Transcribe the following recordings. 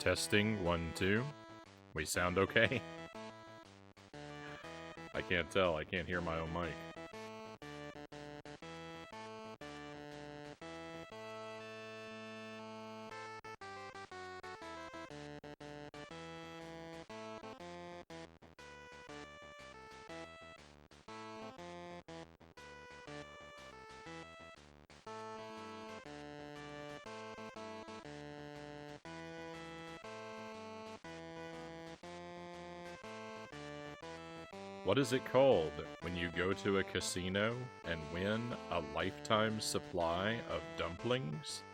Testing, 1, 2. We sound okay? I can't tell. I can't hear my own mic. What is it called when you go to a casino and win a lifetime supply of dumplings?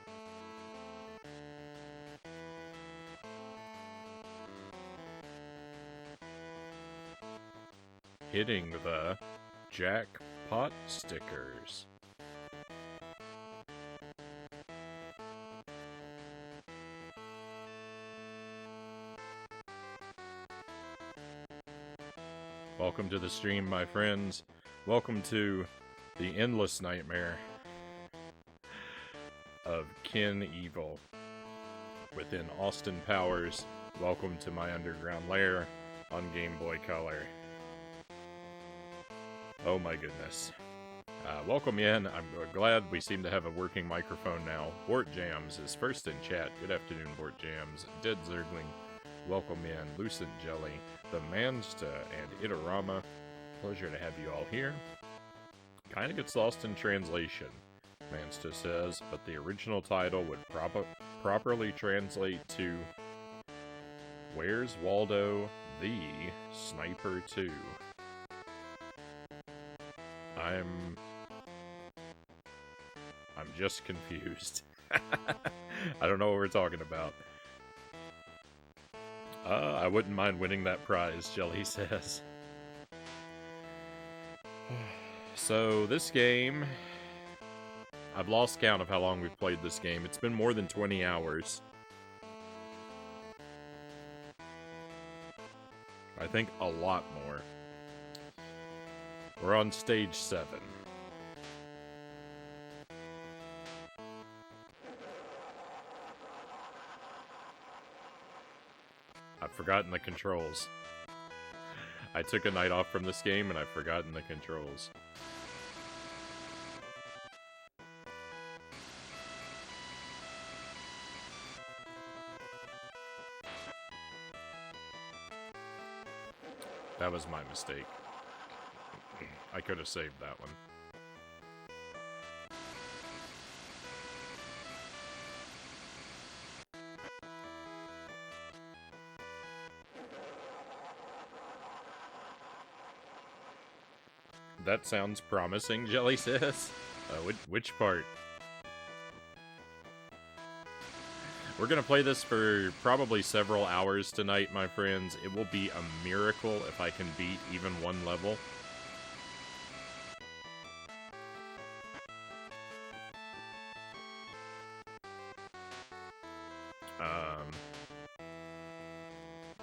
Hitting the jackpot stickers. Welcome to the stream, my friends. Welcome to the endless nightmare of Ken Evil within Austin Powers. Welcome to my underground lair on Game Boy Color. Oh my goodness. Welcome in. I'm glad we seem to have a working microphone now. Bort Jams is first in chat. Good afternoon, Bort Jams. Dead Zergling. Welcome in. Lucent Jelly. The Mansta and Itarama. Pleasure to have you all here. Kinda gets lost in translation, Mansta says, but the original title would properly translate to Where's Waldo the Sniper 2? I'm just confused. I don't know what we're talking about. I wouldn't mind winning that prize, Jelly says. So, this game... I've lost count of how long we've played this game. It's been more than 20 hours. I think a lot more. We're on stage 7. I've forgotten the controls. I took a night off from this game and I've forgotten the controls. That was my mistake. I could have saved that one. That sounds promising, Jelly says. Which part? We're gonna play this for probably several hours tonight, my friends. It will be a miracle if I can beat even one level.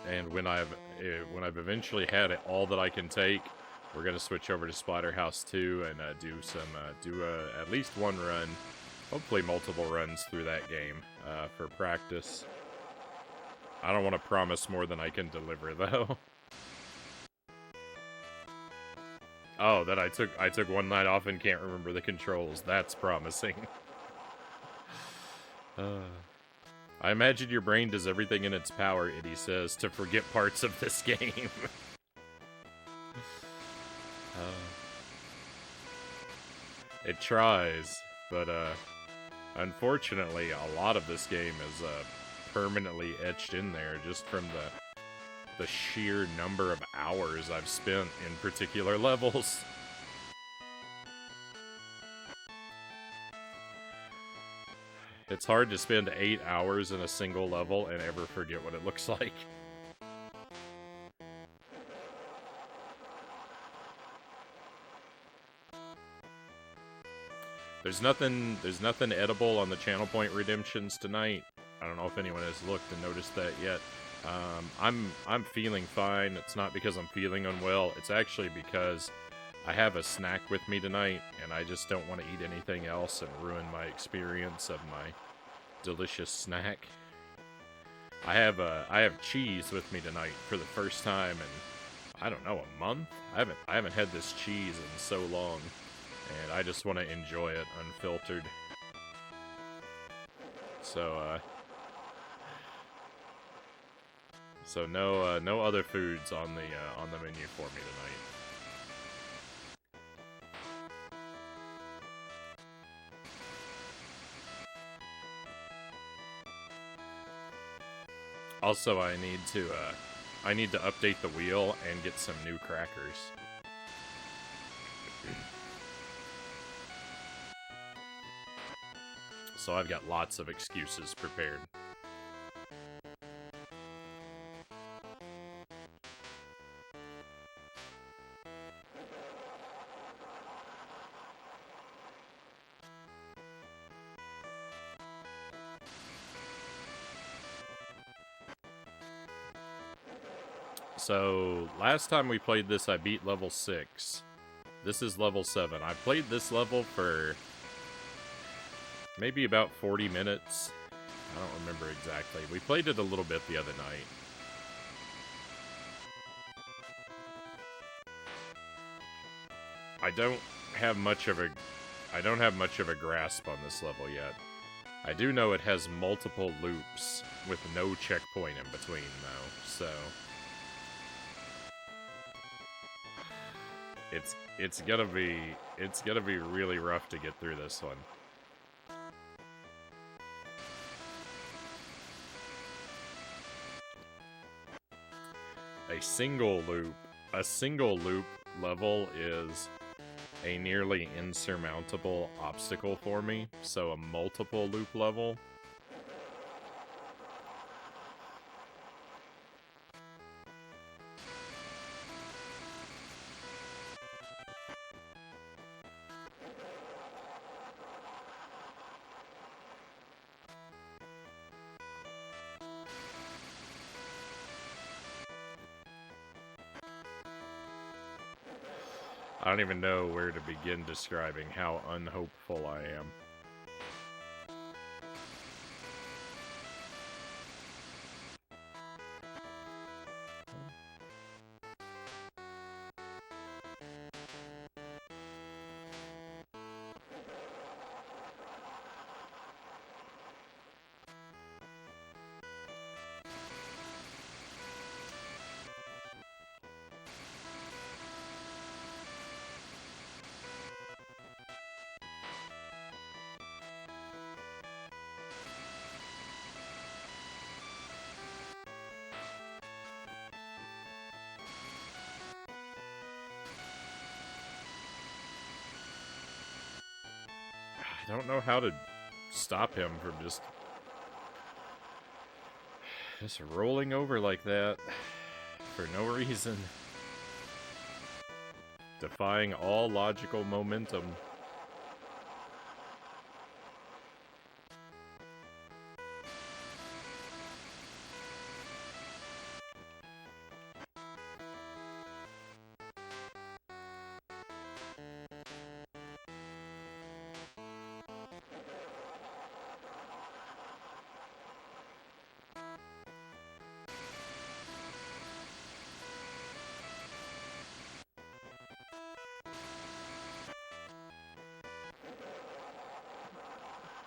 And when I've eventually had all that I can take, we're gonna switch over to Splatterhouse 2 and do at least one run, hopefully multiple runs through that game for practice. I don't want to promise more than I can deliver, though. Oh, that I took one night off and can't remember the controls. That's promising. I imagine your brain does everything in its power, Itty says, to forget parts of this game. It tries, but unfortunately, a lot of this game is permanently etched in there just from the sheer number of hours I've spent in particular levels. It's hard to spend 8 hours in a single level and ever forget what it looks like. There's nothing edible on the Channel Point Redemptions tonight. I don't know if anyone has looked and noticed that yet. I'm feeling fine. It's not because I'm feeling unwell. It's actually because I have a snack with me tonight, and I just don't want to eat anything else and ruin my experience of my delicious snack. I have cheese with me tonight for the first time in, I don't know, a month? I haven't had this cheese in so long, and I just want to enjoy it unfiltered. So no other foods on the menu for me tonight. Also, I need to update the wheel and get some new crackers. So I've got lots of excuses prepared. So, last time we played this, I beat level 6. This is level 7. I played this level for maybe about 40 minutes. I don't remember exactly. We played it a little bit the other night. I don't have much of a grasp on this level yet. I do know it has multiple loops with no checkpoint in between, though, so it's gonna be really rough to get through this one. A single loop level is a nearly insurmountable obstacle for me, so a multiple loop level. I don't even know where to begin describing how unhopeful I am. I don't know how to stop him from just rolling over like that for no reason. Defying all logical momentum.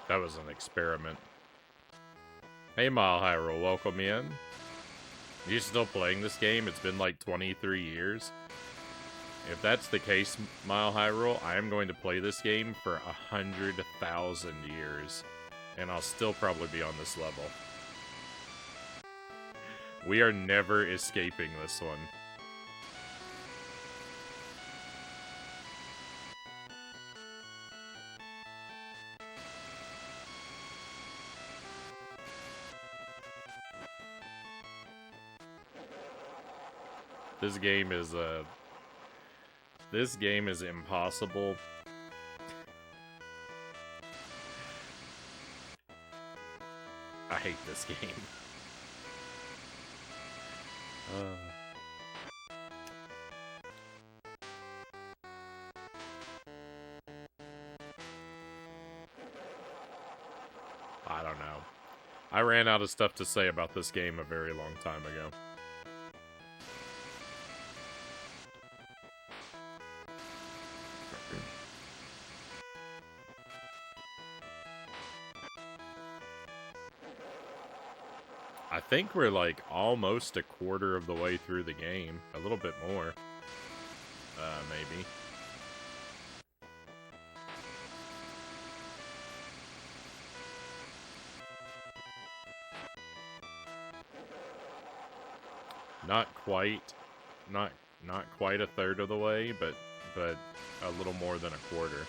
That was an experiment. Hey, Mile Hyrule, welcome in. You still playing this game? It's been like 23 years. If that's the case, Mile Hyrule, I am going to play this game for 100,000 years. And I'll still probably be on this level. We are never escaping this one. This game is impossible. I hate this game. I don't know. I ran out of stuff to say about this game a very long time ago. I think we're like almost a quarter of the way through the game. A little bit more. Maybe. Not quite. Not quite a third of the way, but a little more than a quarter.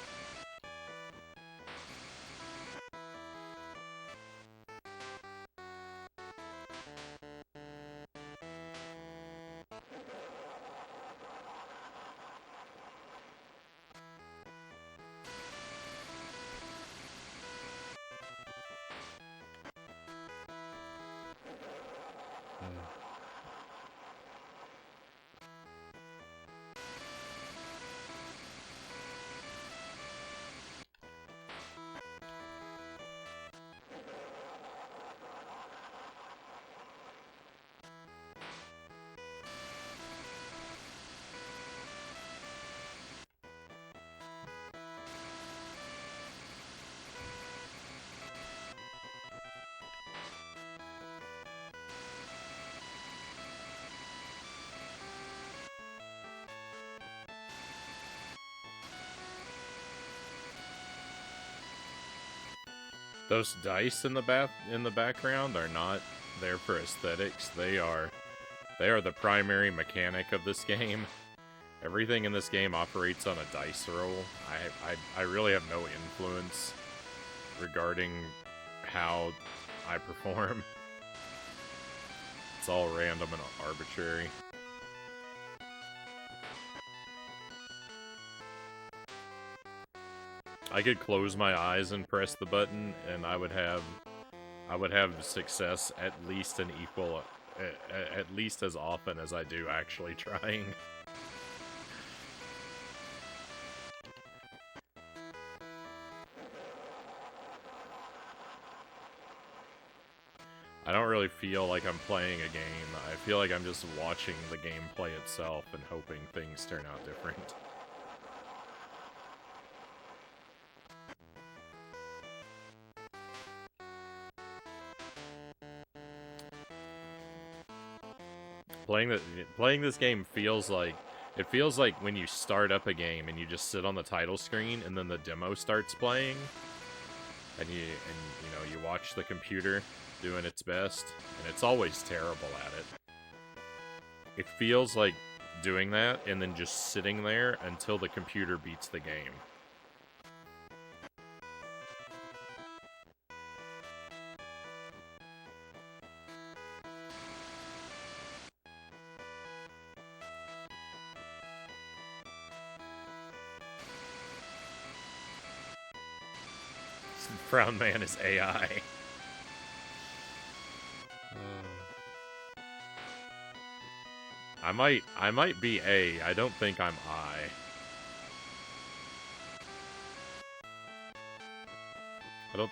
Those dice in the background are not there for aesthetics. They are the primary mechanic of this game. Everything in this game operates on a dice roll. I really have no influence regarding how I perform. It's all random and arbitrary. I could close my eyes and press the button, and I would have success at least an equal, at least as often as I do actually trying. I don't really feel like I'm playing a game. I feel like I'm just watching the gameplay itself and hoping things turn out different. Playing this game feels like when you start up a game and you just sit on the title screen and then the demo starts playing, and you watch the computer doing its best, and it's always terrible at it. It feels like doing that and then just sitting there until the computer beats the game. Brown man is AI. I might be A. I don't think I'm I. I don't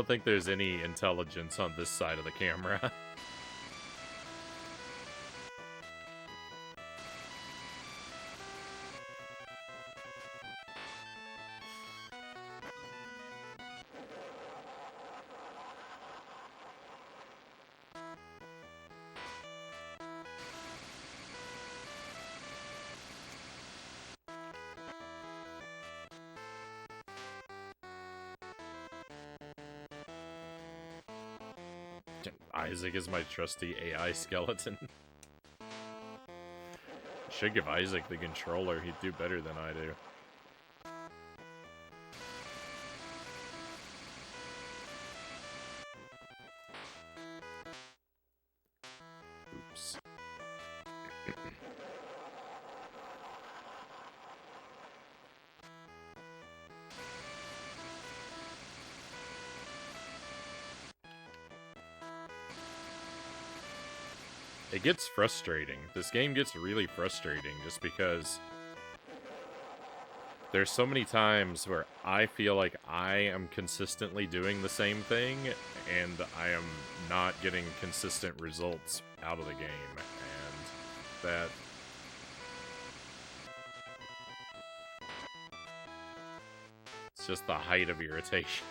think there's any intelligence on this side of the camera. Isaac is my trusty AI skeleton. Should give Isaac the controller, he'd do better than I do. Oops. It gets frustrating. This game gets really frustrating just because there's so many times where I feel like I am consistently doing the same thing, and I am not getting consistent results out of the game, and that... It's just the height of irritation.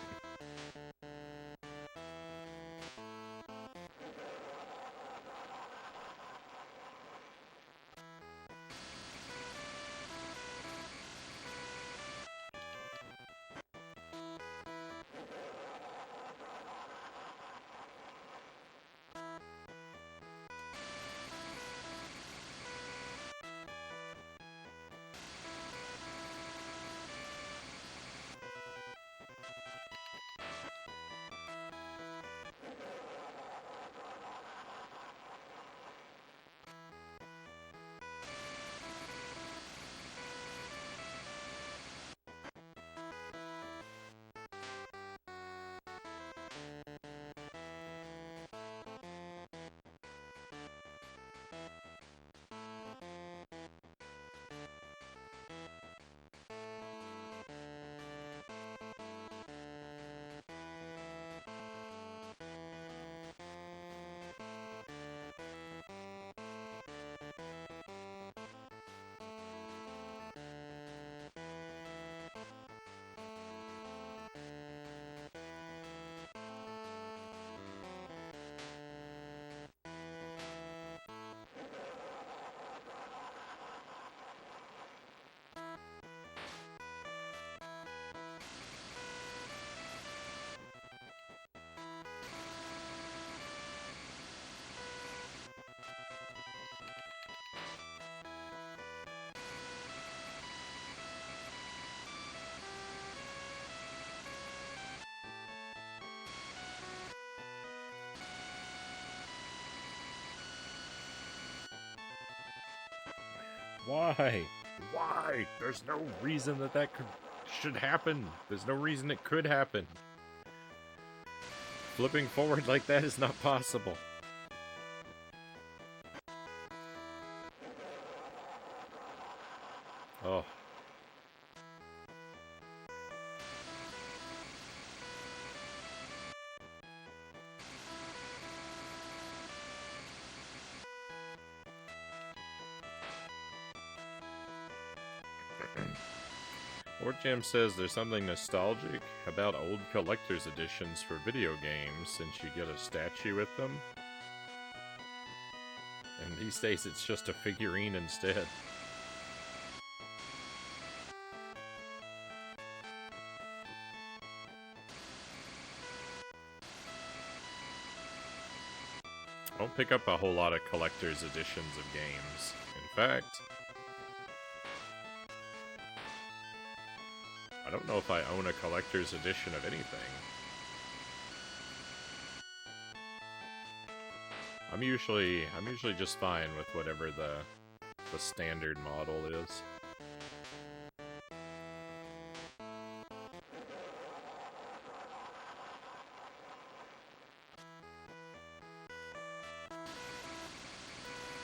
Why? Why? There's no reason that should happen. There's no reason it could happen. Flipping forward like that is not possible. Oh. Lord Jam says there's something nostalgic about old collector's editions for video games since you get a statue with them. And these days it's just a figurine instead. I don't pick up a whole lot of collector's editions of games. In fact, I don't know if I own a collector's edition of anything. I'm usually just fine with whatever the standard model is.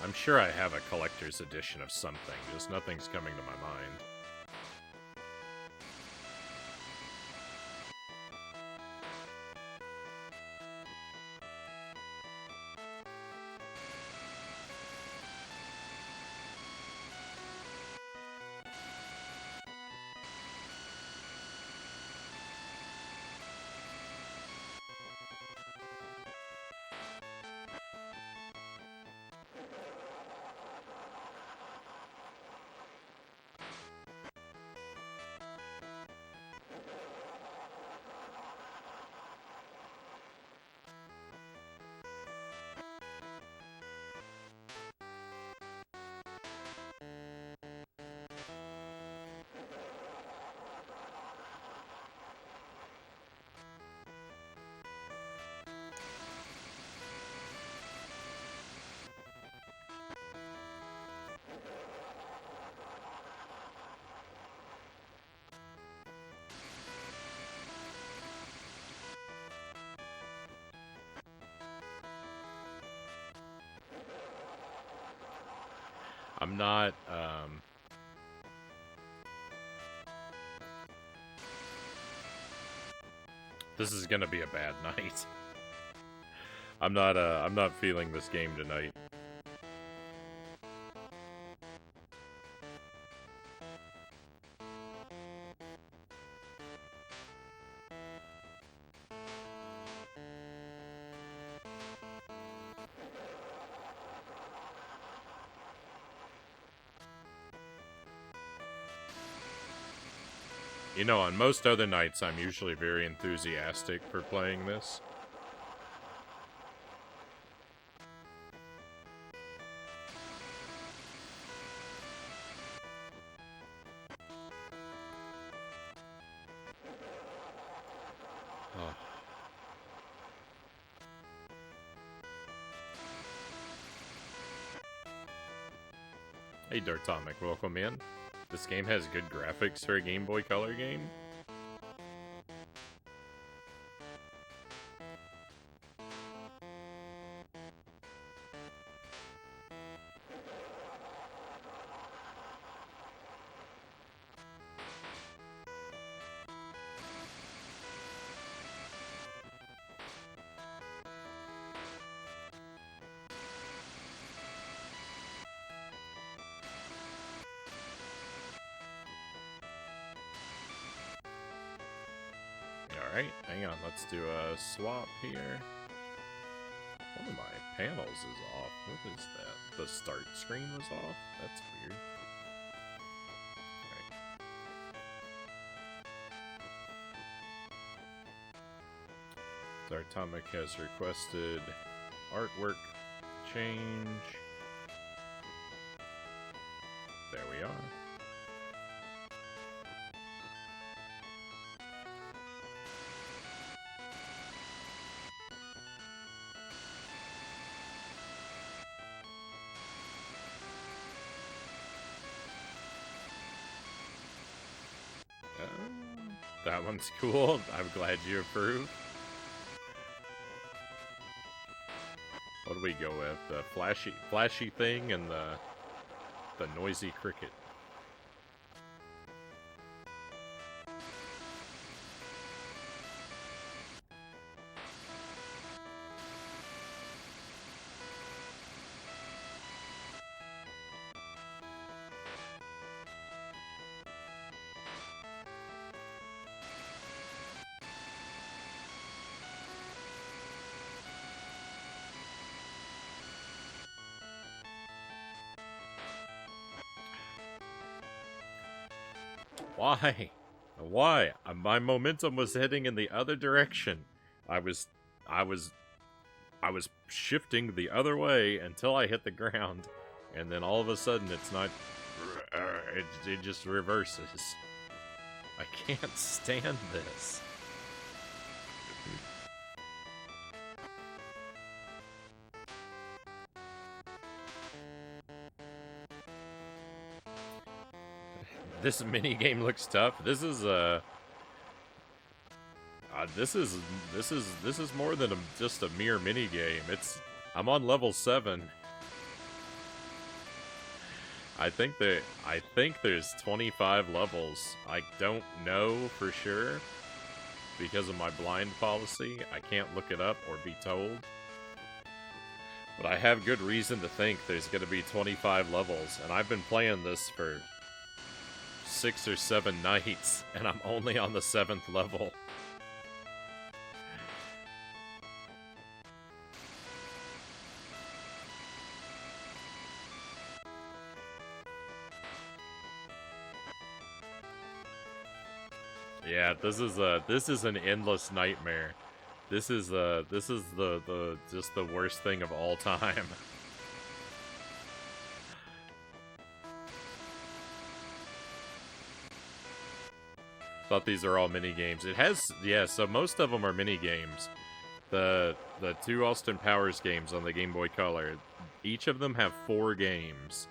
I'm sure I have a collector's edition of something, just nothing's coming to my mind. I'm not, This is gonna be a bad night. I'm not feeling this game tonight. You know, on most other nights, I'm usually very enthusiastic for playing this. Oh. Hey, Dartomic, welcome in. This game has good graphics for a Game Boy Color game. Alright, hang on, let's do a swap here. One of my panels is off. What is that? The start screen was off? That's weird. Alright. Dartomic has requested artwork change. There we are. That one's cool. I'm glad you approve. What do we go with? The flashy thing and the noisy cricket. Why? Why? My momentum was heading in the other direction. I was shifting the other way until I hit the ground, and then all of a sudden it's not. It just reverses. I can't stand this. This minigame looks tough. This is this is more than just a mere minigame. I'm on level 7. I think there's 25 levels. I don't know for sure because of my blind policy. I can't look it up or be told. But I have good reason to think there's going to be 25 levels, and I've been playing this for 6 or 7 nights, and I'm only on the 7th level. Yeah, this is an endless nightmare. This is just the worst thing of all time. Thought these are all mini games. It has, yeah, so most of them are mini games. The 2 Austin Powers games on the Game Boy Color, each of them have 4 games.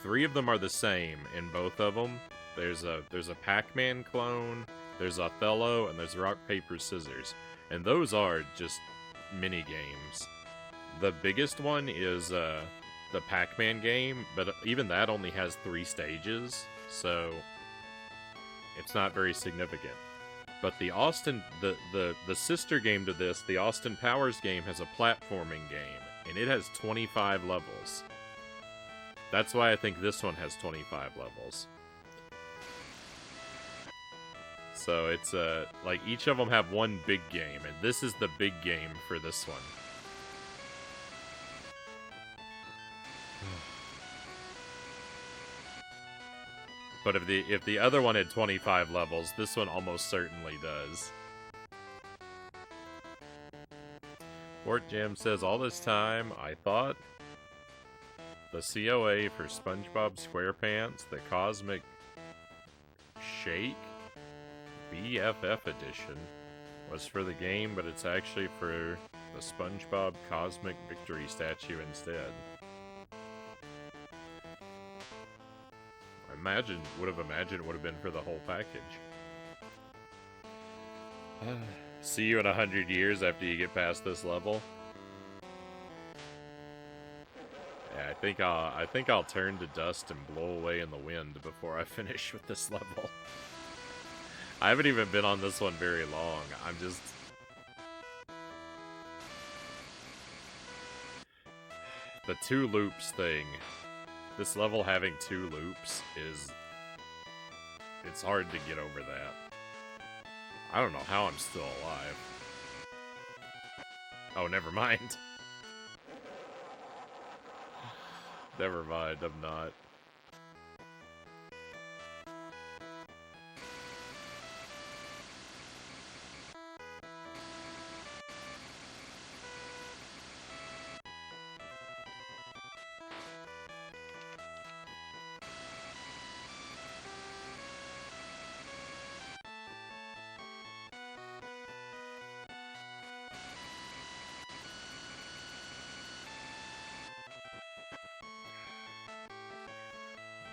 3 of them are the same in both of them. There's a Pac-Man clone, there's Othello, and there's Rock, Paper, Scissors. And those are just mini games. The biggest one is the Pac-Man game, but even that only has 3 stages, so it's not very significant. But the Austin, the sister game to this, the Austin Powers game, has a platforming game, and it has 25 levels. That's why I think this one has 25 levels. So it's like each of them have one big game, and this is the big game for this one. But if the other one had 25 levels, this one almost certainly does. Fort Jam says, all this time, I thought the COA for SpongeBob SquarePants, the Cosmic Shake BFF edition, was for the game, but it's actually for the SpongeBob Cosmic Victory statue instead. Would have imagined it would have been for the whole package. See you in 100 years after you get past this level. Yeah, I think I'll turn to dust and blow away in the wind before I finish with this level. I haven't even been on this one very long. I'm just... The 2 loops thing. This level having 2 loops is... It's hard to get over that. I don't know how I'm still alive. Oh, never mind. Never mind, I'm not.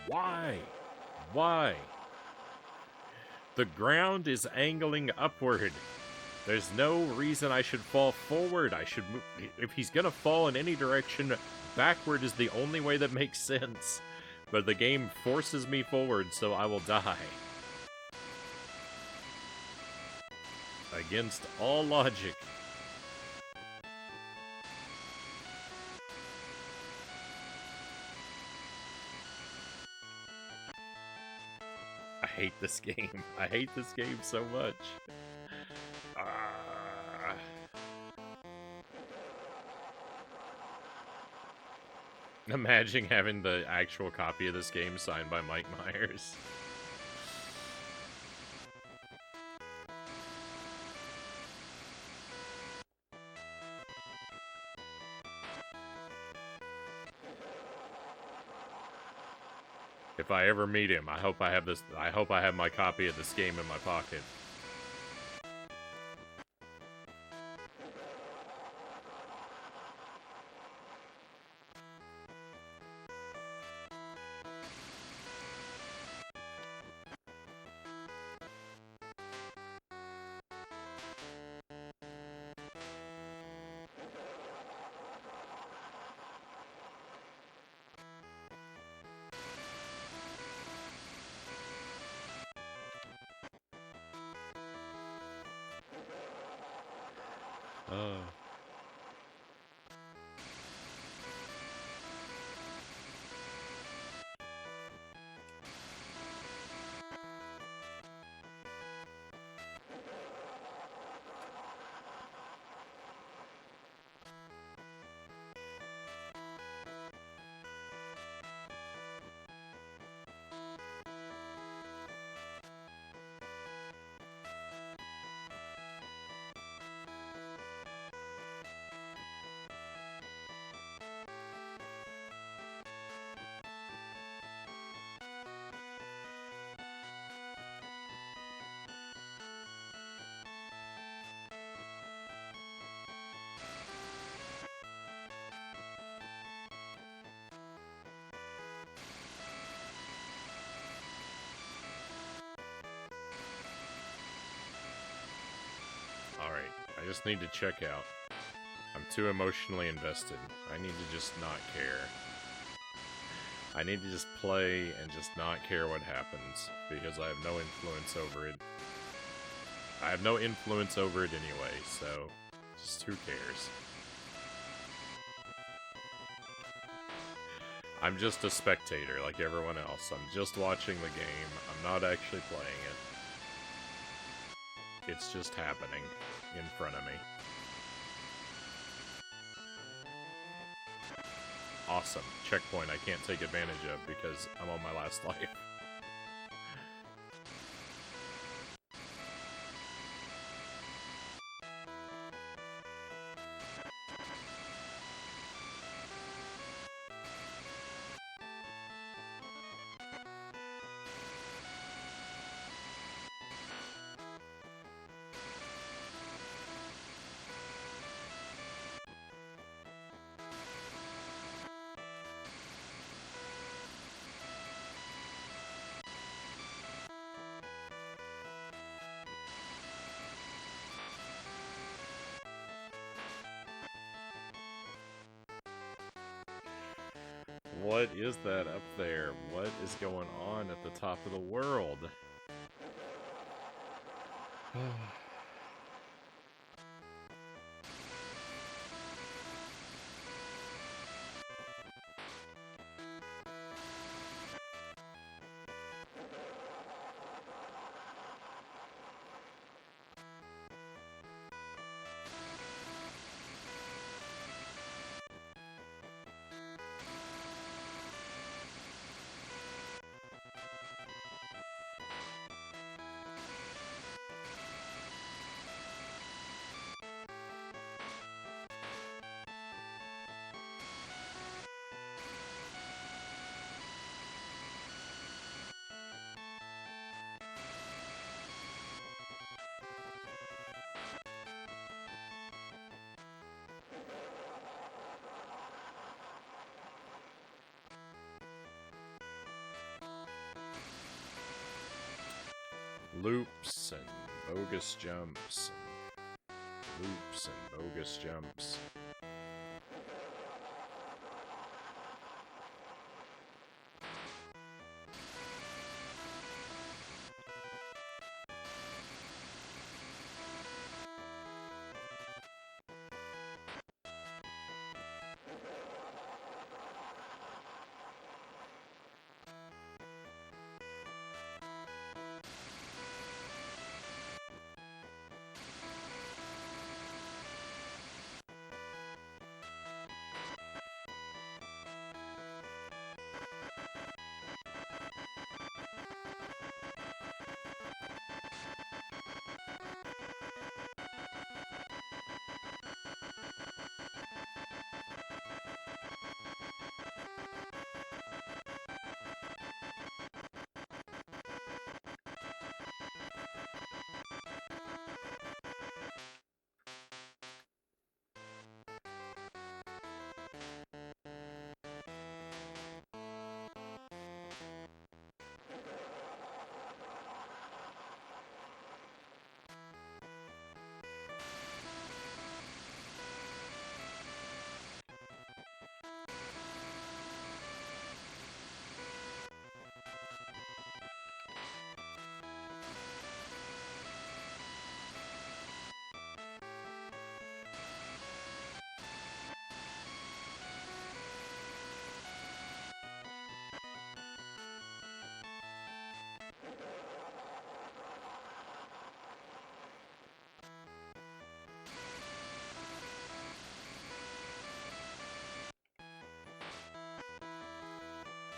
Why? Why? The ground is angling upward. There's no reason I should fall forward. I should move. If he's gonna fall in any direction, backward is the only way that makes sense. But the game forces me forward, so I will die. Against all logic. I hate this game. I hate this game so much. Imagine having the actual copy of this game signed by Mike Myers. If I ever meet him, I hope I have this. I hope I have my copy of this game in my pocket. I just need to check out. I'm too emotionally invested. I need to just not care. I need to just play and just not care what happens, because I have no influence over it. I have no influence over it anyway, so just who cares? I'm just a spectator like everyone else. I'm just watching the game. I'm not actually playing it. It's just happening in front of me. Awesome. Checkpoint I can't take advantage of because I'm on my last life. What is that up there? What is going on at the top of the world? Loops and bogus jumps. Loops and bogus jumps.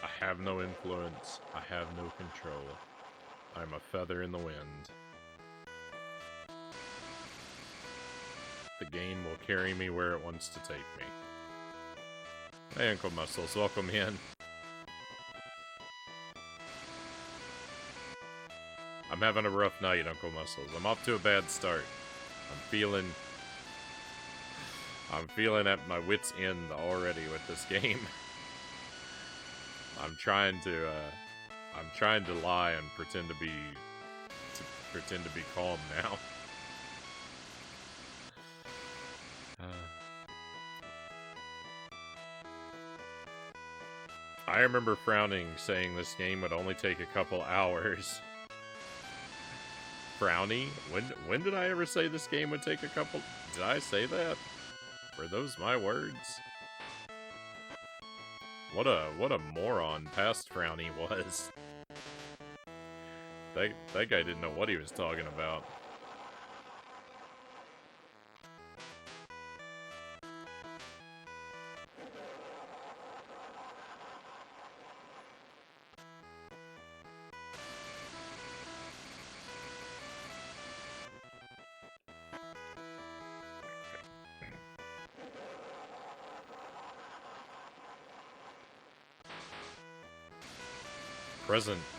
I have no influence. I have no control. I'm a feather in the wind. The game will carry me where it wants to take me. Hey, Uncle Muscles, welcome in. I'm having a rough night, Uncle Muscles. I'm off to a bad start. I'm feeling at my wit's end already with this game. I'm trying to lie and pretend to be calm now. I remember Frowning saying this game would only take a couple hours. Frownie? When did I ever say this game would take a couple... Did I say that? Were those my words? What a moron past Frownie was. That guy didn't know what he was talking about.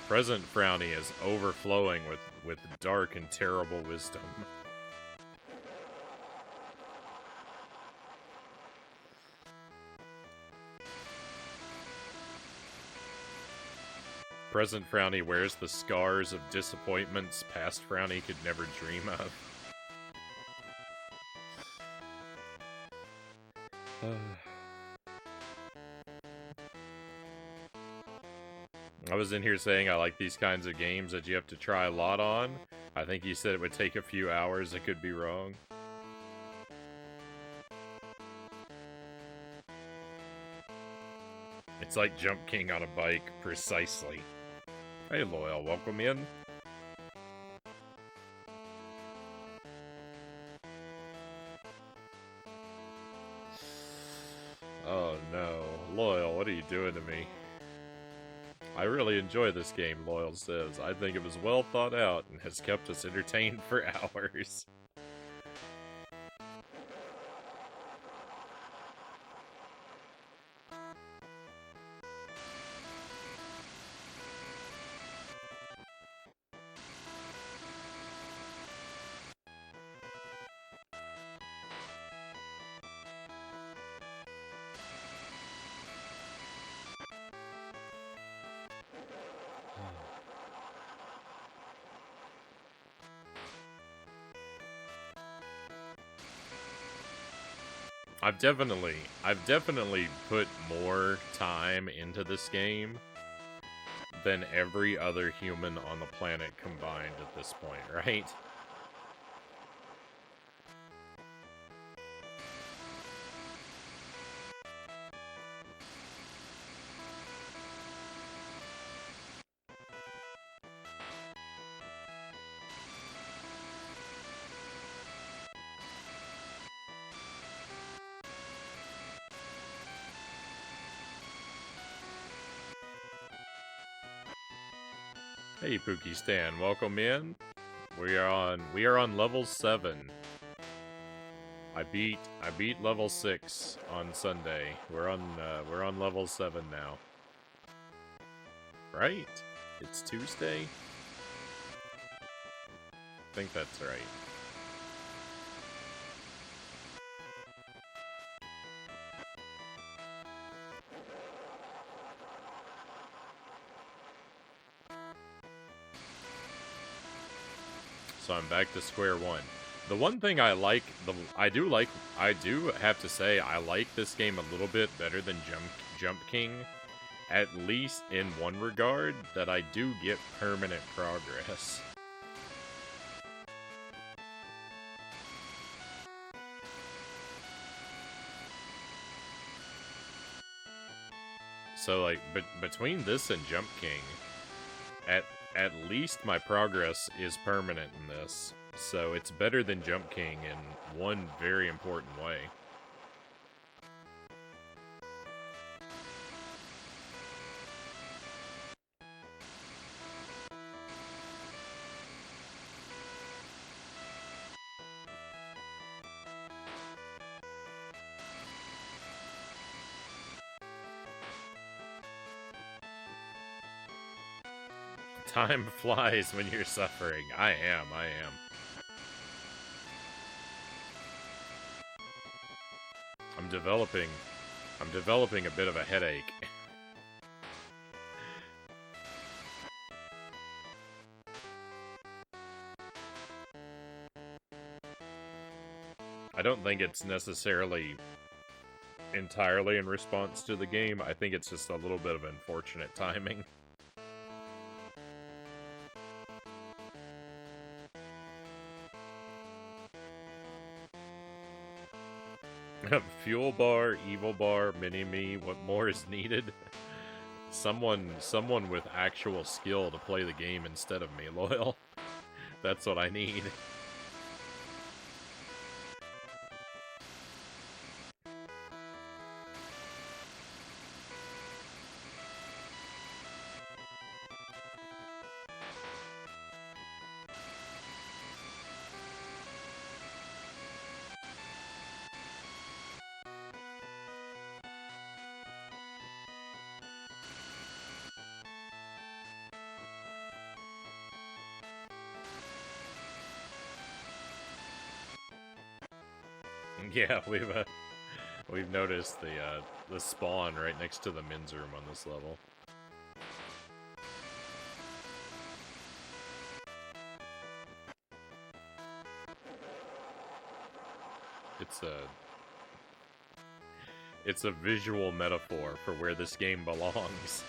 Present Frownie is overflowing with dark and terrible wisdom. Present Frownie wears the scars of disappointments past Frownie could never dream of. I was in here saying I like these kinds of games that you have to try a lot on. I think you said it would take a few hours. I could be wrong. It's like Jump King on a bike, precisely. Hey, Loyal, welcome in. Oh no. Loyal, what are you doing to me? I really enjoy this game, Loyal says. I think it was well thought out and has kept us entertained for hours. I've definitely put more time into this game than every other human on the planet combined at this point, right? Hey, Pookie Stan, welcome in. We are on level 7. I beat level 6 on Sunday. We're on level 7 now. Right? It's Tuesday? I think that's right. So I'm back to square one. The one thing I like, I do have to say, I like this game a little bit better than Jump King, at least in one regard, that I do get permanent progress. So, like, between this and Jump King, at least my progress is permanent in this, so it's better than Jump King in one very important way. Time flies when you're suffering. I am. I'm developing a bit of a headache. I don't think it's necessarily entirely in response to the game. I think it's just a little bit of unfortunate timing. Fuel bar, evil bar, mini-me, what more is needed? Someone with actual skill to play the game instead of me, Loyal. That's what I need. Yeah, we've noticed the spawn right next to the men's room on this level. It's a visual metaphor for where this game belongs.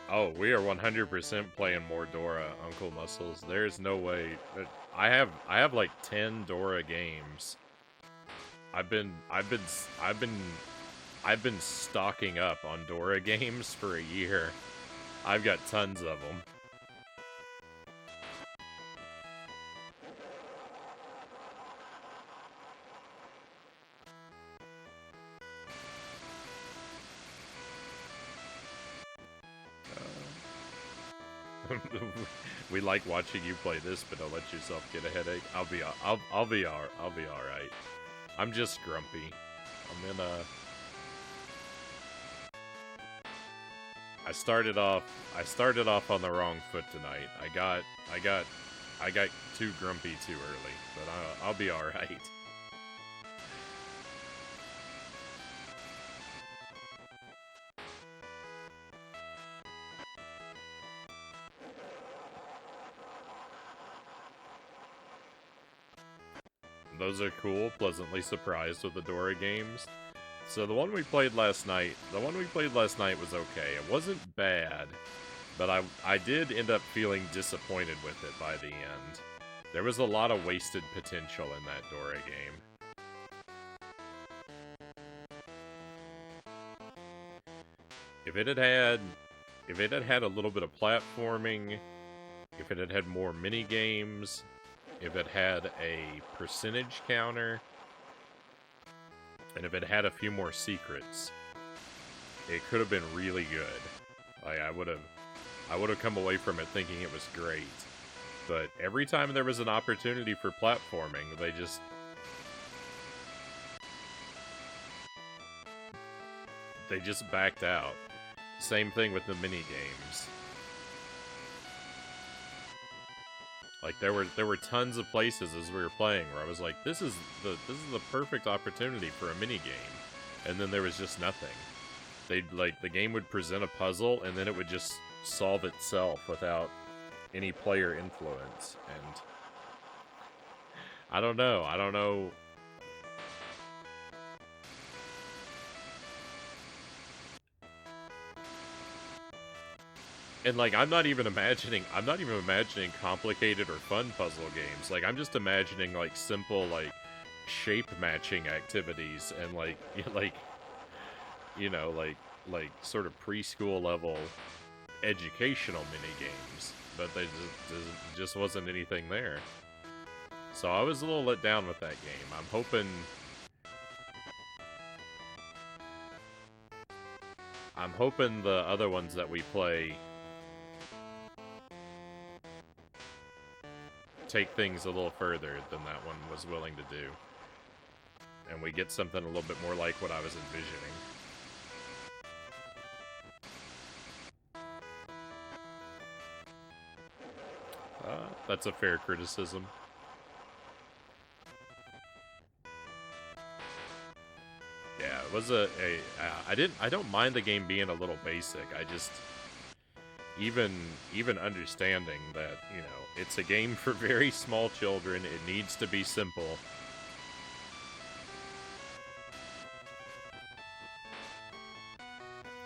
Oh, we are 100% playing more Dora, Uncle Muscles. There's no way. I have like 10 Dora games. I've been stocking up on Dora games for a year. I've got tons of them. We like watching you play this, but don't let yourself get a headache. I'll be all right. I'm just grumpy. I started off on the wrong foot tonight. I got too grumpy too early, but I'll be all right. Those are cool, pleasantly surprised with the Dora games. So the one we played last night was okay. It wasn't bad, but I did end up feeling disappointed with it by the end. There was a lot of wasted potential in that Dora game. If it had had a little bit of platforming, if it had had more mini games, if it had a percentage counter, and if it had a few more secrets, it could have been really good. Like I would have come away from it thinking it was great. But every time there was an opportunity for platforming, they just backed out. Same thing with the mini games. Like there were tons of places as we were playing where I was like, this is the perfect opportunity for a mini game, and then there was just nothing. The game would present a puzzle and then it would just solve itself without any player influence, and I don't know. And like I'm not even imagining complicated or fun puzzle games. Like I'm just imagining like simple like shape matching activities and like sort of preschool level educational mini games, but there just wasn't anything there. So I was a little let down with that game. I'm hoping the other ones that we play take things a little further than that one was willing to do. And we get something a little bit more like what I was envisioning. That's a fair criticism. Yeah, it was I don't mind the game being a little basic. I just even understanding that, you know, it's a game for very small children. It needs to be simple.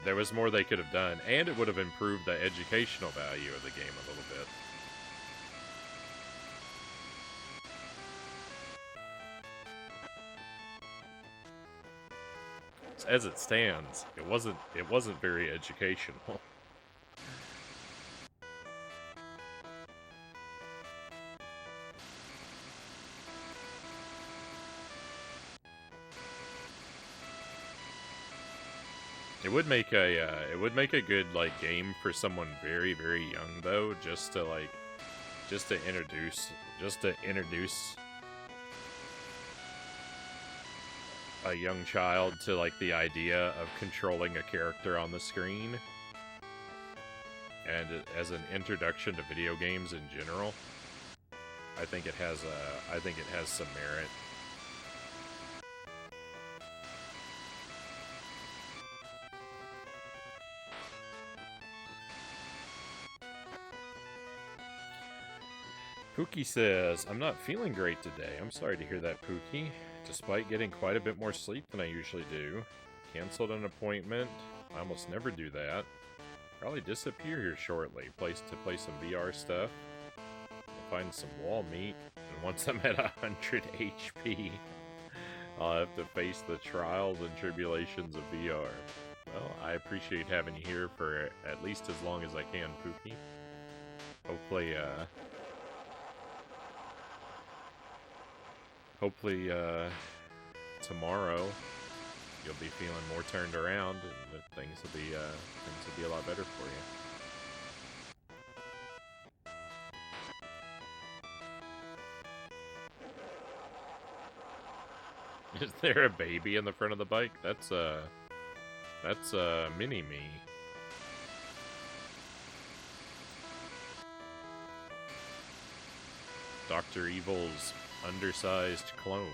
There was more they could have done, and it would have improved the educational value of the game a little bit. As it stands, it wasn't very educational. It would make a good like game for someone very young though, just to introduce a young child to like the idea of controlling a character on the screen, and as an introduction to video games in general. I think it has some merit. Pookie says, I'm not feeling great today. I'm sorry to hear that, Pookie. Despite getting quite a bit more sleep than I usually do. Canceled an appointment. I almost never do that. Probably disappear here shortly. Place to play some VR stuff. Find some wall meat. And once I'm at 100 HP, I'll have to face the trials and tribulations of VR. Well, I appreciate having you here for at least as long as I can, Pookie. Hopefully, tomorrow you'll be feeling more turned around, and things will be a lot better for you. Is there a baby in the front of the bike? That's Mini-Me. Dr. Evil's undersized clone.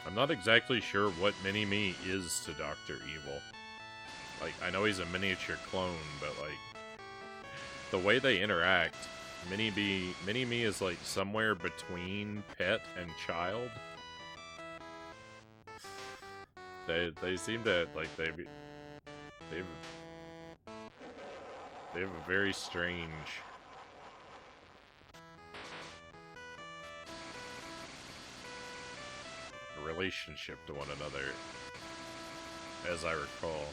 I'm not exactly sure what Mini-Me is to Dr. Evil. Like, I know he's a miniature clone, but, like, the way they interact, Mini-Me is, like, somewhere between pet and child. They seem to, like, they have a very strange relationship to one another, as I recall.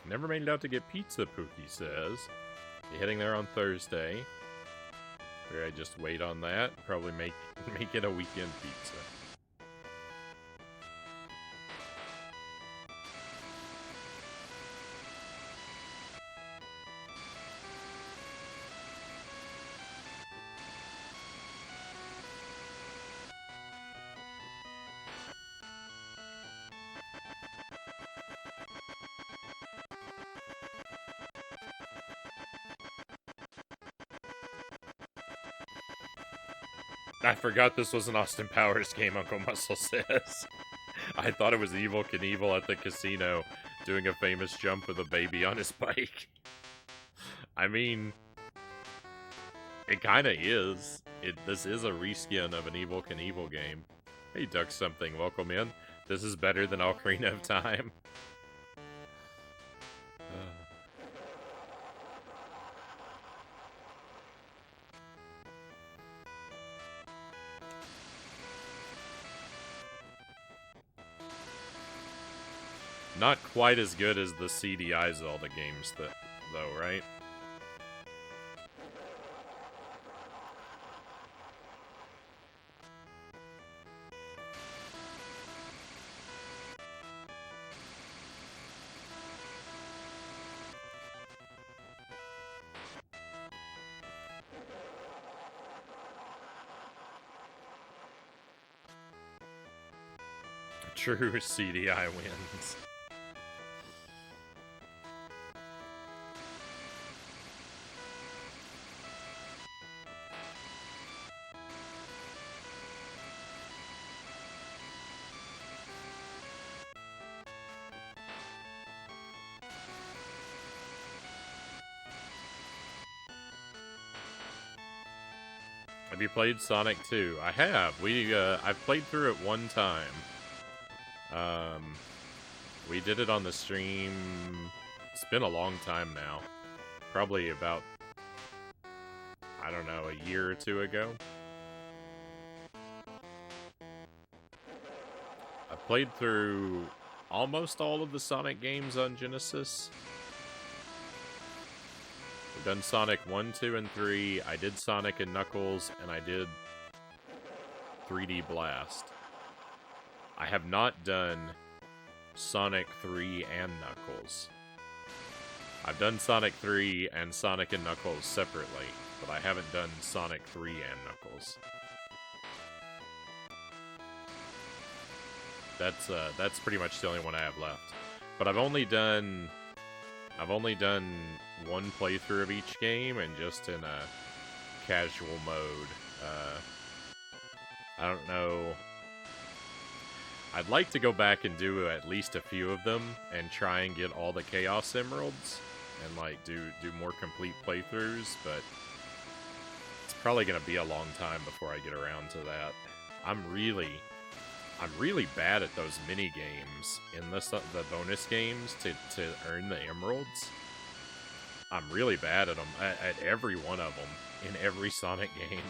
Never made it out to get pizza, Pookie says. Be heading there on Thursday. Where I just wait on that. Probably make it a weekend pizza. I forgot this was an Austin Powers game, Uncle Muscle says. I thought it was Evel Knievel at the casino doing a famous jump with a baby on his bike. I mean, It kind of is. This is a reskin of an Evil Knievel game. Hey, Duck Something, welcome in. This is better than Ocarina of Time. Not quite as good as the CDI Zelda games, though, right? True CDI wins. Have you played Sonic 2? I have. I've played through it one time. We did it on the stream. It's been a long time now. Probably about, I don't know, a year or two ago. I played through almost all of the Sonic games on Genesis. We've done Sonic 1, 2, and 3. I did Sonic and Knuckles, and I did 3D Blast. I have not done Sonic 3 and Knuckles. I've done Sonic 3 and Sonic and Knuckles separately, but I haven't done Sonic 3 and Knuckles. That's pretty much the only one I have left. But I've only done one playthrough of each game, and just in a casual mode. I don't know. I'd like to go back and do at least a few of them and try and get all the Chaos Emeralds and like do more complete playthroughs, but it's probably gonna be a long time before I get around to that. I'm really bad at those mini games in the bonus games to earn the emeralds. I'm really bad at them, at every one of them, in every Sonic game.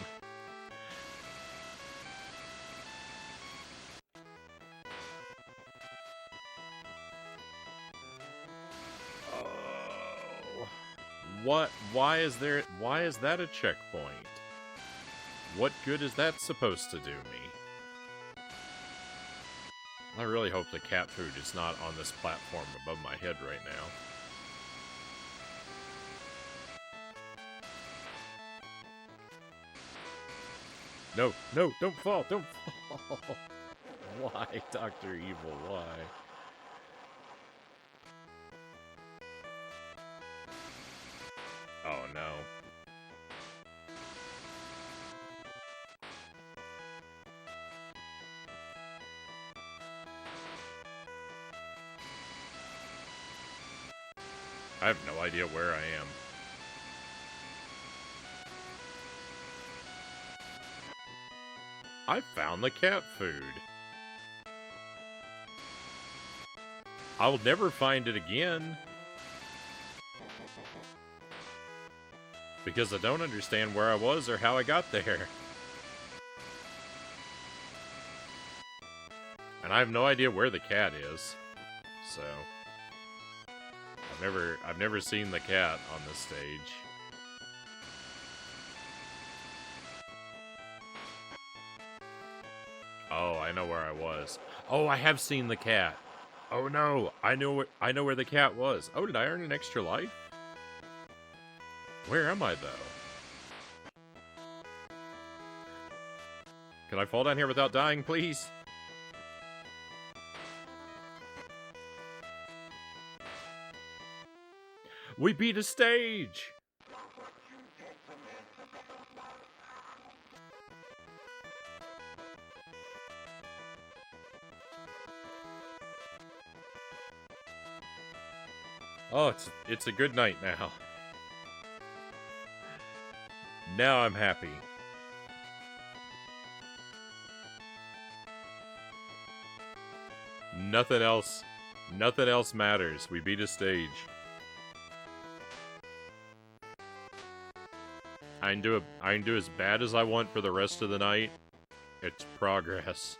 Oh, what? Why is that a checkpoint? What good is that supposed to do me? I really hope the cat food is not on this platform above my head right now. No, no, don't fall, don't fall! Why, Dr. Evil, why? Oh no. I have no idea where I am. I found the cat food. I'll never find it again. Because I don't understand where I was or how I got there. And I have no idea where the cat is. So I've never seen the cat on this stage. Oh, I know where I was. Oh, I have seen the cat. Oh no, I know where the cat was. Oh, did I earn an extra life? Where am I though? Can I fall down here without dying, please? We beat a stage! Oh, it's a good night now. Now I'm happy. Nothing else matters. We beat a stage. I can do as bad as I want for the rest of the night. It's progress.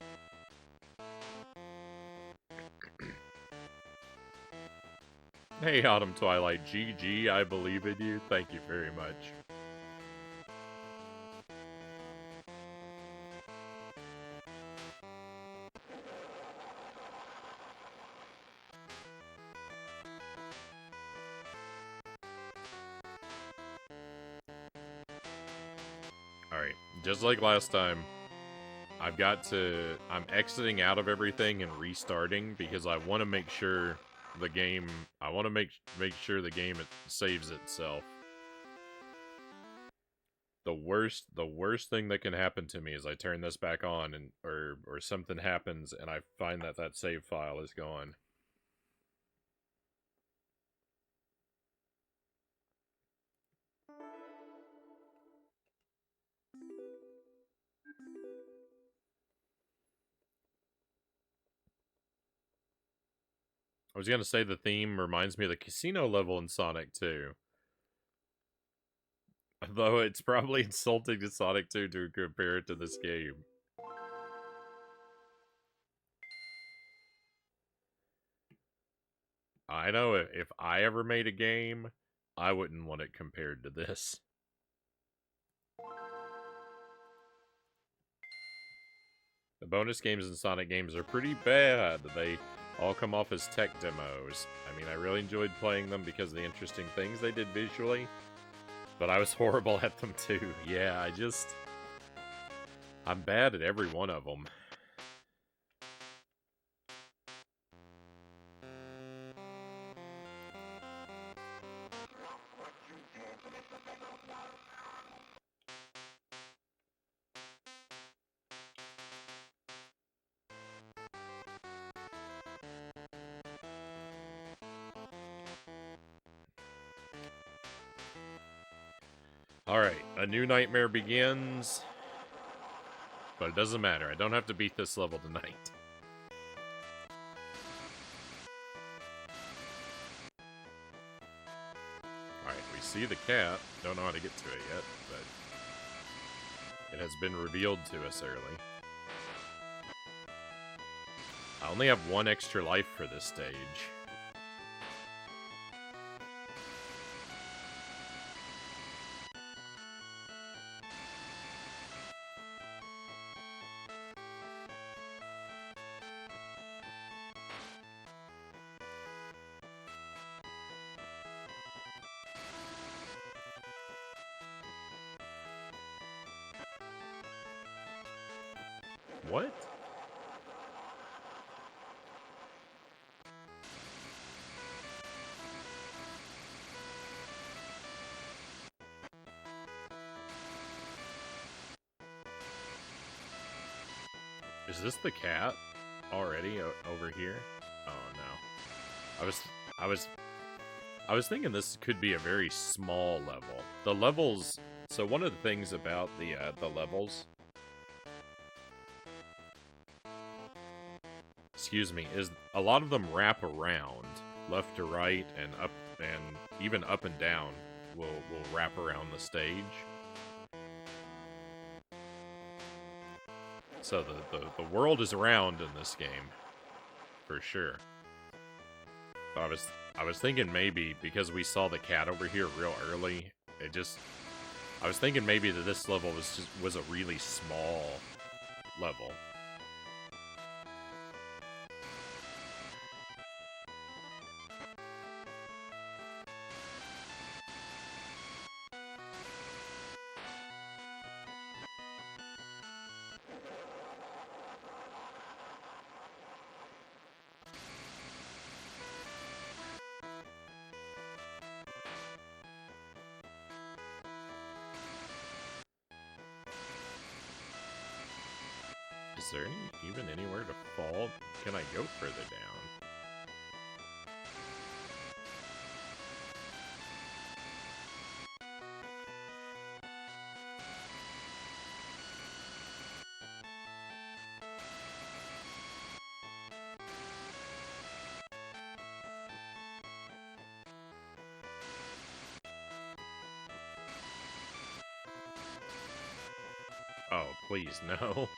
Hey, Autumn Twilight. GG, I believe in you. Thank you very much. Alright, just like last time, I'm exiting out of everything and restarting because I want to make sure the game, make sure the game saves itself. The worst thing that can happen to me is I turn this back on and or something happens and I find that save file is gone. I was gonna say the theme reminds me of the casino level in Sonic 2. Though it's probably insulting to Sonic 2 to compare it to this game. I know if I ever made a game, I wouldn't want it compared to this. The bonus games in Sonic games are pretty bad. They all come off as tech demos. I mean, I really enjoyed playing them because of the interesting things they did visually, but I was horrible at them too. Yeah, I'm bad at every one of them. Alright, a new nightmare begins. But it doesn't matter, I don't have to beat this level tonight. Alright, we see the cat. Don't know how to get to it yet, but it has been revealed to us early. I only have one extra life for this stage. What? Is this the cat already over here? Oh no. I was thinking this could be a very small level. The levels, so one of the things about the levels, excuse me, is a lot of them wrap around left to right and up, and even up and down will wrap around the stage. So the world is round in this game, for sure. But I was thinking maybe because we saw the cat over here real early, I was thinking maybe that this level was a really small level. Is there even anywhere to fall? Can I go further down? Oh, please, no.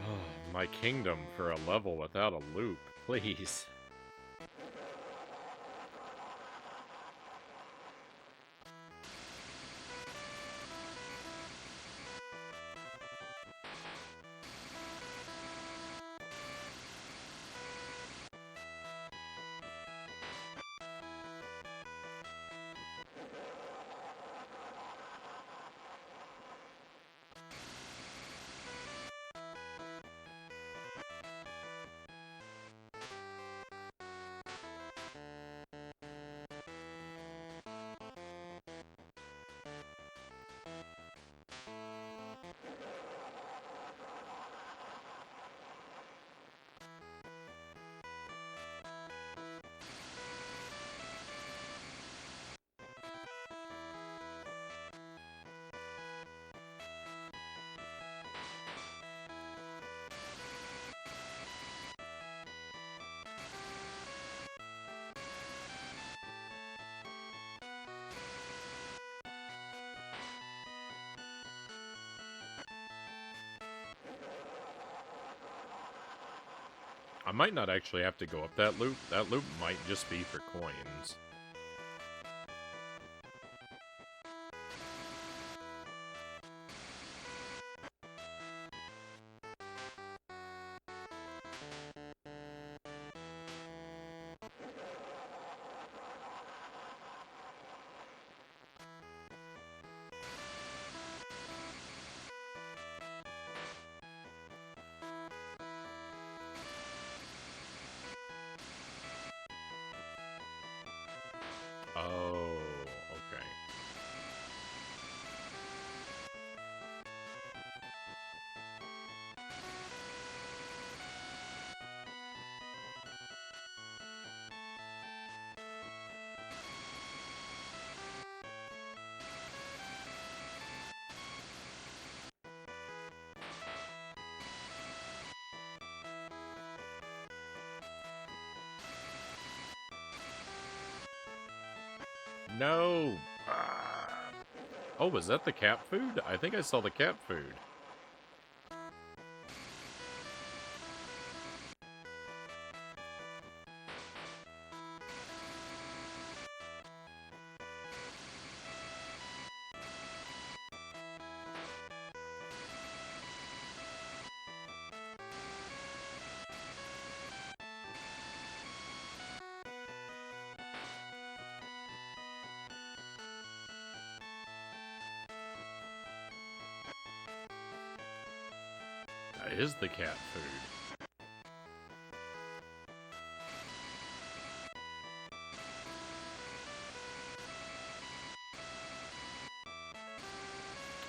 Oh, my kingdom for a level without a loop, please. I might not actually have to go up that loop. That loop might just be for coins. Oh, okay. No! Ah. Oh, was that the cat food? I think I saw the cat food. That is the cat food.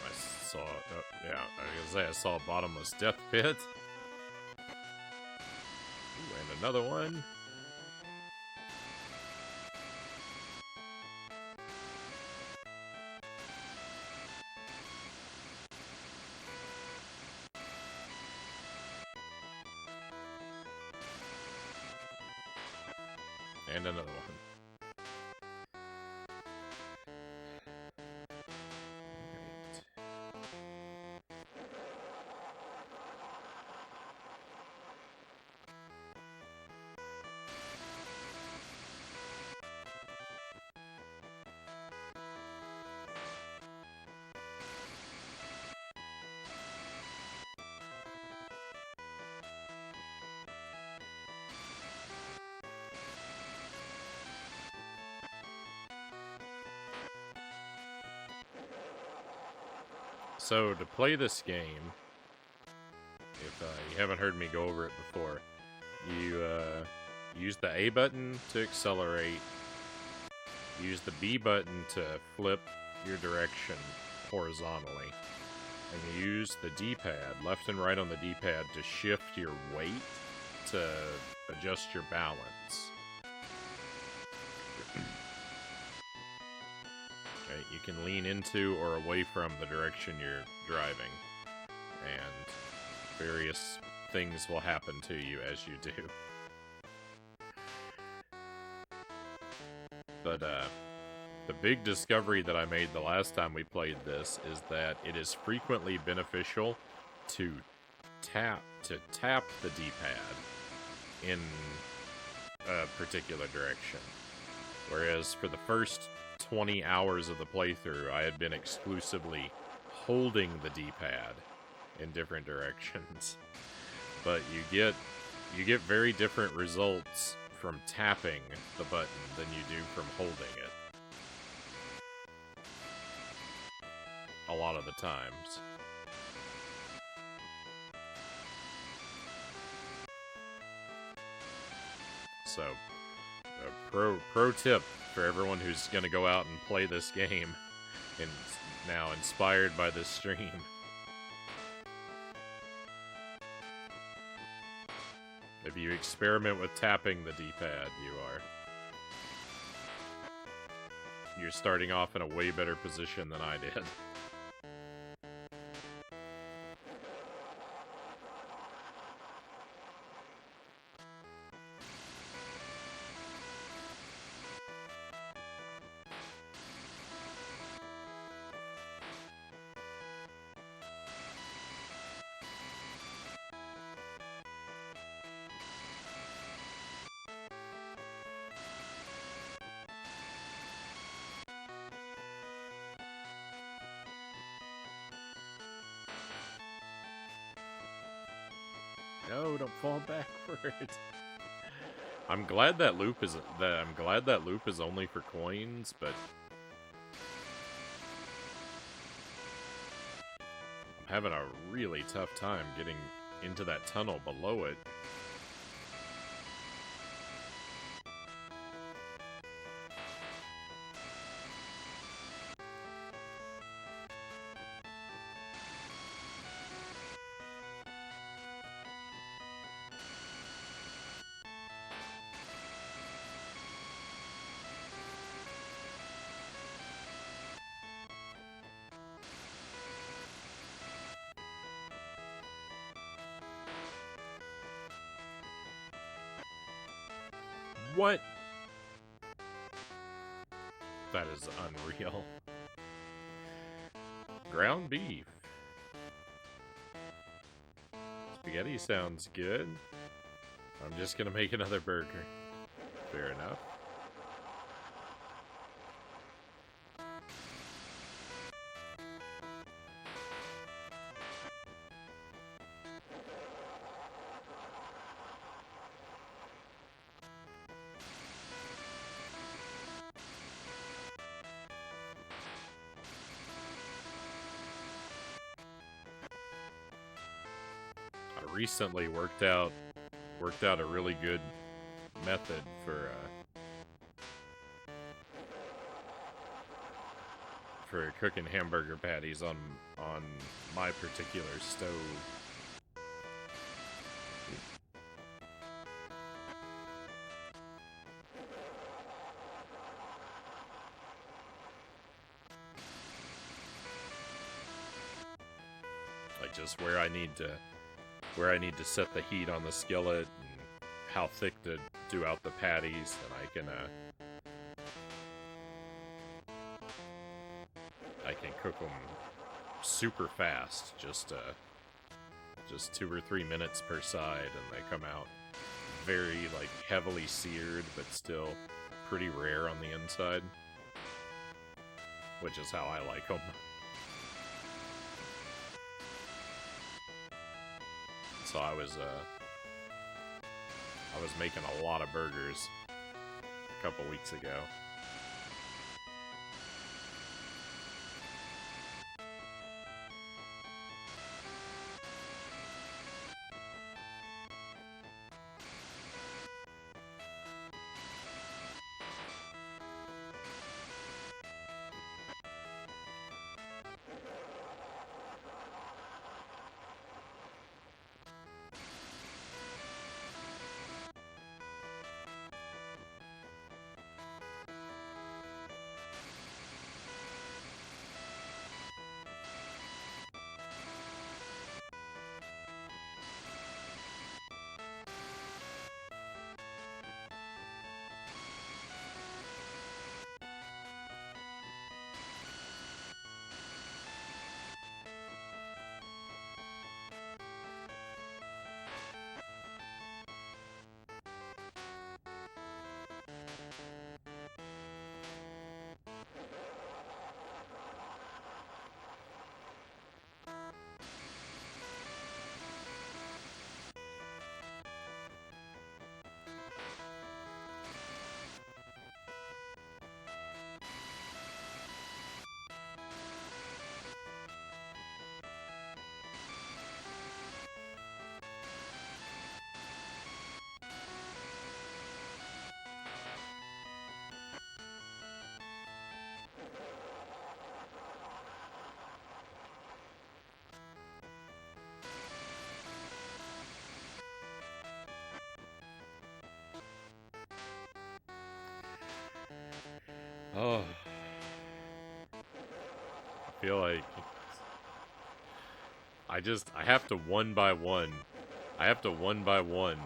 I saw, yeah, I was gonna say I saw a bottomless death pit. Ooh, and another one. And another one. So, to play this game, if you haven't heard me go over it before, you use the A button to accelerate, use the B button to flip your direction horizontally, and you use the D-pad, left and right on the D-pad, to shift your weight to adjust your balance. Okay, you can lean into or away from the direction you're driving, and various things will happen to you as you do. But, The big discovery that I made the last time we played this is that it is frequently beneficial to tap the D-pad in a particular direction. Whereas for the first 20 hours of the playthrough, I had been exclusively holding the D-pad in different directions. But you get very different results from tapping the button than you do from holding it. A lot of the times. So, a pro tip for everyone who's going to go out and play this game, and now inspired by this stream. If you experiment with tapping the D-pad, you're starting off in a way better position than I did. No, don't fall backward. I'm glad that loop is only for coins, but I'm having a really tough time getting into that tunnel below it. What? That is unreal. Ground beef. Spaghetti sounds good. I'm just gonna make another burger. Fair enough. Recently worked out a really good method for cooking hamburger patties on my particular stove. Like just where I need to set the heat on the skillet and how thick to do out the patties, and I can cook them super fast, just 2 or 3 minutes per side, and they come out very like heavily seared, but still pretty rare on the inside, which is how I like them. So I was making a lot of burgers a couple weeks ago. Oh, I feel like I have to one by one. I have to one by one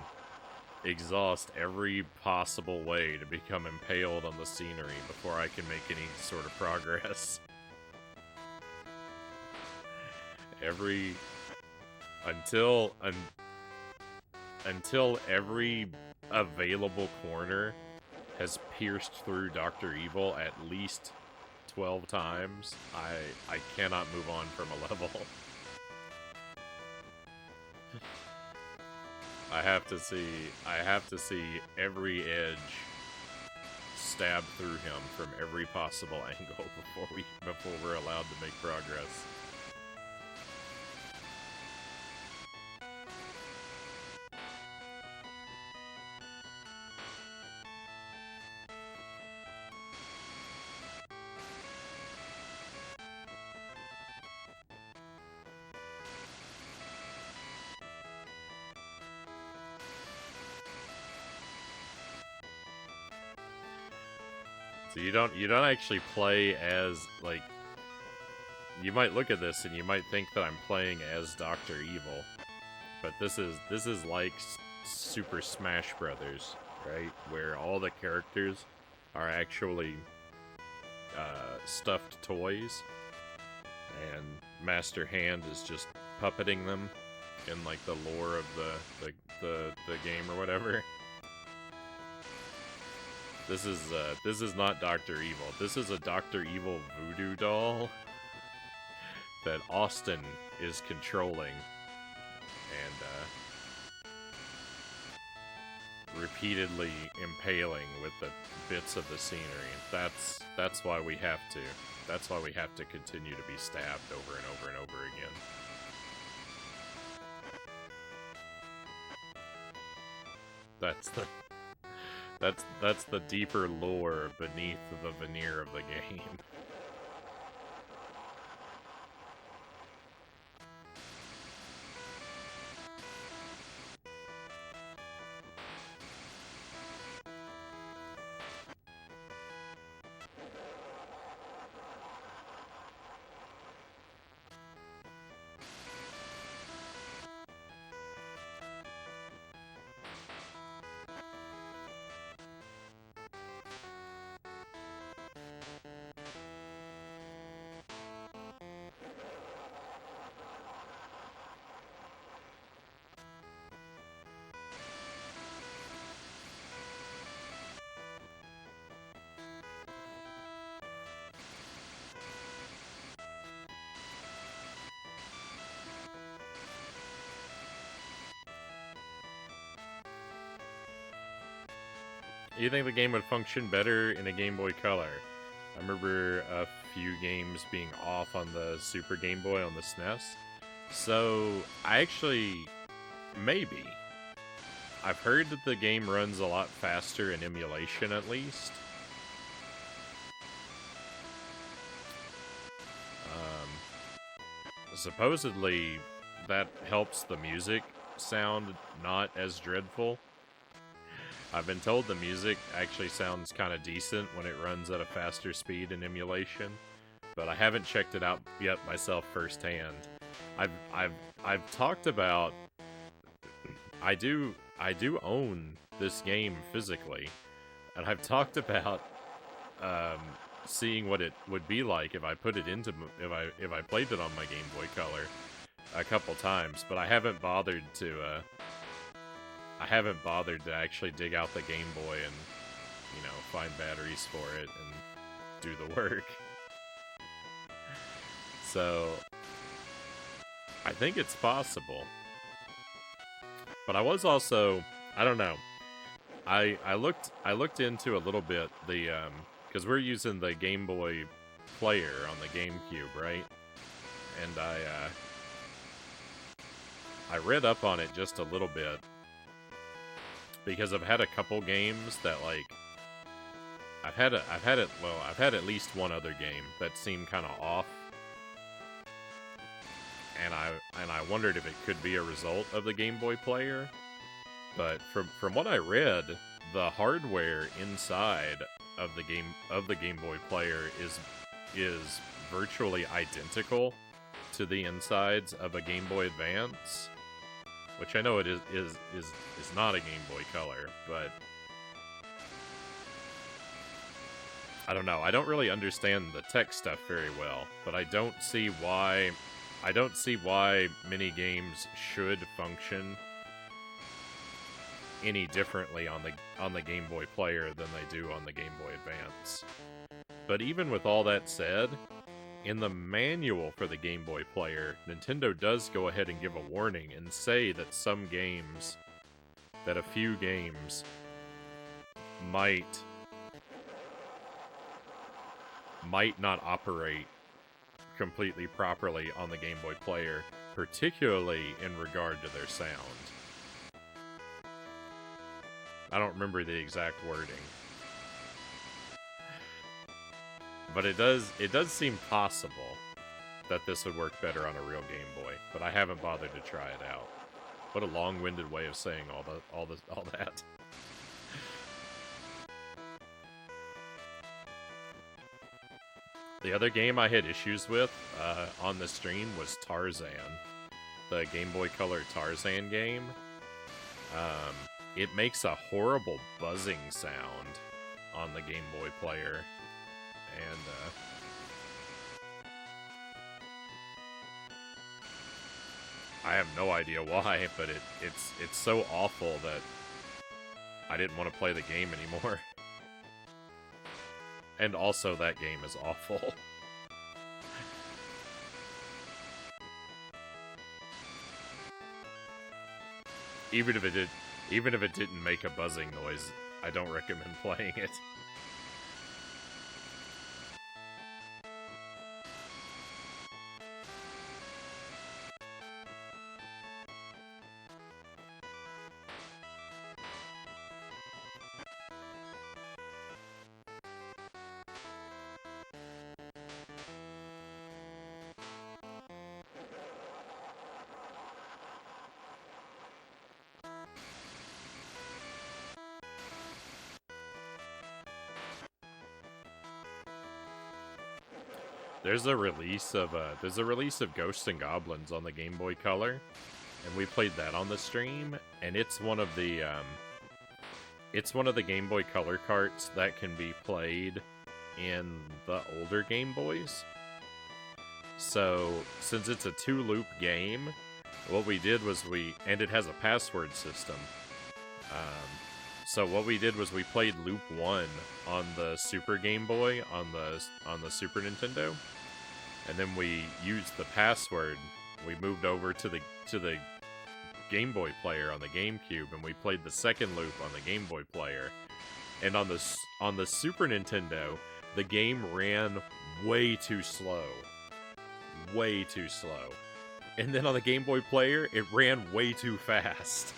exhaust every possible way to become impaled on the scenery before I can make any sort of progress. Every until until every available corner has pierced through Dr. Evil at least 12 times, I cannot move on from a level. I have to see every edge stab through him from every possible angle before we're allowed to make progress. So you don't actually play as, like, you might look at this and you might think that I'm playing as Dr. Evil, but this is like Super Smash Brothers, right? Where all the characters are actually stuffed toys, and Master Hand is just puppeting them in like the lore of the game or whatever. This is not Dr. Evil. This is a Dr. Evil voodoo doll that Austin is controlling and repeatedly impaling with the bits of the scenery. That's why we have to. That's why we have to continue to be stabbed over and over and over again. That's the deeper lore beneath the veneer of the game. You think the game would function better in a Game Boy Color? I remember a few games being off on the Super Game Boy on the SNES. So, I actually... maybe. I've heard that the game runs a lot faster in emulation, at least. Supposedly, that helps the music sound not as dreadful. I've been told the music actually sounds kind of decent when it runs at a faster speed in emulation, but I haven't checked it out yet myself firsthand. I've talked about... I do own this game physically, and I've talked about seeing what it would be like if I put it into if I played it on my Game Boy Color a couple times, but I haven't bothered to actually dig out the Game Boy and, you know, find batteries for it and do the work. So I think it's possible. But I was also, I don't know. I looked into a little bit the because we're using the Game Boy player on the GameCube, right? And I read up on it just a little bit because I've had a couple games that, like, I've had at least one other game that seemed kind of off, and I wondered if it could be a result of the Game Boy player. But from what I read, the hardware inside of the Game Boy player is virtually identical to the insides of a Game Boy Advance, which I know it is not a Game Boy Color, but I don't know. I don't really understand the tech stuff very well, but I don't see why many games should function any differently on the Game Boy player than they do on the Game Boy Advance. But even with all that said, in the manual for the Game Boy player, Nintendo does go ahead and give a warning and say that a few games might not operate completely properly on the Game Boy player, particularly in regard to their sound. I don't remember the exact wording, but it does seem possible that this would work better on a real Game Boy, but I haven't bothered to try it out. What a long-winded way of saying all that. The other game I had issues with on the stream was Tarzan, the Game Boy Color Tarzan game. It makes a horrible buzzing sound on the Game Boy player, and I have no idea why, but it's so awful that I didn't want to play the game anymore. And also, that game is awful. Even if it didn't make a buzzing noise, I don't recommend playing it. There's a release of Ghosts and Goblins on the Game Boy Color, and we played that on the stream, and it's one of the Game Boy Color carts that can be played in the older Game Boys. So, since it's a 2-loop game, what we did was and it has a password system. So what we did was we played Loop 1 on the Super Game Boy on the Super Nintendo, and then we used the password. We moved over to the Game Boy player on the GameCube, and we played the second loop on the Game Boy player. And on the Super Nintendo, the game ran way too slow. Way too slow. And then on the Game Boy player, it ran way too fast.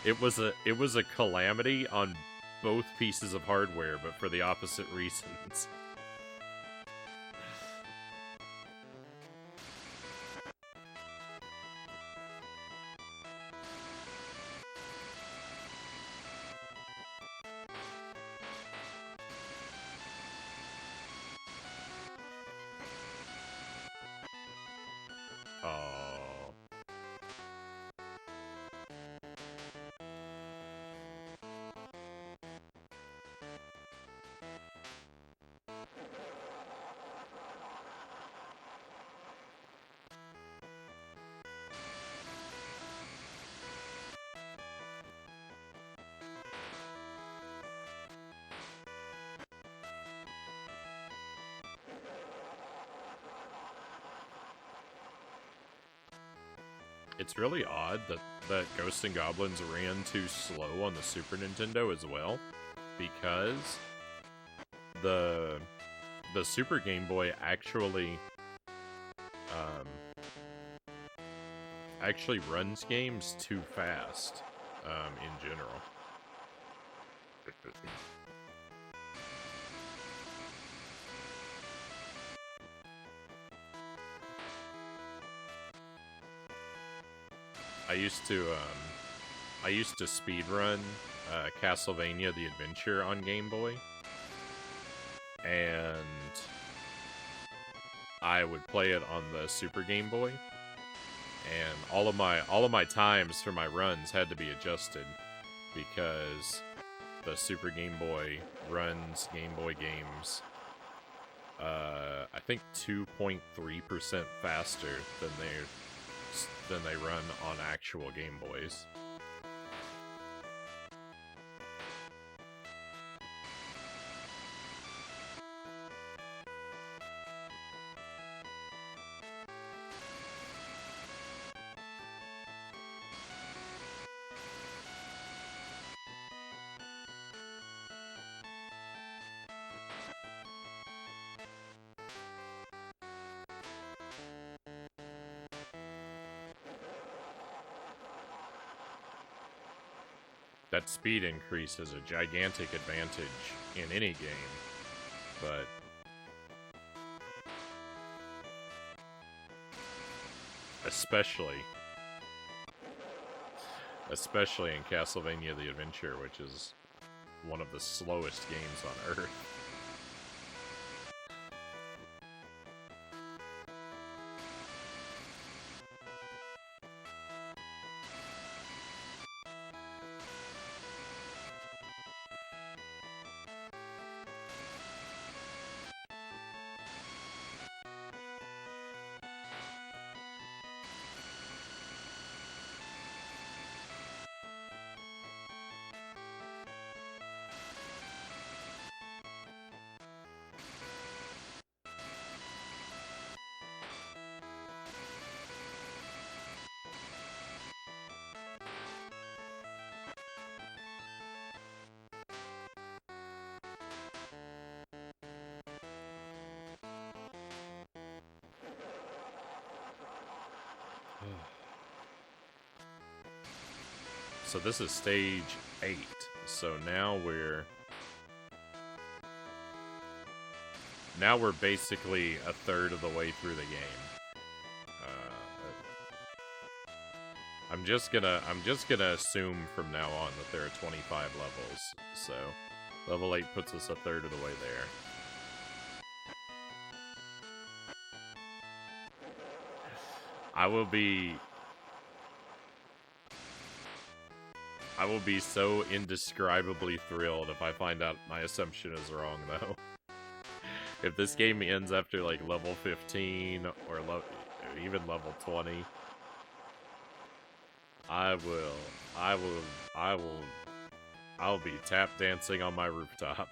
It was a calamity on both pieces of hardware, but for the opposite reasons. It's really odd that Ghosts and Goblins ran too slow on the Super Nintendo as well, because the Super Game Boy actually runs games too fast in general. I used to speedrun Castlevania: The Adventure on Game Boy, and I would play it on the Super Game Boy, and all of my times for my runs had to be adjusted because the Super Game Boy runs Game Boy games I think 2.3% faster than they run on actual Game Boys. That speed increase is a gigantic advantage in any game, but especially in Castlevania the Adventure, which is one of the slowest games on Earth. So this is stage 8. So now we're basically a third of the way through the game. I'm just gonna assume from now on that there are 25 levels. So level 8 puts us a third of the way there. I will be so indescribably thrilled if I find out my assumption is wrong, though. If this game ends after, like, level 15 or even level 20, I'll be tap dancing on my rooftop.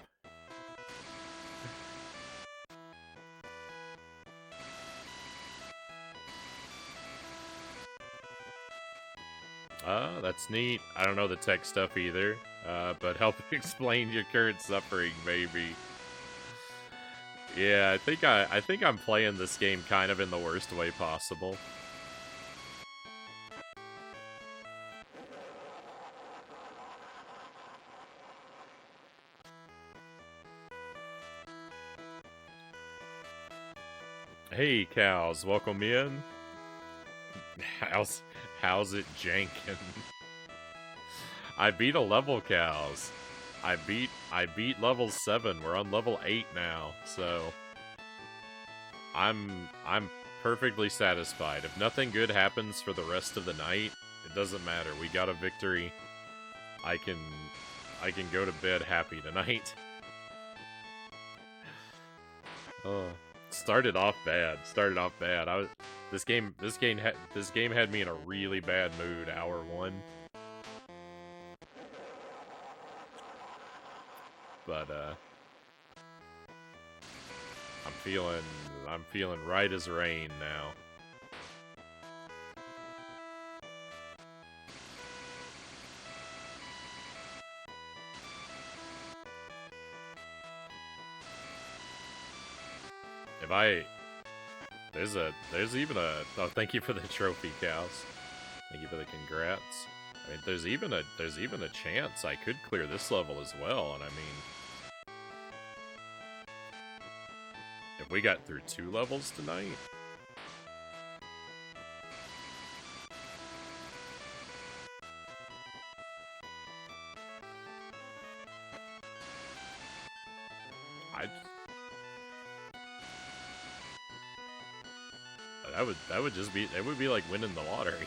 That's neat. I don't know the tech stuff either, but help explain your current suffering, maybe. Yeah, I think I'm playing this game kind of in the worst way possible. Hey, cows, welcome in. How's it jankin'? I beat a level, cows. I beat level 7. We're on level 8 now, so I'm perfectly satisfied. If nothing good happens for the rest of the night, it doesn't matter. We got a victory. I can go to bed happy tonight. Started off bad. This game had me in a really bad mood hour 1. But I'm feeling right as rain now. There's even a oh, thank you for the trophy, cows. Thank you for the congrats. I mean, there's even a chance I could clear this level as well, and I mean, if we got through 2 levels tonight, That would just be, it would be like winning the lottery.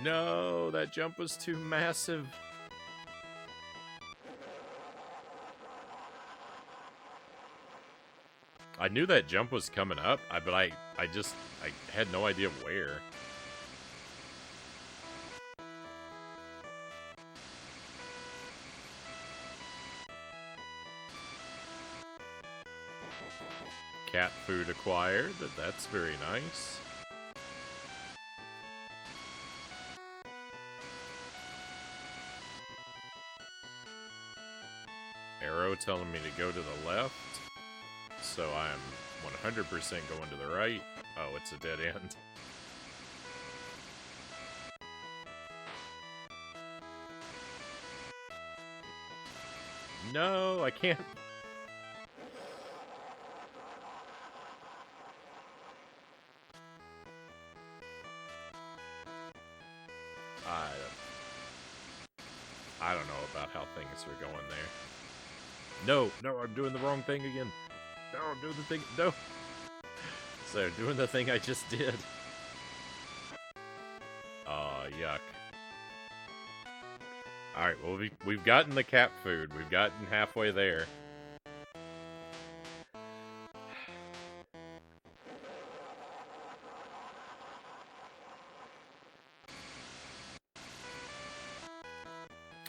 No, that jump was too massive. I knew that jump was coming up, but I had no idea where. Cat food acquired. That's very nice. Arrow telling me to go to the left. So I'm 100% going to the right. Oh, it's a dead end. No, I can't. I don't know about how things are going there. No, I'm doing the wrong thing again. No, I'm doing the thing. No. So, doing the thing I just did. Yuck. Alright, well, we've gotten the cat food. We've gotten halfway there.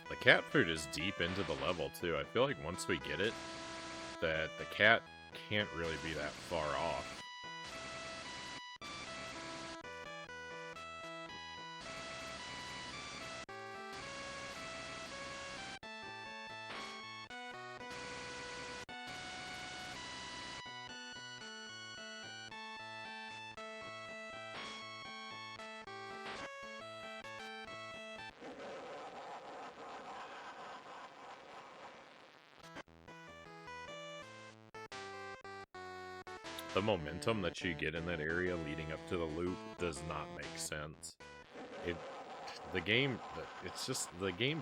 The cat food is deep into the level, too. I feel like once we get it, that the cat can't really be that far off. The momentum that you get in that area leading up to the loop does not make sense. The game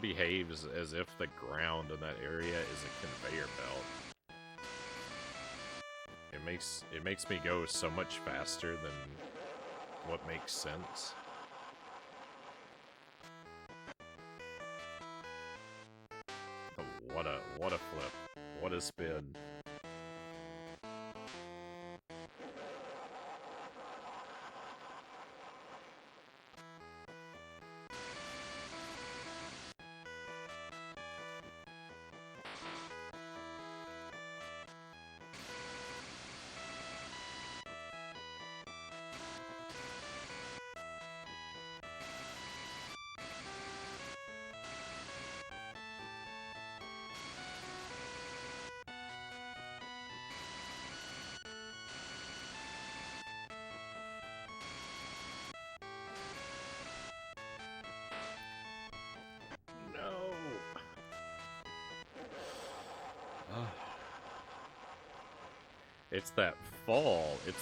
behaves as if the ground in that area is a conveyor belt. It makes me go so much faster than what makes sense. Oh, what a flip. What a spin. It's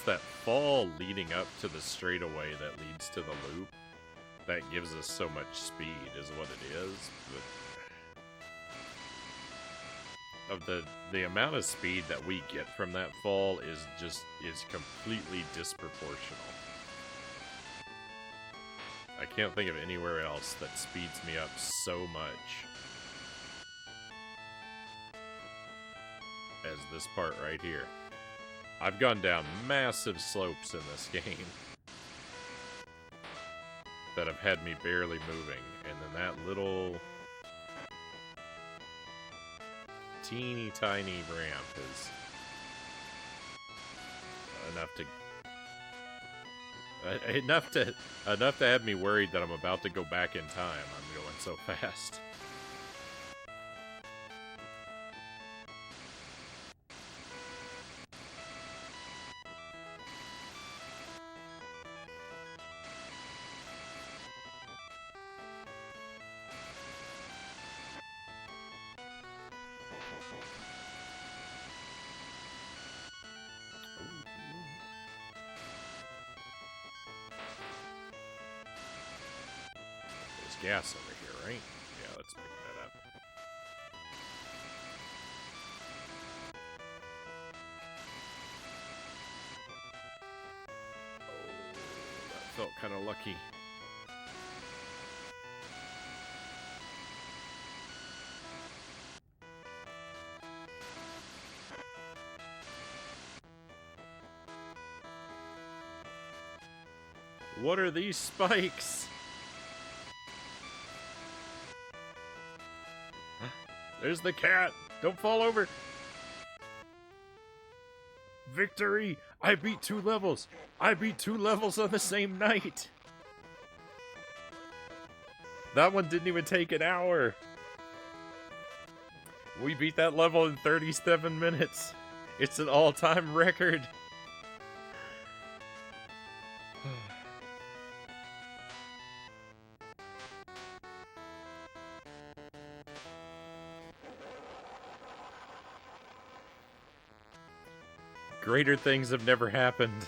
that fall leading up to the straightaway that leads to the loop that gives us so much speed is what it is. But of the amount of speed that we get from that fall is completely disproportional. I can't think of anywhere else that speeds me up so much as this part right here. I've gone down massive slopes in this game that have had me barely moving, and then that little teeny tiny ramp is enough to have me worried that I'm about to go back in time. I'm going so fast. Gas over here, right? Yeah, let's pick that up. felt kind of lucky. What are these spikes? There's the cat! Don't fall over! Victory! I beat 2 levels! I beat 2 levels on the same night! That one didn't even take an hour! We beat that level in 37 minutes! It's an all-time record! Greater things have never happened.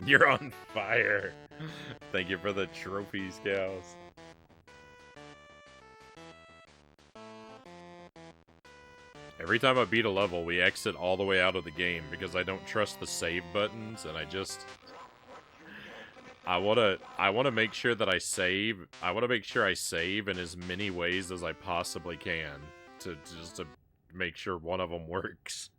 You're on fire. Thank you for the trophies, cows. Every time I beat a level, we exit all the way out of the game because I don't trust the save buttons, and I wanna make sure that I save. I wanna make sure I save in as many ways as I possibly can to make sure one of them works.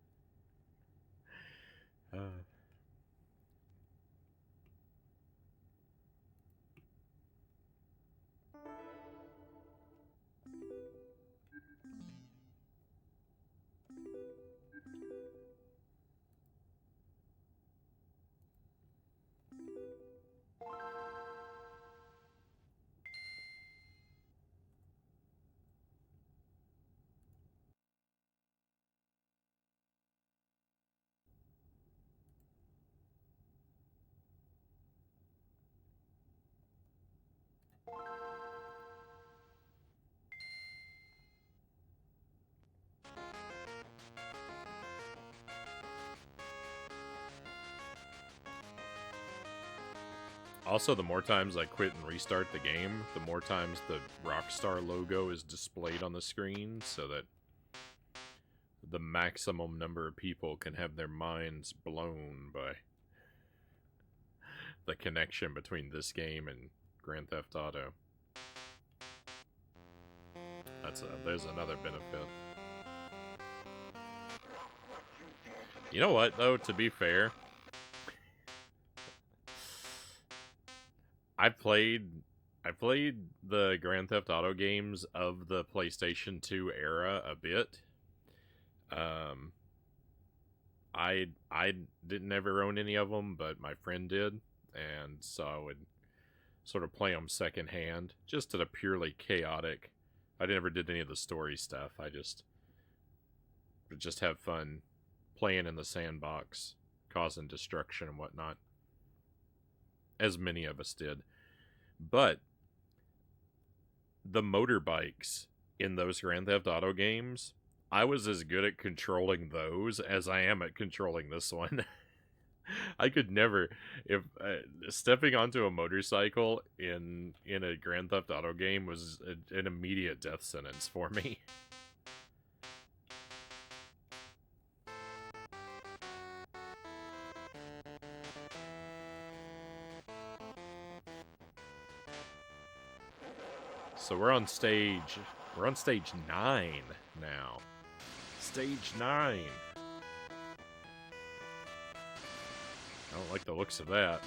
Also, the more times I quit and restart the game, the more times the Rockstar logo is displayed on the screen so that the maximum number of people can have their minds blown by the connection between this game and Grand Theft Auto. There's another benefit. You know what, though, to be fair? I played the Grand Theft Auto games of the PlayStation 2 era a bit. I didn't ever own any of them, but my friend did, and so I would sort of play them secondhand, just at a purely chaotic. I never did any of the story stuff. I just have fun playing in the sandbox, causing destruction and whatnot, as many of us did. But the motorbikes in those Grand Theft Auto games, I was as good at controlling those as I am at controlling this one. I could never, if stepping onto a motorcycle in a Grand Theft Auto game was an immediate death sentence for me. So we're on stage 9 now. Stage 9. I don't like the looks of that.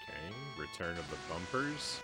Okay, return of the bumpers.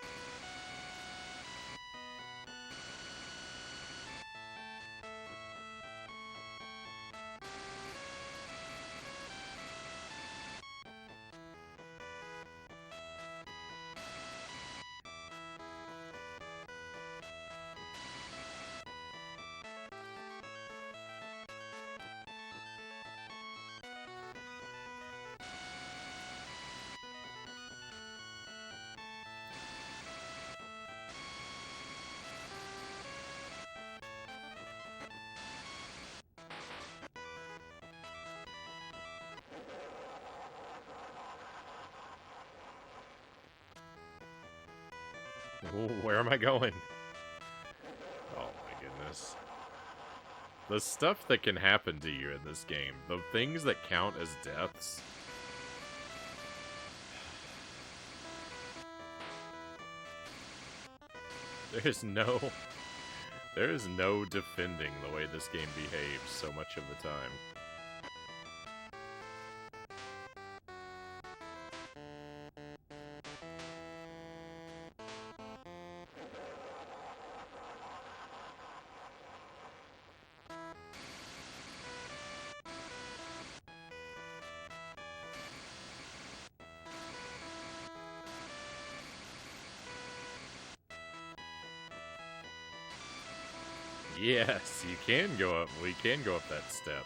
Ooh, where am I going? Oh my goodness. The stuff that can happen to you in this game, the things that count as deaths. There is no defending the way this game behaves so much of the time. Yes, you can go up. We can go up that step.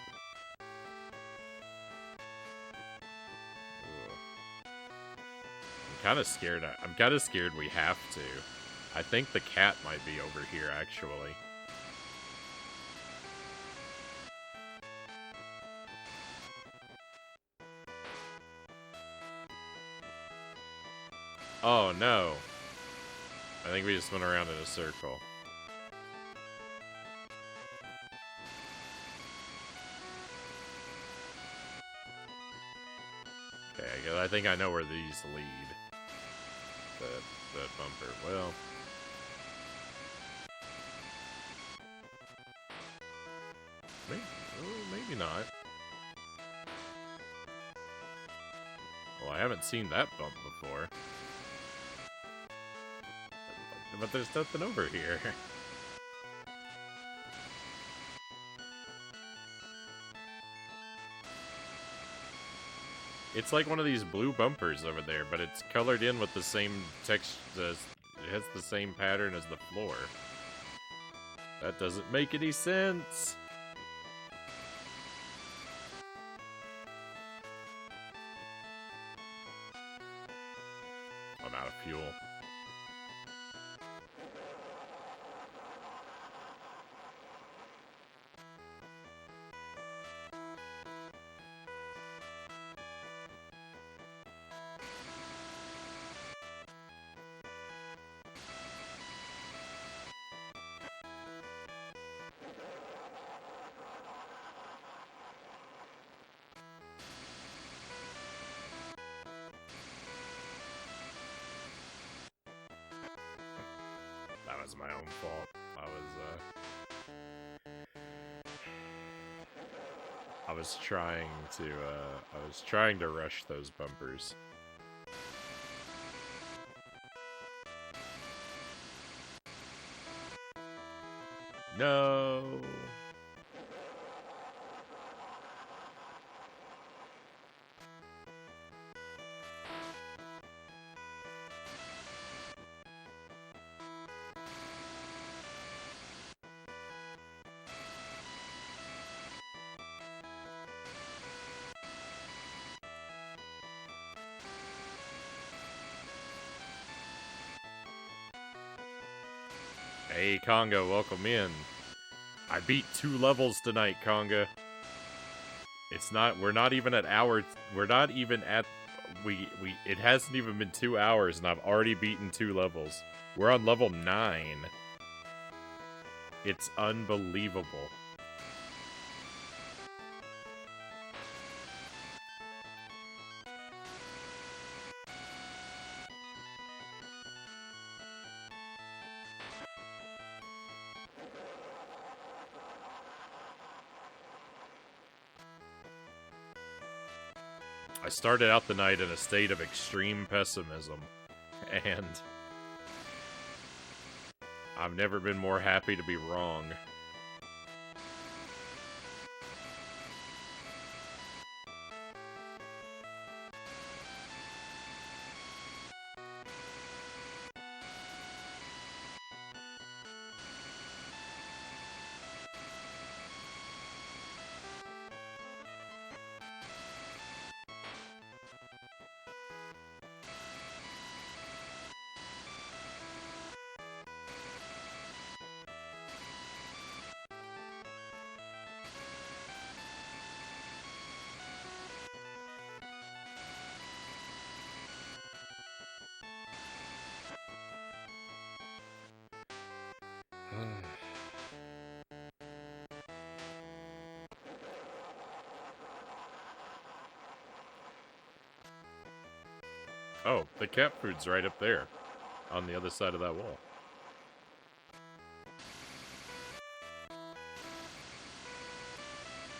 I'm kind of scared. I'm kind of scared we have to. I think the cat might be over here, actually. Oh, no. I think we just went around in a circle. Okay, I think I know where these lead. The bumper. Well... Maybe not. Well, I haven't seen that bump before. But there's nothing over here. It's like one of these blue bumpers over there, but it's colored in with the same text. It has the same pattern as the floor. That doesn't make any sense. I'm out of fuel. That was my own fault. I was trying to rush those bumpers. No. Hey, Conga, welcome in. I beat 2 levels tonight, Conga. We're not even at it hasn't even been 2 hours and I've already beaten 2 levels. We're on level 9. It's unbelievable. I started out the night in a state of extreme pessimism, and I've never been more happy to be wrong. Oh, the cat food's right up there, on the other side of that wall.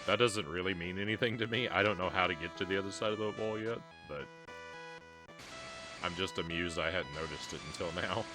That doesn't really mean anything to me. I don't know how to get to the other side of the wall yet, but I'm just amused I hadn't noticed it until now.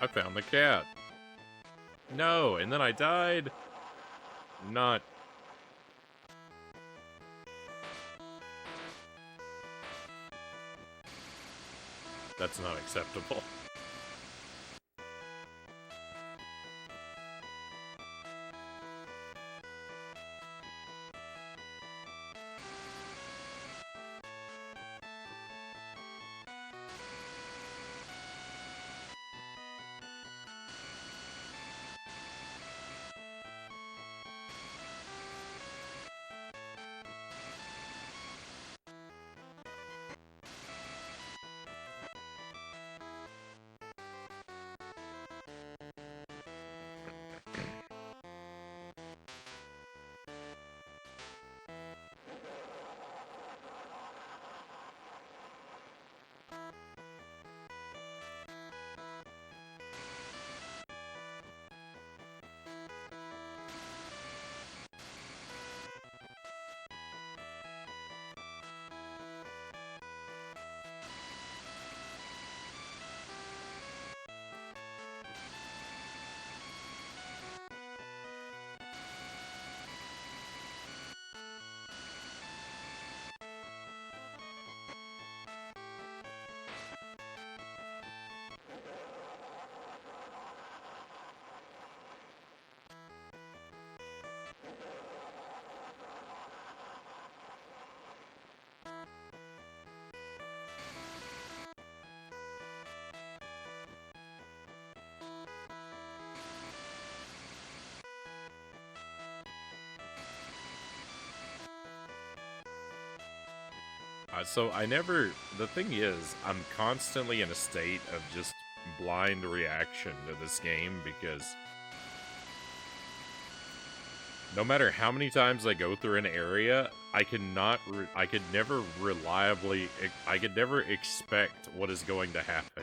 I found the cat. No, and then I died. Not. That's not acceptable. So I never. The thing is, I'm constantly in a state of just blind reaction to this game because no matter how many times I go through an area, I could never reliably. I could never expect what is going to happen.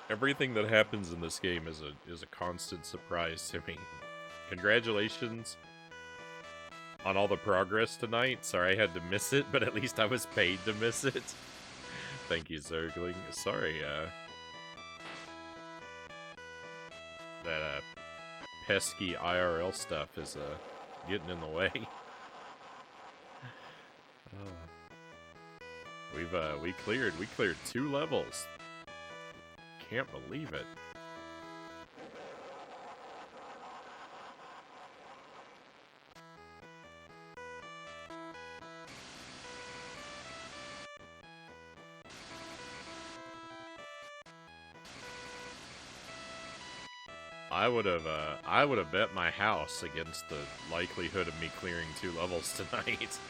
Everything that happens in this game is a constant surprise to me. Congratulations on all the progress tonight. Sorry I had to miss it, but at least I was paid to miss it. Thank you, Zergling. Sorry, that pesky IRL stuff is getting in the way. We cleared 2 levels. Can't believe it. I would have bet my house against the likelihood of me clearing 2 levels tonight.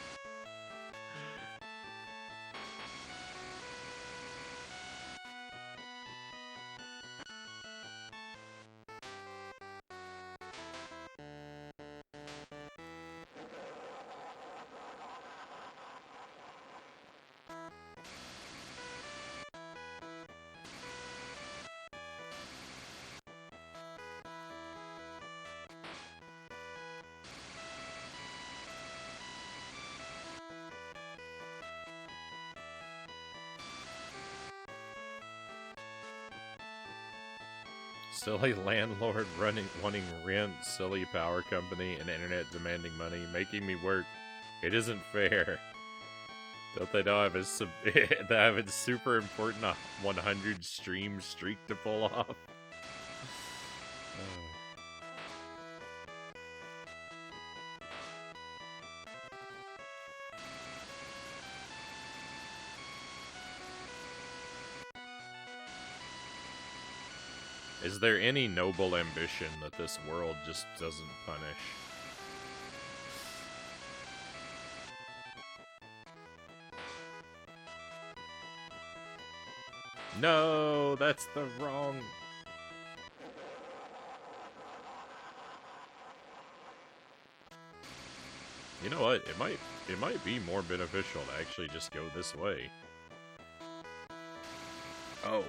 Silly landlord wanting rent, silly power company, and internet demanding money, making me work. It isn't fair. Don't they know I have a super important 100 stream streak to pull off? Is there any noble ambition that this world just doesn't punish? No, that's the wrong... You know what? It might be more beneficial to actually just go this way. Oh.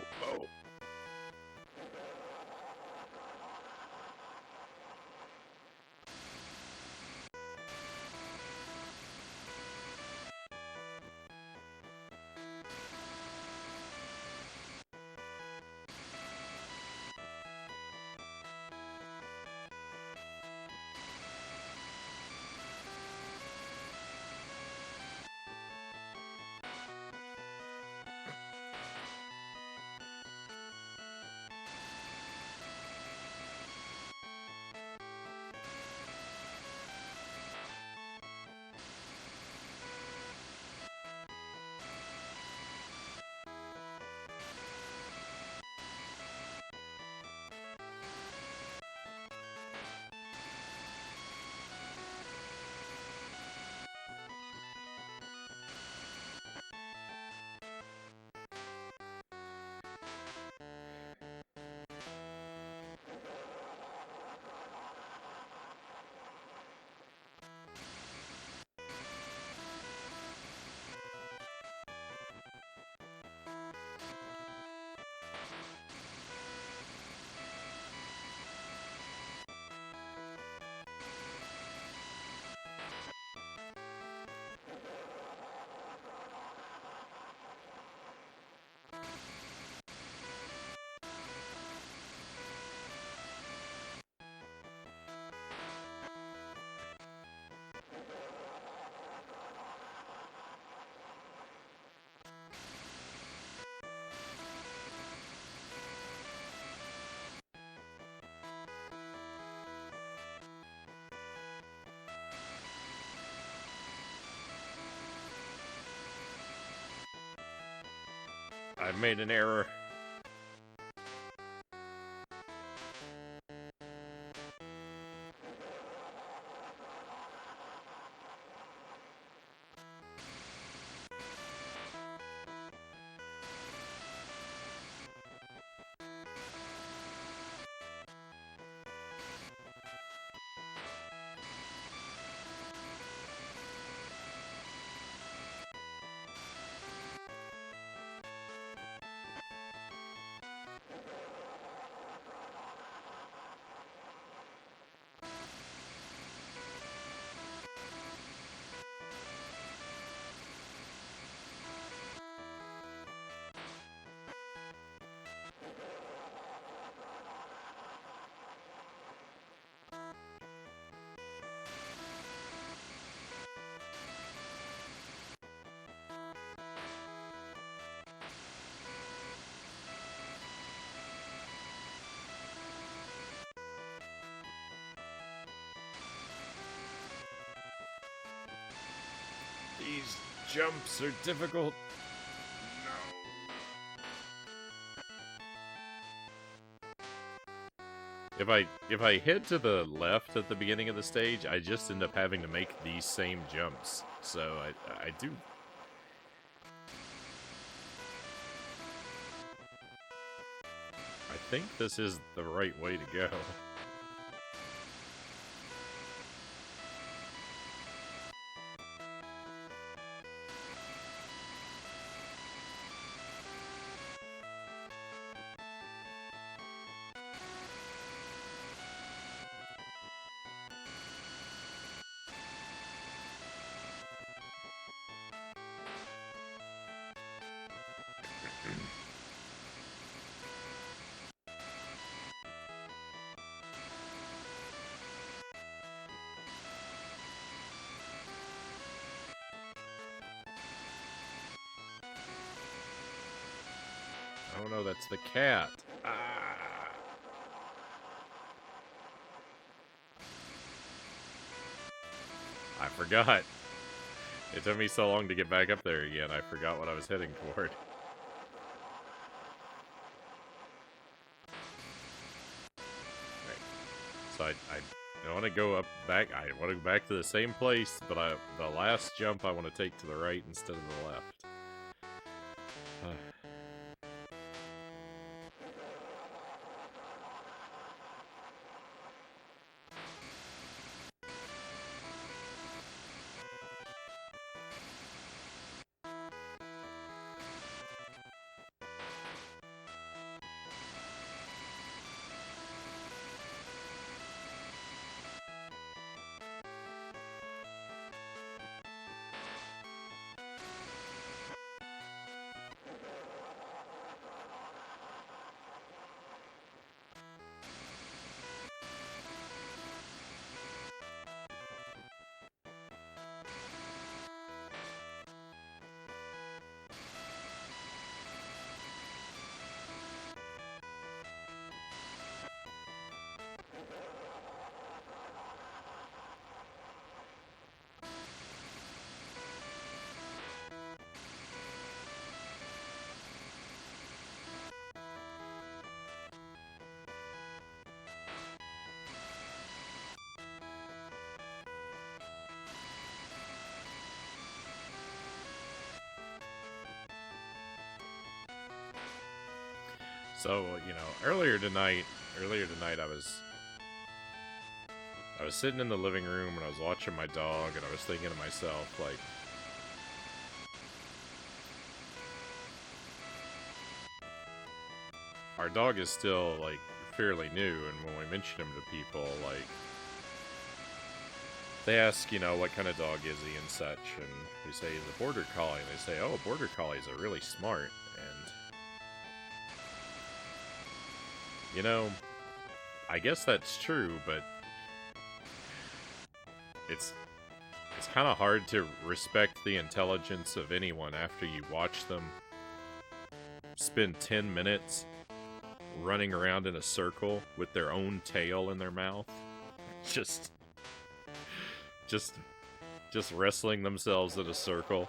I've made an error. These jumps are difficult. No. If I head to the left at the beginning of the stage, I just end up having to make these same jumps. So I do. I think this is the right way to go. Oh no, that's the cat. Ah. I forgot. It took me so long to get back up there again, I forgot what I was heading toward. Right. So I want to go up back. I want to go back to the same place, but the last jump I want to take to the right instead of the left. So, you know, earlier tonight I was sitting in the living room and I was watching my dog and I was thinking to myself, like, our dog is still, like, fairly new, and when we mention him to people, like, they ask, you know, what kind of dog is he and such, and we say he's a border collie, and they say, oh, border collies are really smart, and, you know, I guess that's true, but it's kind of hard to respect the intelligence of anyone after you watch them spend 10 minutes running around in a circle with their own tail in their mouth. Just wrestling themselves in a circle.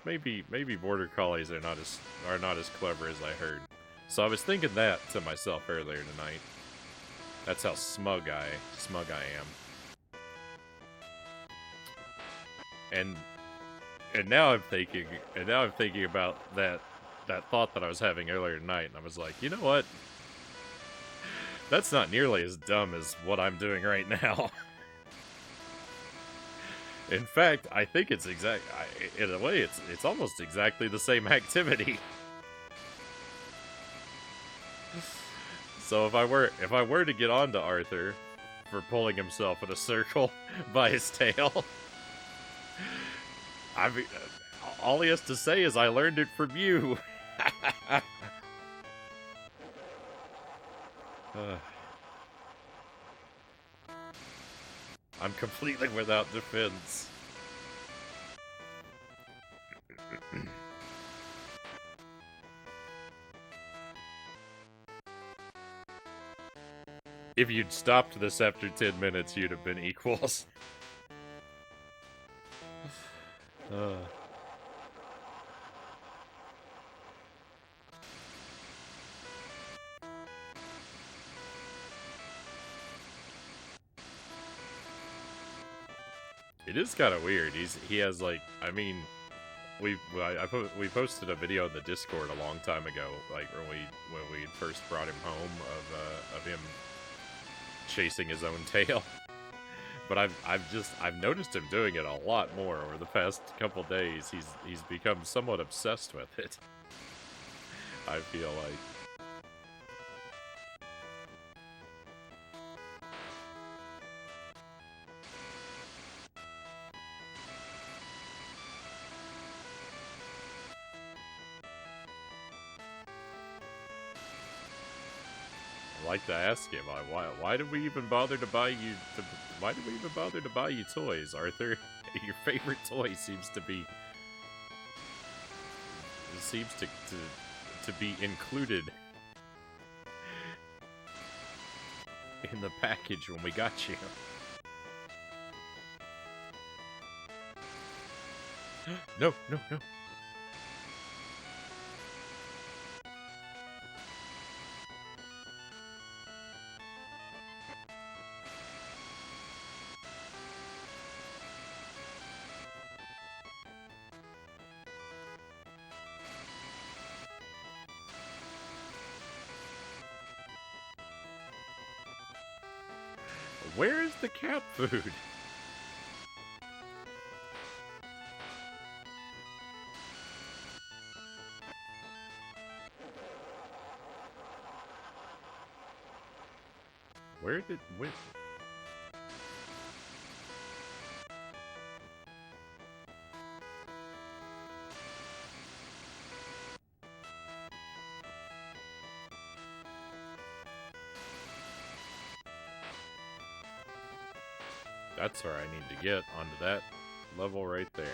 Maybe border collies are not as clever as I heard. So I was thinking that to myself earlier tonight. That's how smug I am. And now I'm thinking about that thought that I was having earlier tonight, and I was like, you know what? That's not nearly as dumb as what I'm doing right now. In fact, I think it's in a way, it's almost exactly the same activity. So if I were to get on to Arthur for pulling himself in a circle by his tail, I mean, all he has to say is, I learned it from you. I'm completely without defense. If you'd stopped this after 10 minutes, you'd have been equals. It is kind of weird. He has, like, I mean, we posted a video in the Discord a long time ago, like when we first brought him home, of him chasing his own tail. But I've noticed him doing it a lot more over the past couple days. He's become somewhat obsessed with it. I feel like. I'd like to ask him, why did we even bother to buy you? Why did we even bother to buy you toys, Arthur? Your favorite toy seems to be seems to be included in the package when we got you. No, no, no. Where is the cat food? Where? That's where I need to get, onto that level right there.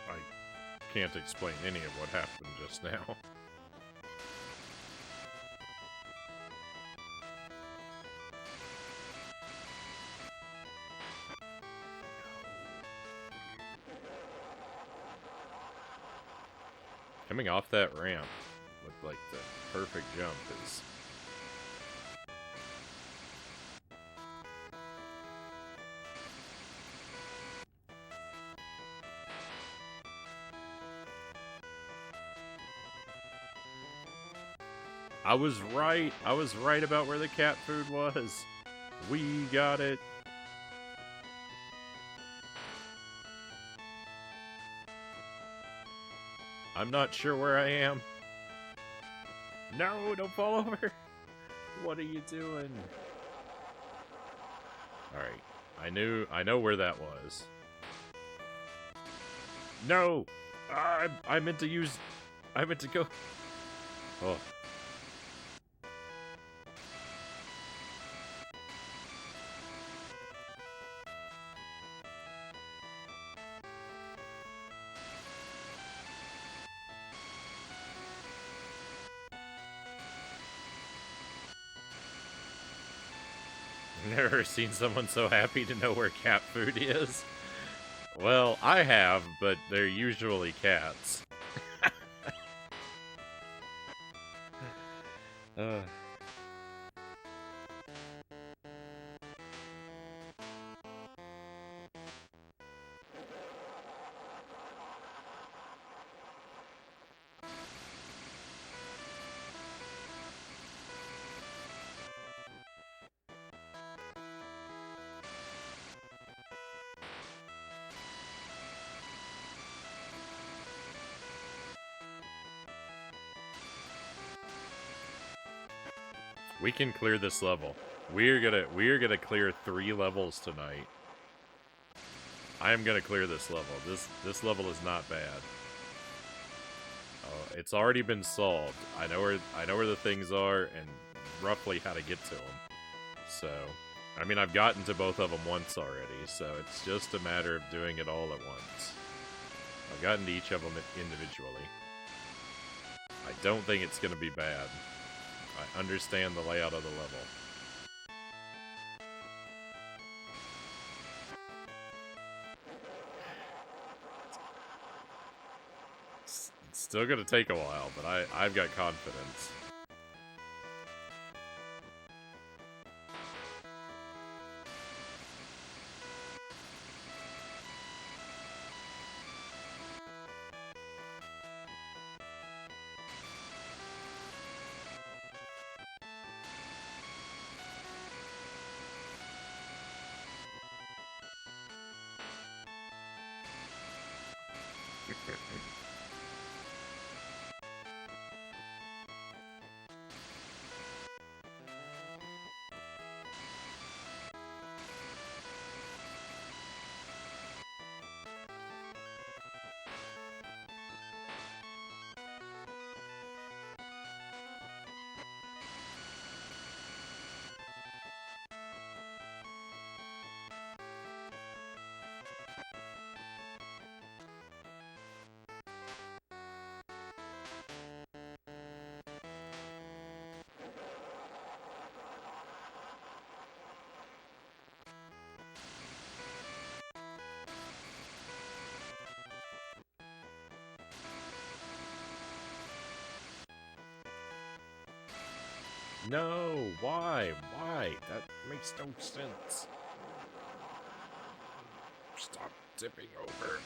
I can't explain any of what happened just now. Coming off that ramp with like the perfect jump is... I was right. I was right about where the cat food was. We got it. I'm not sure where I am. No, don't fall over. What are you doing? Alright. I know where that was. No! I meant to go. Oh. Never seen someone so happy to know where cat food is. Well, I have, but they're usually cats. We can clear this level. We're gonna clear 3 levels tonight. I am gonna clear this level. This level is not bad. Oh, it's already been solved. I know where the things are and roughly how to get to them. So, I mean, I've gotten to both of them once already. So it's just a matter of doing it all at once. I've gotten to each of them individually. I don't think it's going to be bad. I understand the layout of the level. It's still going to take a while, but I've got confidence. No, why? Why? That makes no sense. Stop tipping over.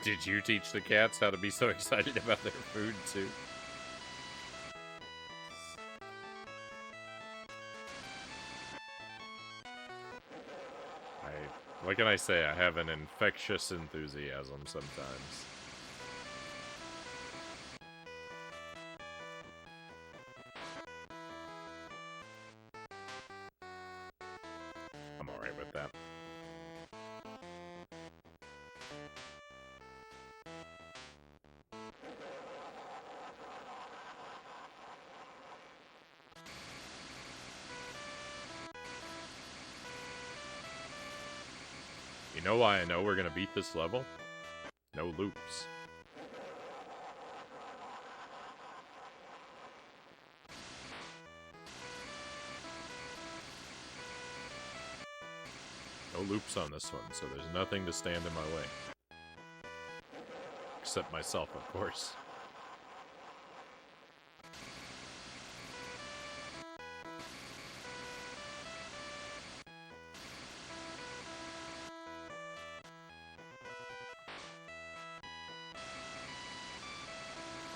Did you teach the cats how to be so excited about their food, too? What can I say? I have an infectious enthusiasm sometimes. I'm alright with that. You know why I know we're gonna beat this level? No loops. No loops on this one, so there's nothing to stand in my way. Except myself, of course.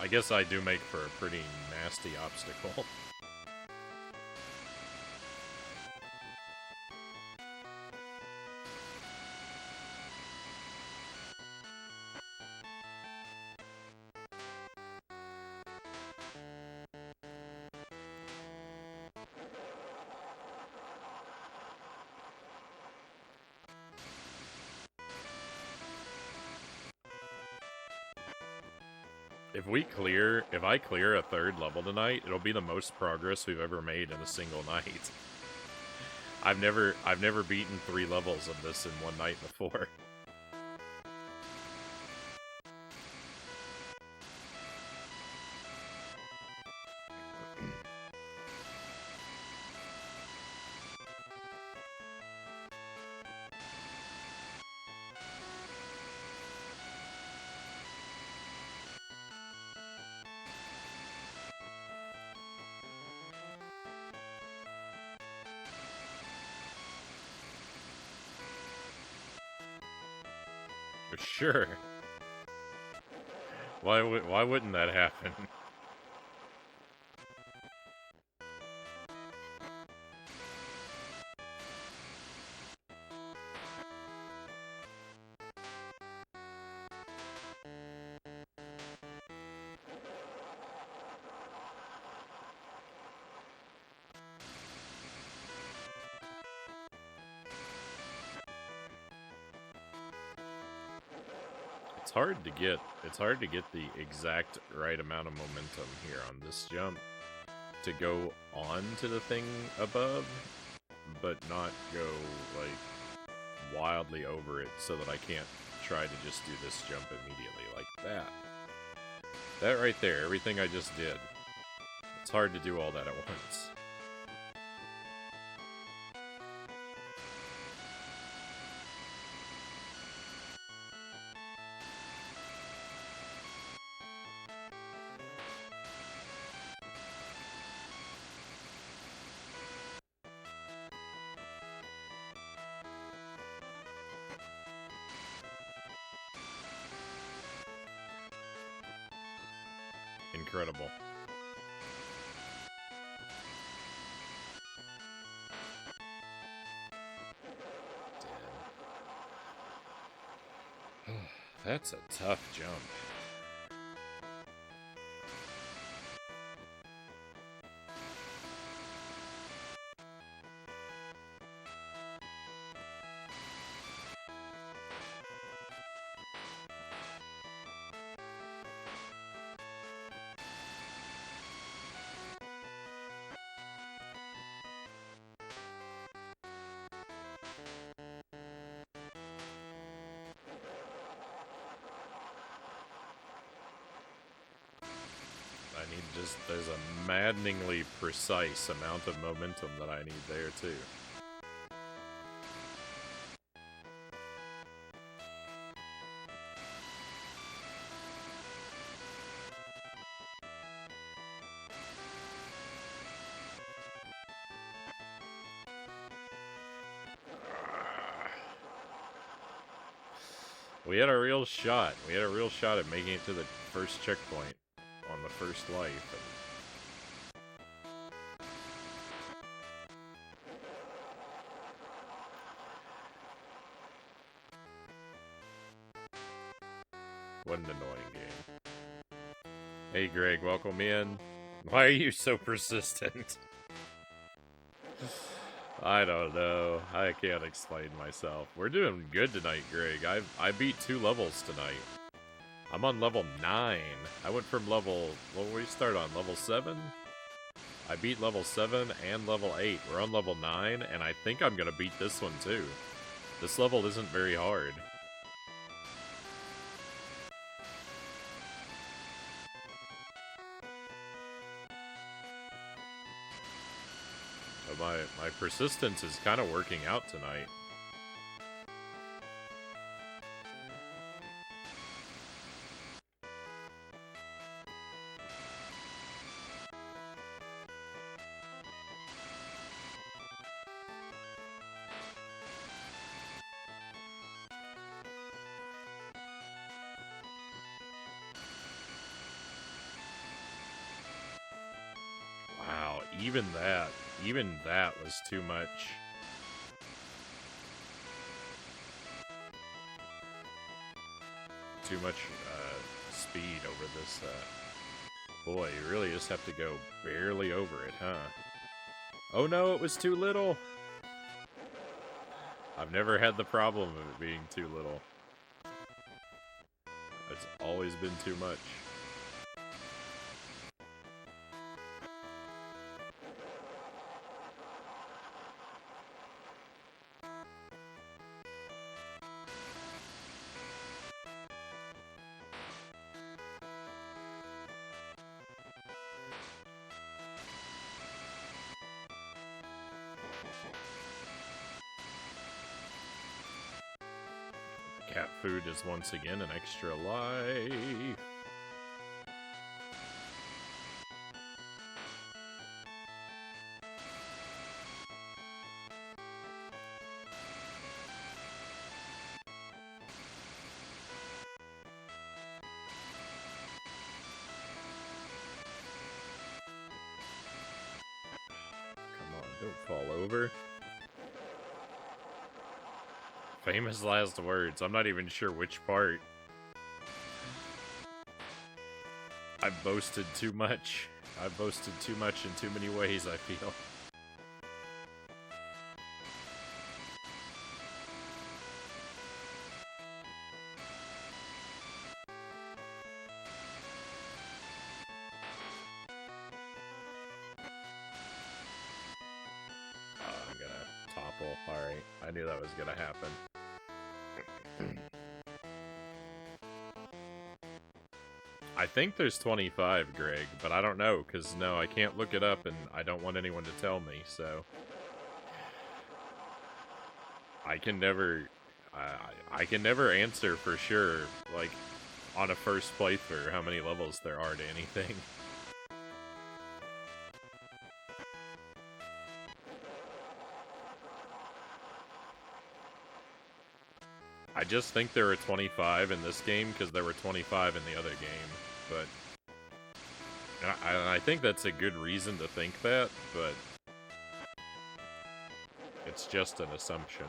I guess I do make for a pretty nasty obstacle. If I clear a third level tonight, it'll be the most progress we've ever made in a single night. I've never beaten 3 levels of this in one night before. Sure. Why wouldn't that happen? hard to get the exact right amount of momentum here on this jump to go on to the thing above, but not go like wildly over it so that I can't try to just do this jump immediately like that. That right there, everything I just did. It's hard to do all that at once. Incredible. That's a tough jump. There's a maddeningly precise amount of momentum that I need there, too. We had a real shot. We had a real shot at making it to the first checkpoint on the first life. What an annoying game. Hey Greg, welcome in. Why are you so persistent? I don't know. I can't explain myself. We're doing good tonight, Greg. I beat 2 levels tonight. I'm on level 9. I went from level... What did we start on? Level 7? I beat level 7 and level 8. We're on level 9, and I think I'm gonna beat this one too. This level isn't very hard. But my persistence is kind of working out tonight. Even that was too much. Too much speed over this. Boy, you really just have to go barely over it, huh? Oh no, it was too little! I've never had the problem of it being too little. It's always been too much. Cat food is once again an extra life. Come on, don't fall over. Famous last words. I'm not even sure which part. I've boasted too much. I've boasted too much in too many ways, I feel. Wonderful. Alright, I knew that was gonna happen. I think there's 25, Greg, but I don't know, because no, I can't look it up, and I don't want anyone to tell me, so... I can never answer for sure, like, on a first playthrough, how many levels there are to anything. I just think there were 25 in this game, because there were 25 in the other game, but... I think that's a good reason to think that, but... It's just an assumption.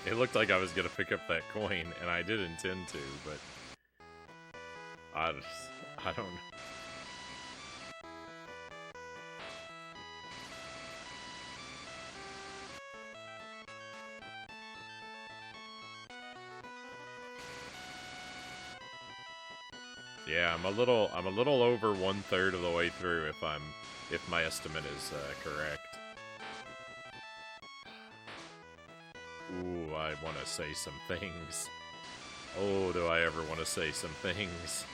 It looked like I was gonna pick up that coin, and I did intend to, but... I don't know. Yeah, I'm a little over 1/3 of the way through if my estimate is correct. Ooh, I want to say some things. Oh, do I ever want to say some things?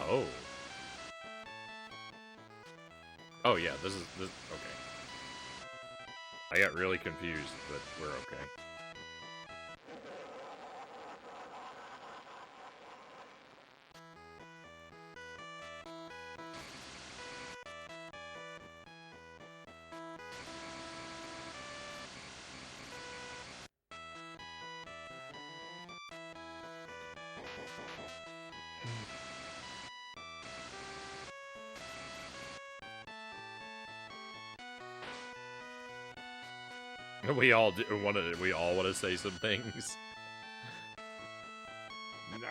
Oh. Oh yeah, this okay. I got really confused, but we're okay. We all want to say some things. No.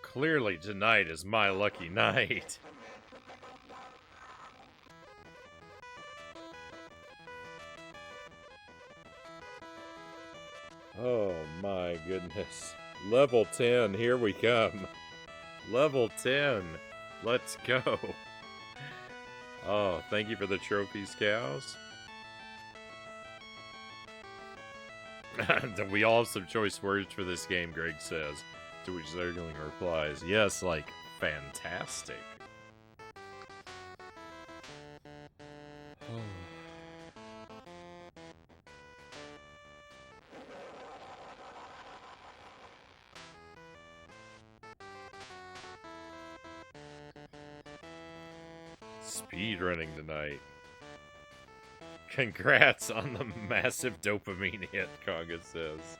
Clearly tonight is my lucky night. Oh my goodness. Level 10, here we come. Level 10. Let's go. Oh, thank you for the trophies, cows. We all have some choice words for this game, Greg says. To which Zergling replies, yes, like, fantastic. Speedrunning tonight. Congrats on the massive dopamine hit, Kaga says.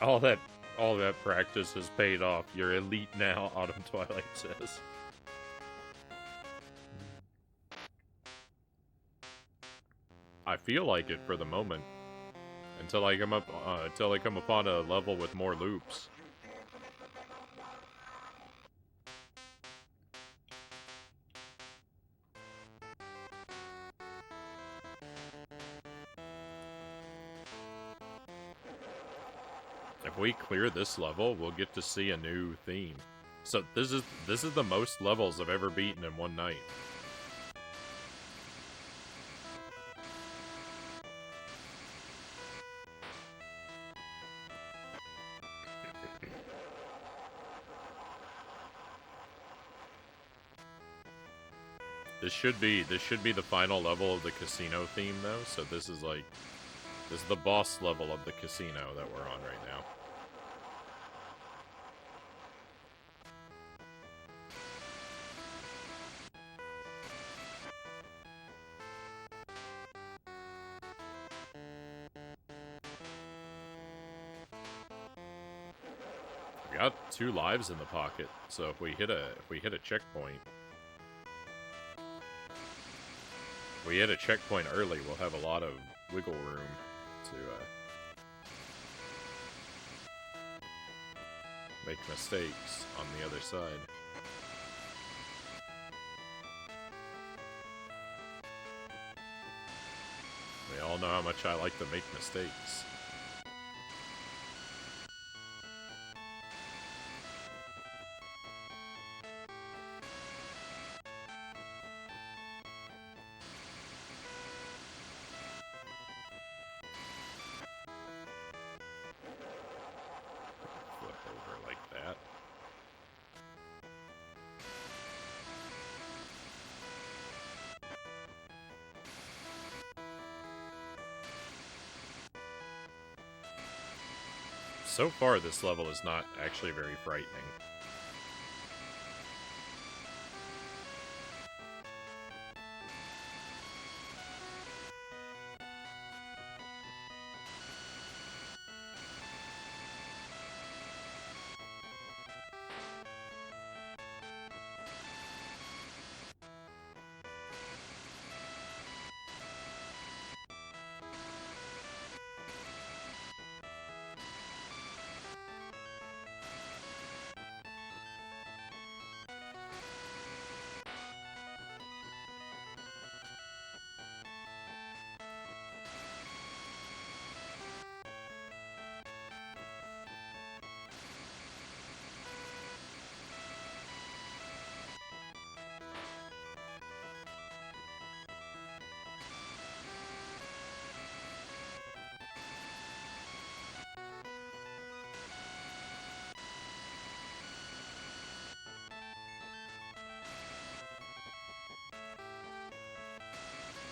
All that practice has paid off. You're elite now, Autumn Twilight says. I feel like it for the moment. Until I come upon a level with more loops. If we clear this level, we'll get to see a new theme. So this is the most levels I've ever beaten in one night. This should be the final level of the casino theme though, so this is the boss level of the casino that we're on right now. We got 2 lives in the pocket, so if we hit a checkpoint, early, we'll have a lot of wiggle room to make mistakes on the other side. We all know how much I like to make mistakes. So far, this level is not actually very frightening.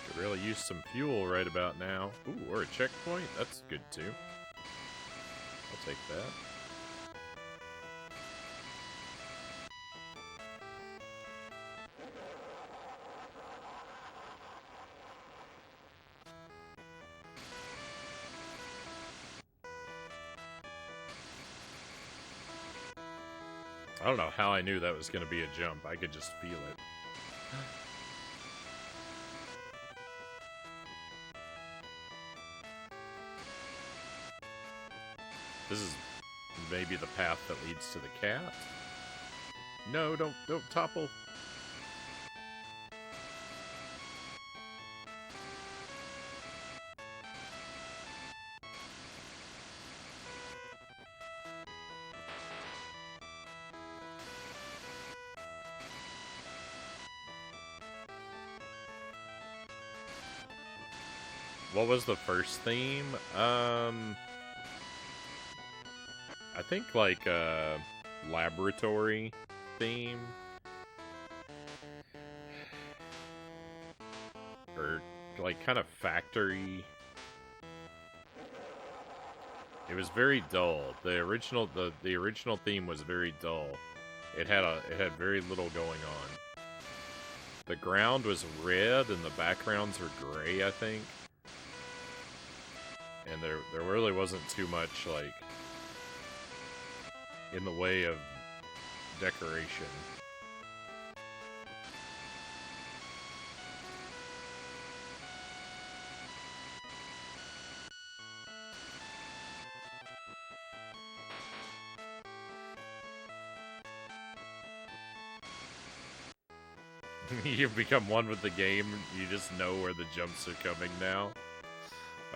Could really use some fuel right about now. Ooh, or a checkpoint? That's good too. I'll take that. I don't know how I knew that was going to be a jump. I could just feel it. This is maybe the path that leads to the cat. No, don't topple. What was the first theme? I think like a laboratory theme. Or like kind of factory. It was very dull. The original theme was very dull. It had very little going on. The ground was red and the backgrounds were gray, I think. And there really wasn't too much like in the way of decoration. You become one with the game. You just know where the jumps are coming now.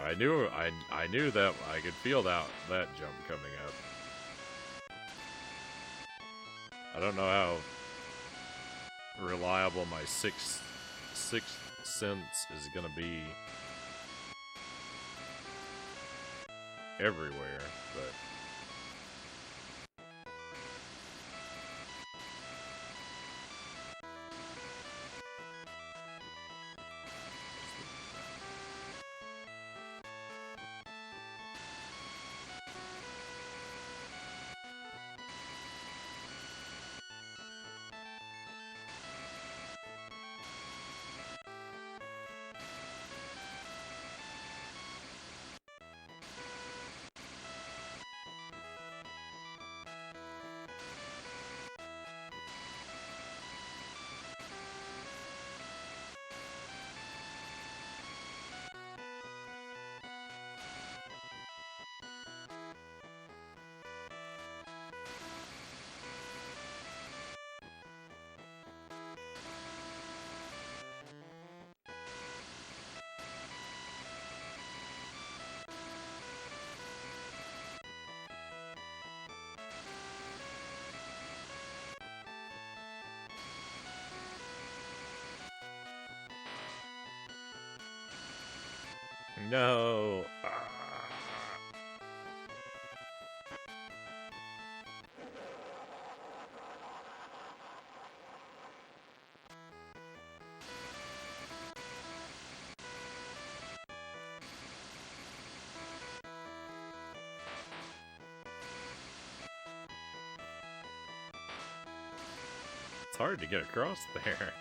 I knew that I could feel that jump coming up. I don't know how reliable my sixth sense is gonna be everywhere, but no. It's hard to get across there.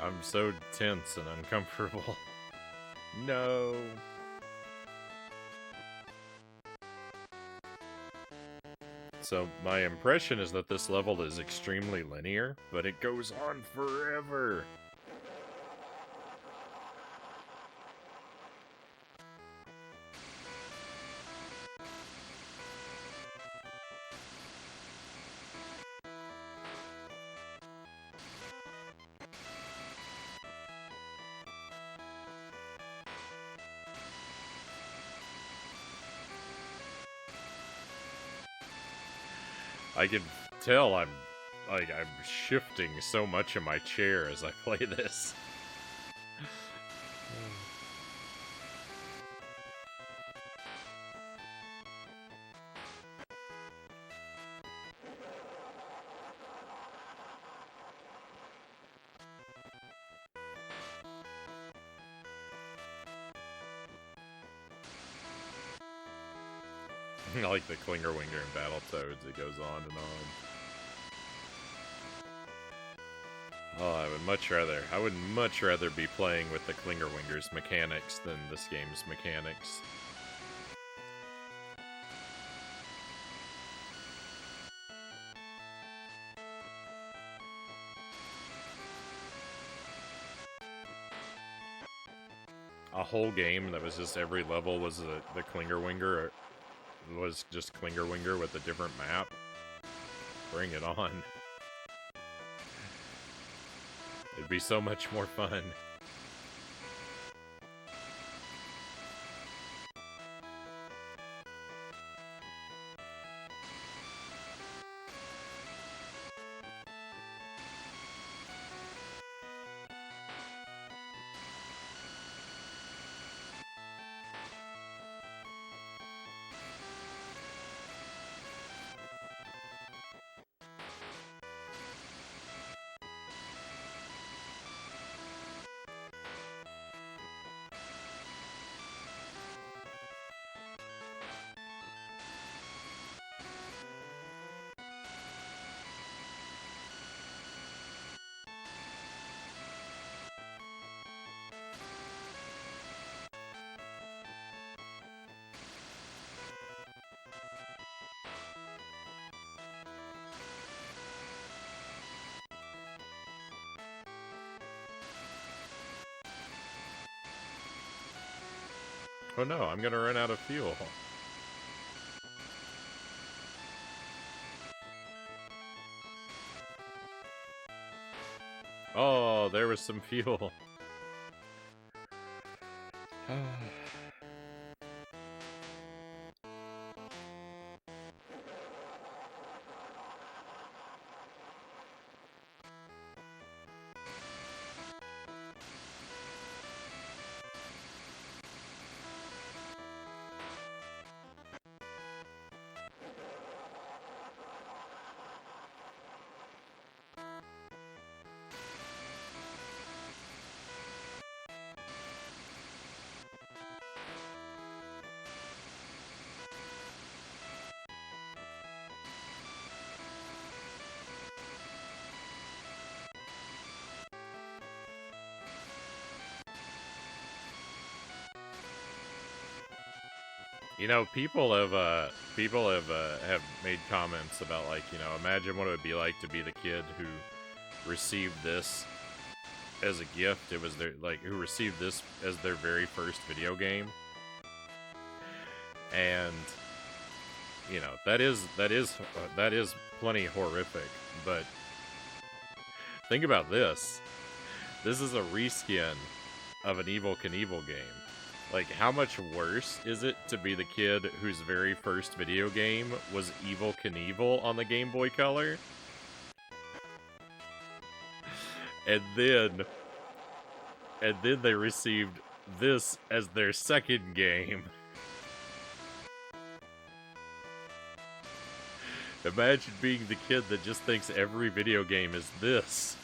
I'm so tense and uncomfortable. No. So my impression is that this level is extremely linear, but it goes on forever. I can tell I'm shifting so much in my chair as I play this. I like the Klingerwinger and Battletoads. It goes on and on. Oh, I would much rather be playing with the Klingerwinger's mechanics than this game's mechanics. A whole game that was just every level was the Klingerwinger, was just Klingerwinger with a different map. Bring it on. It'd be so much more fun. Oh no, I'm gonna run out of fuel. Oh, there was some fuel. You know, people have made comments about, like, you know, imagine what it would be like to be the kid who received this as a gift. It was their, like, who received this as their very first video game. And, you know, that is plenty horrific, but think about this. This is a reskin of an Evel Knievel game. Like, how much worse is it to be the kid whose very first video game was Evel Knievel on the Game Boy Color? And then they received this as their second game. Imagine being the kid that just thinks every video game is this.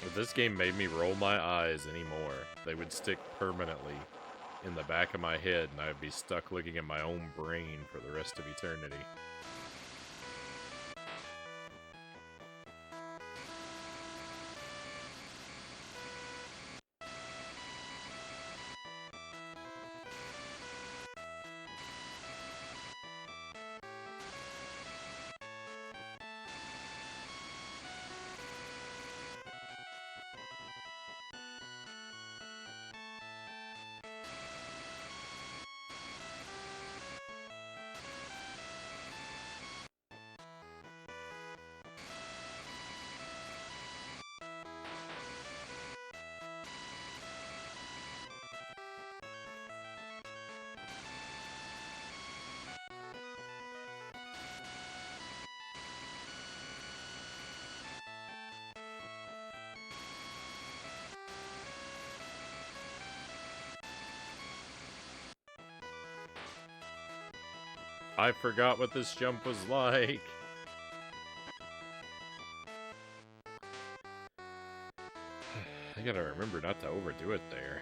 If this game made me roll my eyes anymore, they would stick permanently in the back of my head, and I'd be stuck looking at my own brain for the rest of eternity. I forgot what this jump was like. I gotta remember not to overdo it there.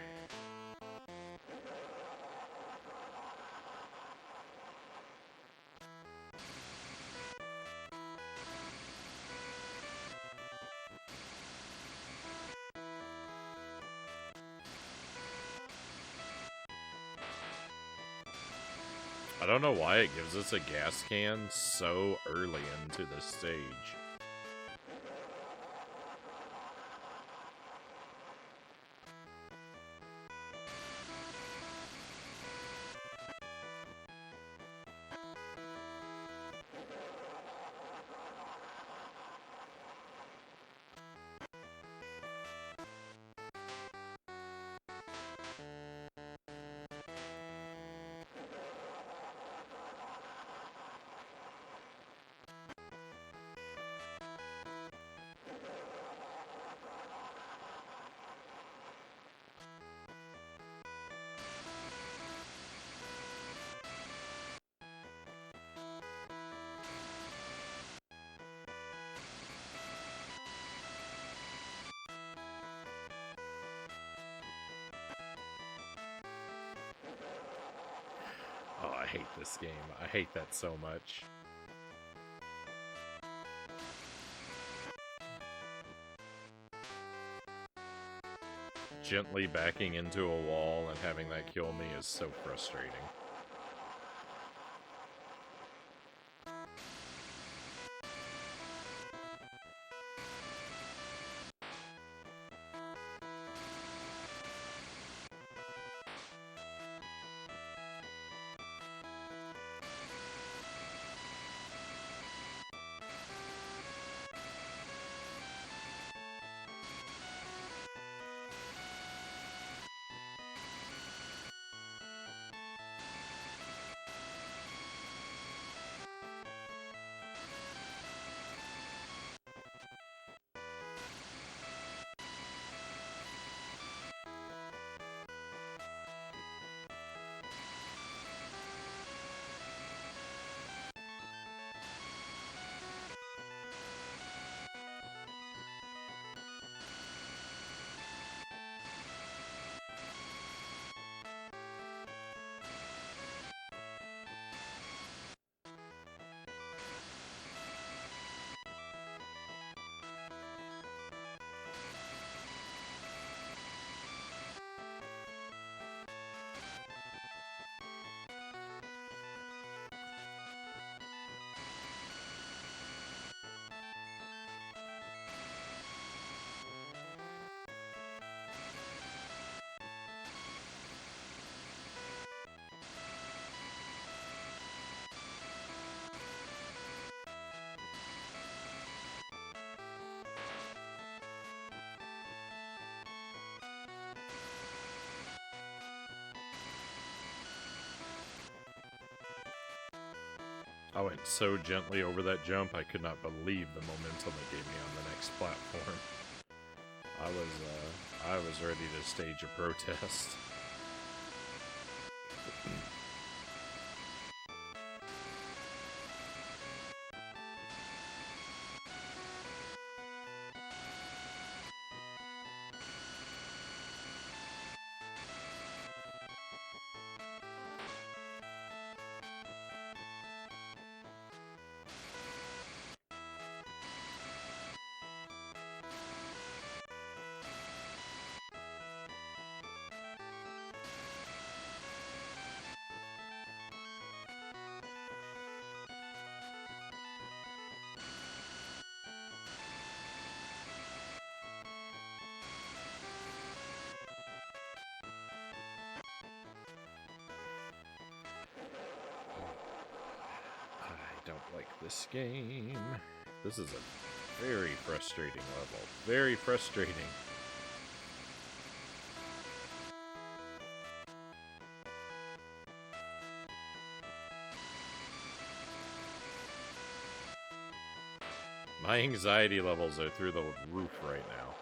I don't know why it gives us a gas can so early into the stage. Oh, I hate this game. I hate that so much. Gently backing into a wall and having that kill me is so frustrating. I went so gently over that jump, I could not believe the momentum it gave me on the next platform. I was ready to stage a protest. I don't like this game. This is a very frustrating level. Very frustrating. My anxiety levels are through the roof right now.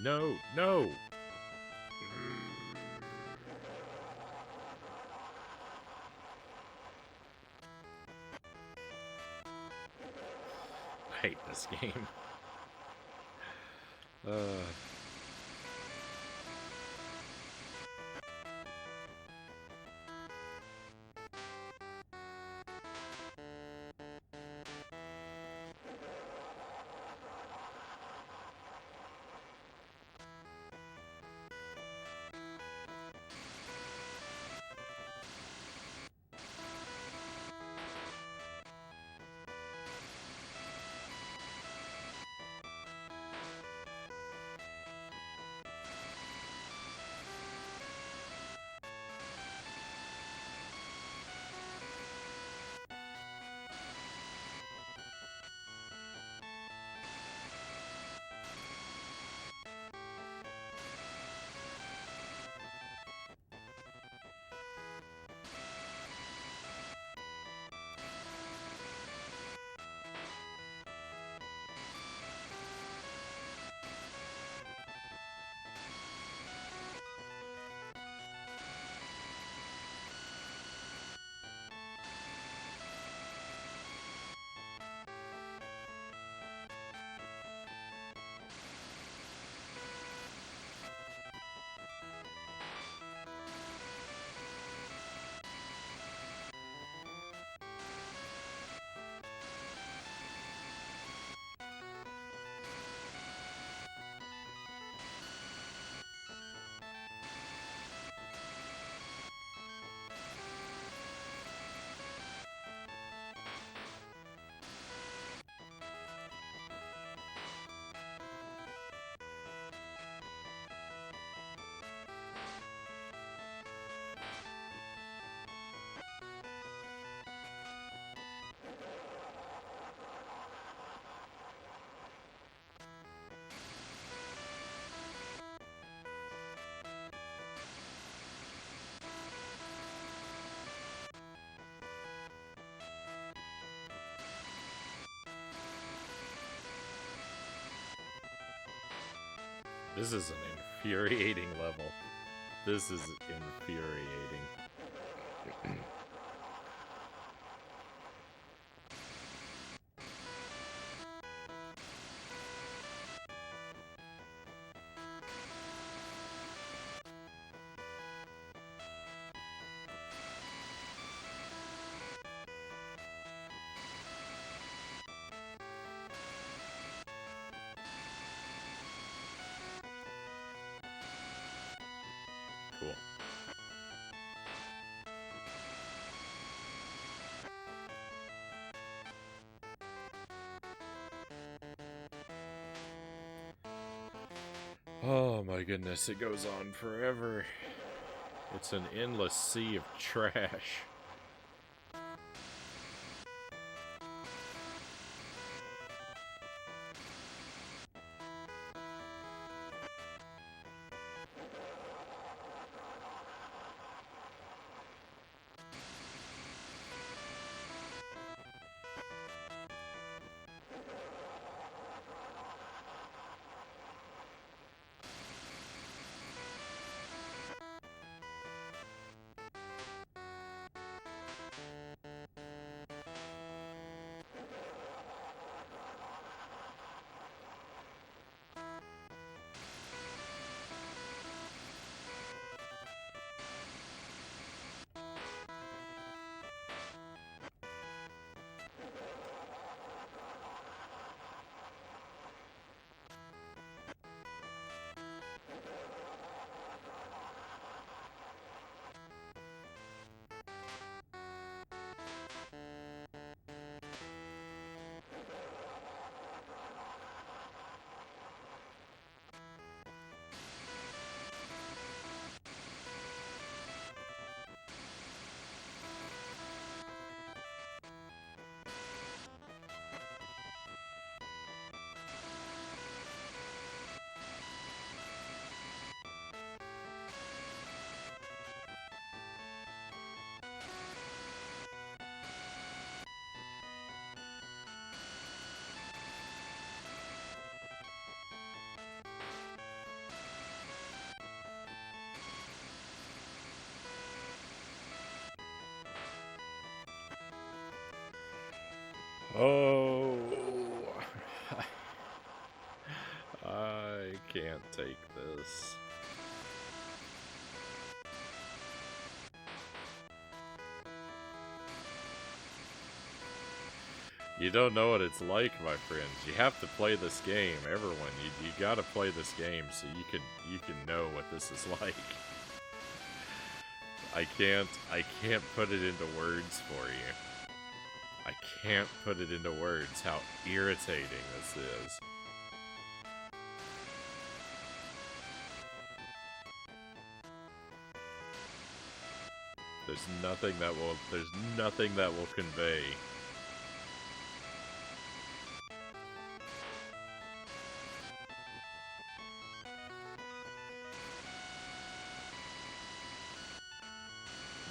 No, no! I hate this game. This is an infuriating level. This is infuriating. Cool. Oh my goodness, it goes on forever. It's an endless sea of trash. Oh, I can't take this. You don't know what it's like, my friends. You have to play this game. Everyone, you gotta play this game so you can know what this is like. I can't put it into words for you. I can't put it into words how irritating this is. There's nothing that will convey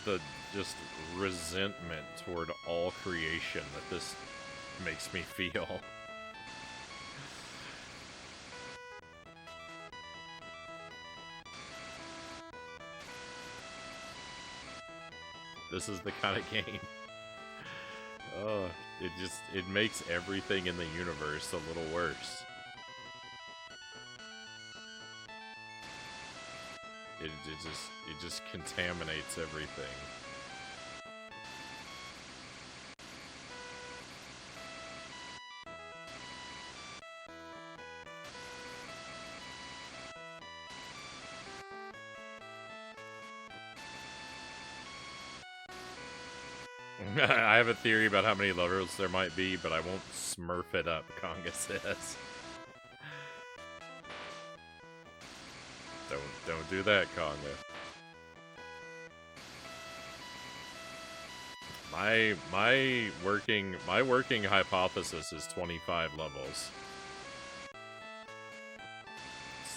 the just resentment toward all creation that this makes me feel. This is the kind of game. It makes everything in the universe a little worse. It just contaminates everything. I have a theory about how many levels there might be, but I won't smurf it up, Conga says. Don't do that, Conga. My working hypothesis is 25 levels.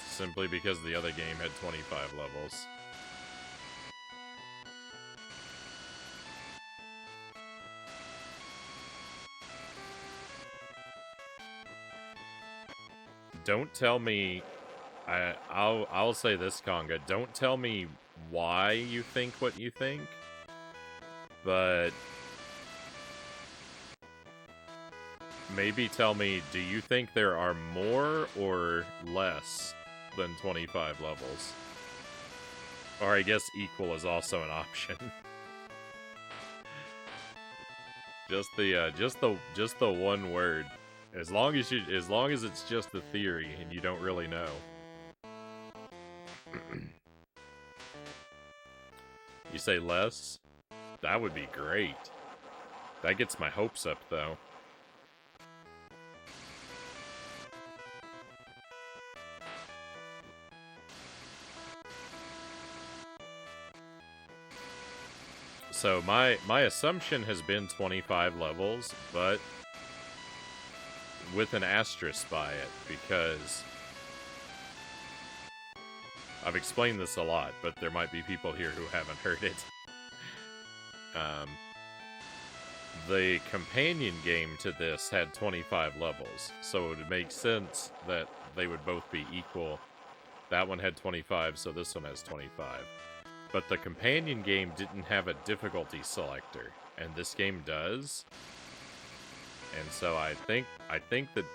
Simply because the other game had 25 levels. Don't tell me... I'll say this, Conga. Don't tell me why you think what you think, but maybe tell me, do you think there are more or less than 25 levels? Or I guess equal is also an option. just the one word. As long as it's just a theory and you don't really know. You say less? That would be great. That gets my hopes up, though. So my assumption has been 25 levels, but with an asterisk by it, because I've explained this a lot, but there might be people here who haven't heard it. The companion game to this had 25 levels, so it would make sense that they would both be equal. That one had 25, so this one has 25. But the companion game didn't have a difficulty selector, and this game does. And so I think that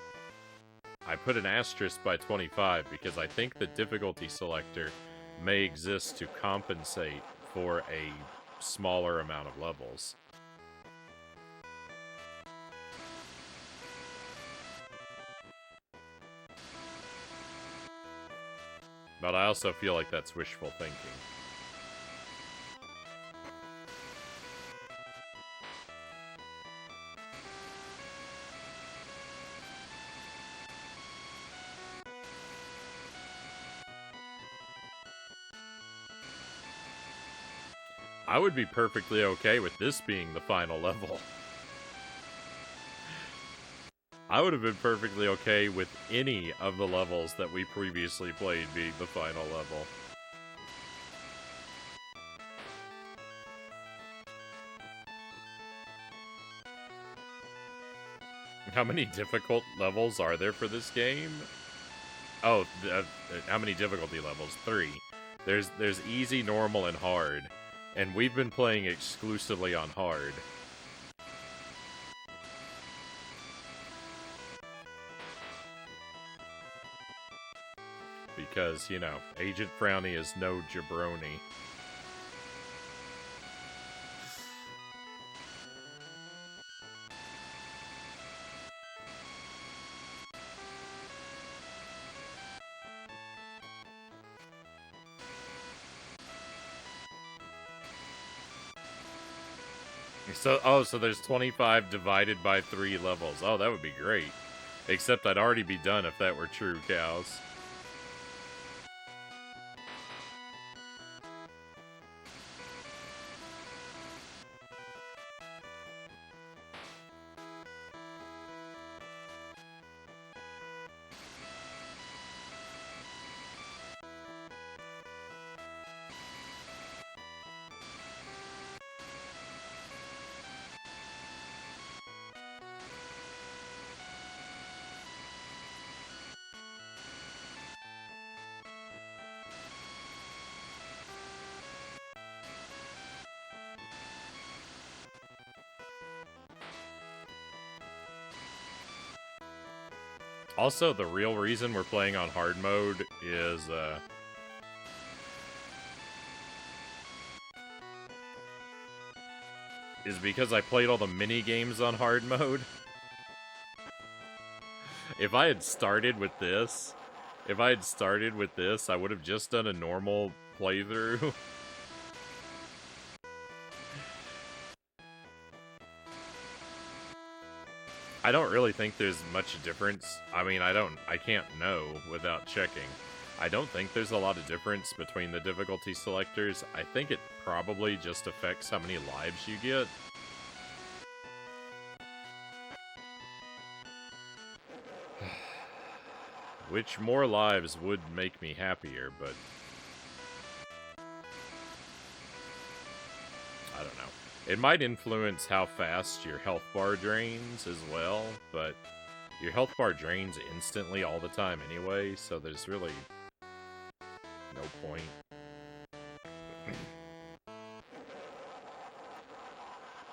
I put an asterisk by 25 because I think the difficulty selector may exist to compensate for a smaller amount of levels. But I also feel like that's wishful thinking. I would be perfectly okay with this being the final level. I would have been perfectly okay with any of the levels that we previously played being the final level. How many difficult levels are there for this game? Oh, how many difficulty levels? 3. There's easy, normal, and hard. And we've been playing exclusively on hard. because, you know, Agent Frownie is no jabroni. So there's 25 divided by 3 levels. Oh, that would be great. Except I'd already be done if that were true, cows. Also, the real reason we're playing on hard mode is because I played all the mini games on hard mode. If I had started with this, I would have just done a normal playthrough. I don't really think there's much difference. I mean, I can't know without checking. I don't think there's a lot of difference between the difficulty selectors. I think it probably just affects how many lives you get. Which more lives would make me happier, but I don't know. It might influence how fast your health bar drains as well, but your health bar drains instantly all the time anyway, so there's really no point.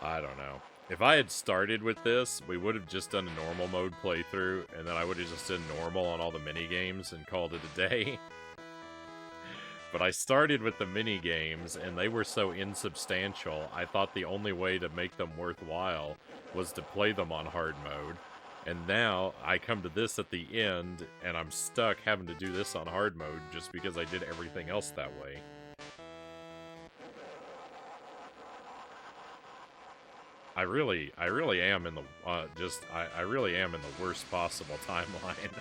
I don't know. If I had started with this, we would have just done a normal mode playthrough, and then I would have just done normal on all the mini-games and called it a day. But I started with the mini-games, and they were so insubstantial, I thought the only way to make them worthwhile was to play them on hard mode. And now, I come to this at the end, and I'm stuck having to do this on hard mode just because I did everything else that way. I really am in the, I really am in the worst possible timeline.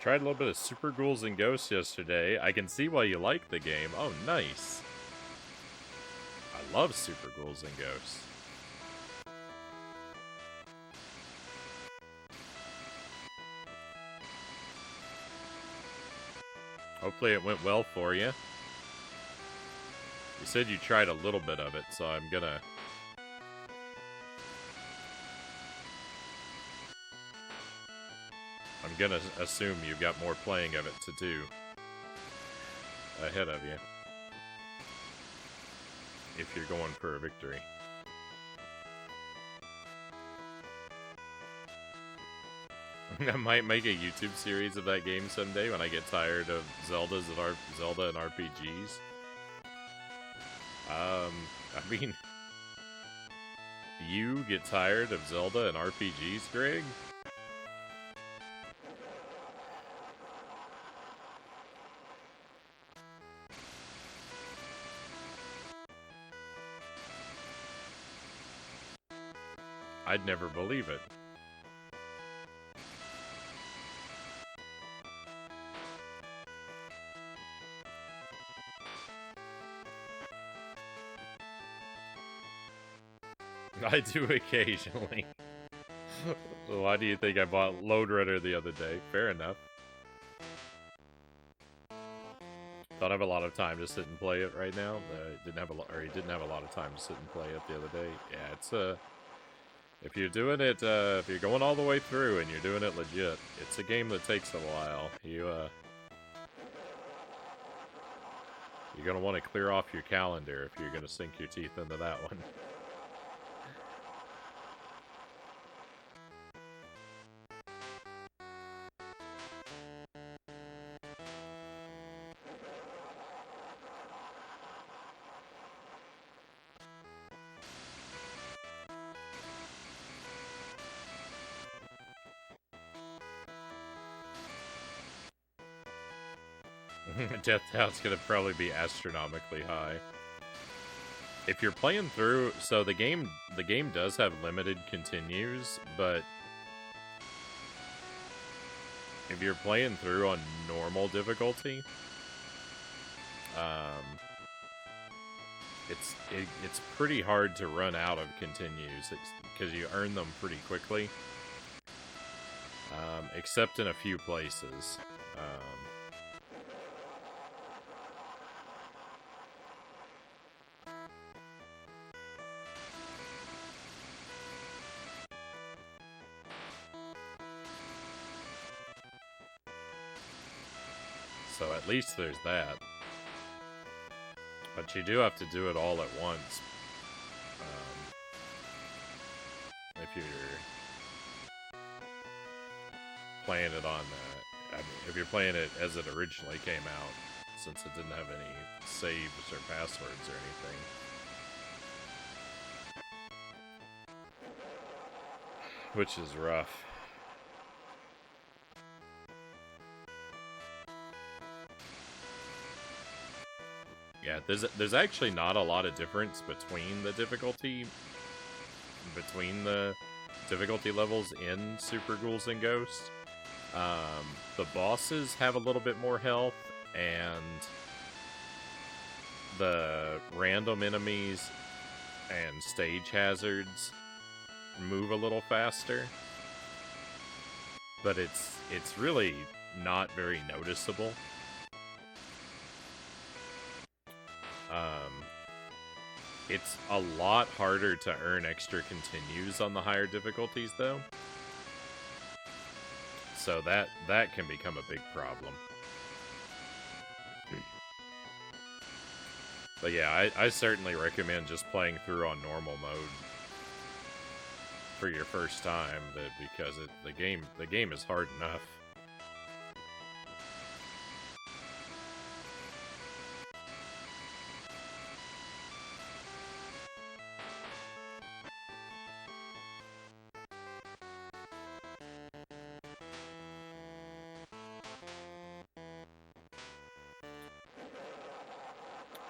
Tried a little bit of Super Ghouls and Ghosts yesterday. I can see why you like the game. Oh, nice. I love Super Ghouls and Ghosts. Hopefully it went well for you. You said you tried a little bit of it, so I'm gonna assume you've got more playing of it to do ahead of you. If you're going for a victory. I might make a YouTube series of that game someday when I get tired of Zelda and RPGs. I mean, you get tired of Zelda and RPGs, Greg? I'd never believe it. I do occasionally. Why do you think I bought Lode Runner the other day? Fair enough. Don't have a lot of time to sit and play it right now. He didn't have a lot of time to sit and play it the other day. Yeah, it's if you're doing it, if you're going all the way through and you're doing it legit, it's a game that takes a while. You're gonna want to clear off your calendar if you're gonna sink your teeth into that one. Death Count's gonna probably be astronomically high. If you're playing through, so the game does have limited continues, but if you're playing through on normal difficulty, it's pretty hard to run out of continues because you earn them pretty quickly, except in a few places. So at least there's that. But you do have to do it all at once. If you're playing it on, I mean, if you're playing it as it originally came out, since it didn't have any saves or passwords or anything. Which is rough. Yeah, there's actually not a lot of difference between the difficulty levels in Super Ghouls and Ghosts. The bosses have a little bit more health, and the random enemies and stage hazards move a little faster. But it's really not very noticeable. It's a lot harder to earn extra continues on the higher difficulties, though. So that can become a big problem. But yeah, I certainly recommend just playing through on normal mode for your first time, because the game is hard enough.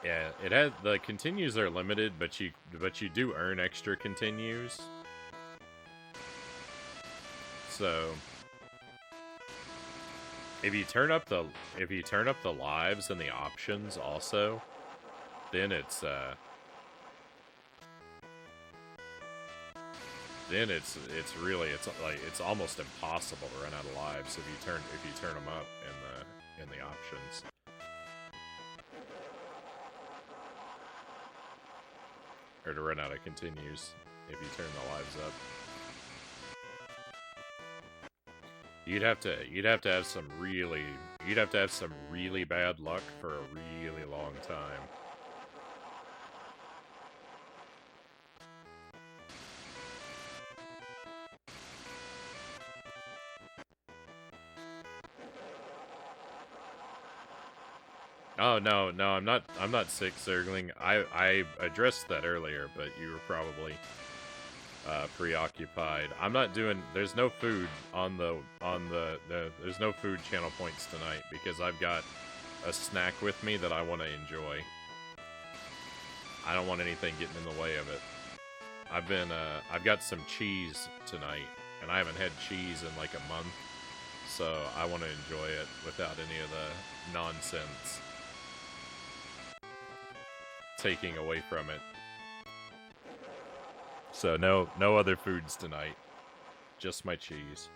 Yeah, the continues are limited, but you do earn extra continues. So if you turn up the lives and the options also, then it's really it's almost impossible to run out of lives if you turn them up in the options. Or to run out of continues if you turn the lives up. You'd have to have some really bad luck for a really long time. Oh no, I'm not sick, Zergling. I addressed that earlier, but you were probably preoccupied. I'm not doing. There's no food on the there's no food channel points tonight because I've got a snack with me that I want to enjoy. I don't want anything getting in the way of it. I've got some cheese tonight, and I haven't had cheese in like a month, so I want to enjoy it without any of the nonsense taking away from it. So no other foods tonight. Just my cheese.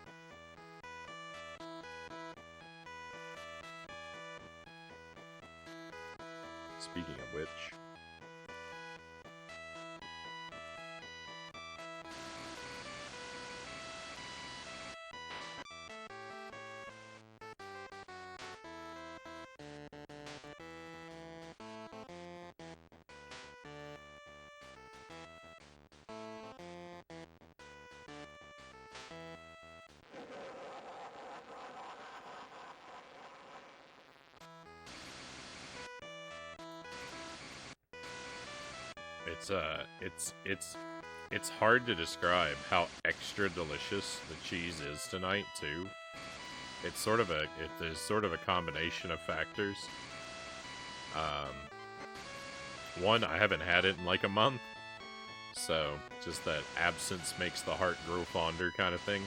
Speaking of which, it's hard to describe how extra delicious the cheese is tonight too. It's sort of a combination of factors. One, I haven't had it in like a month, so just that absence makes the heart grow fonder kind of thing.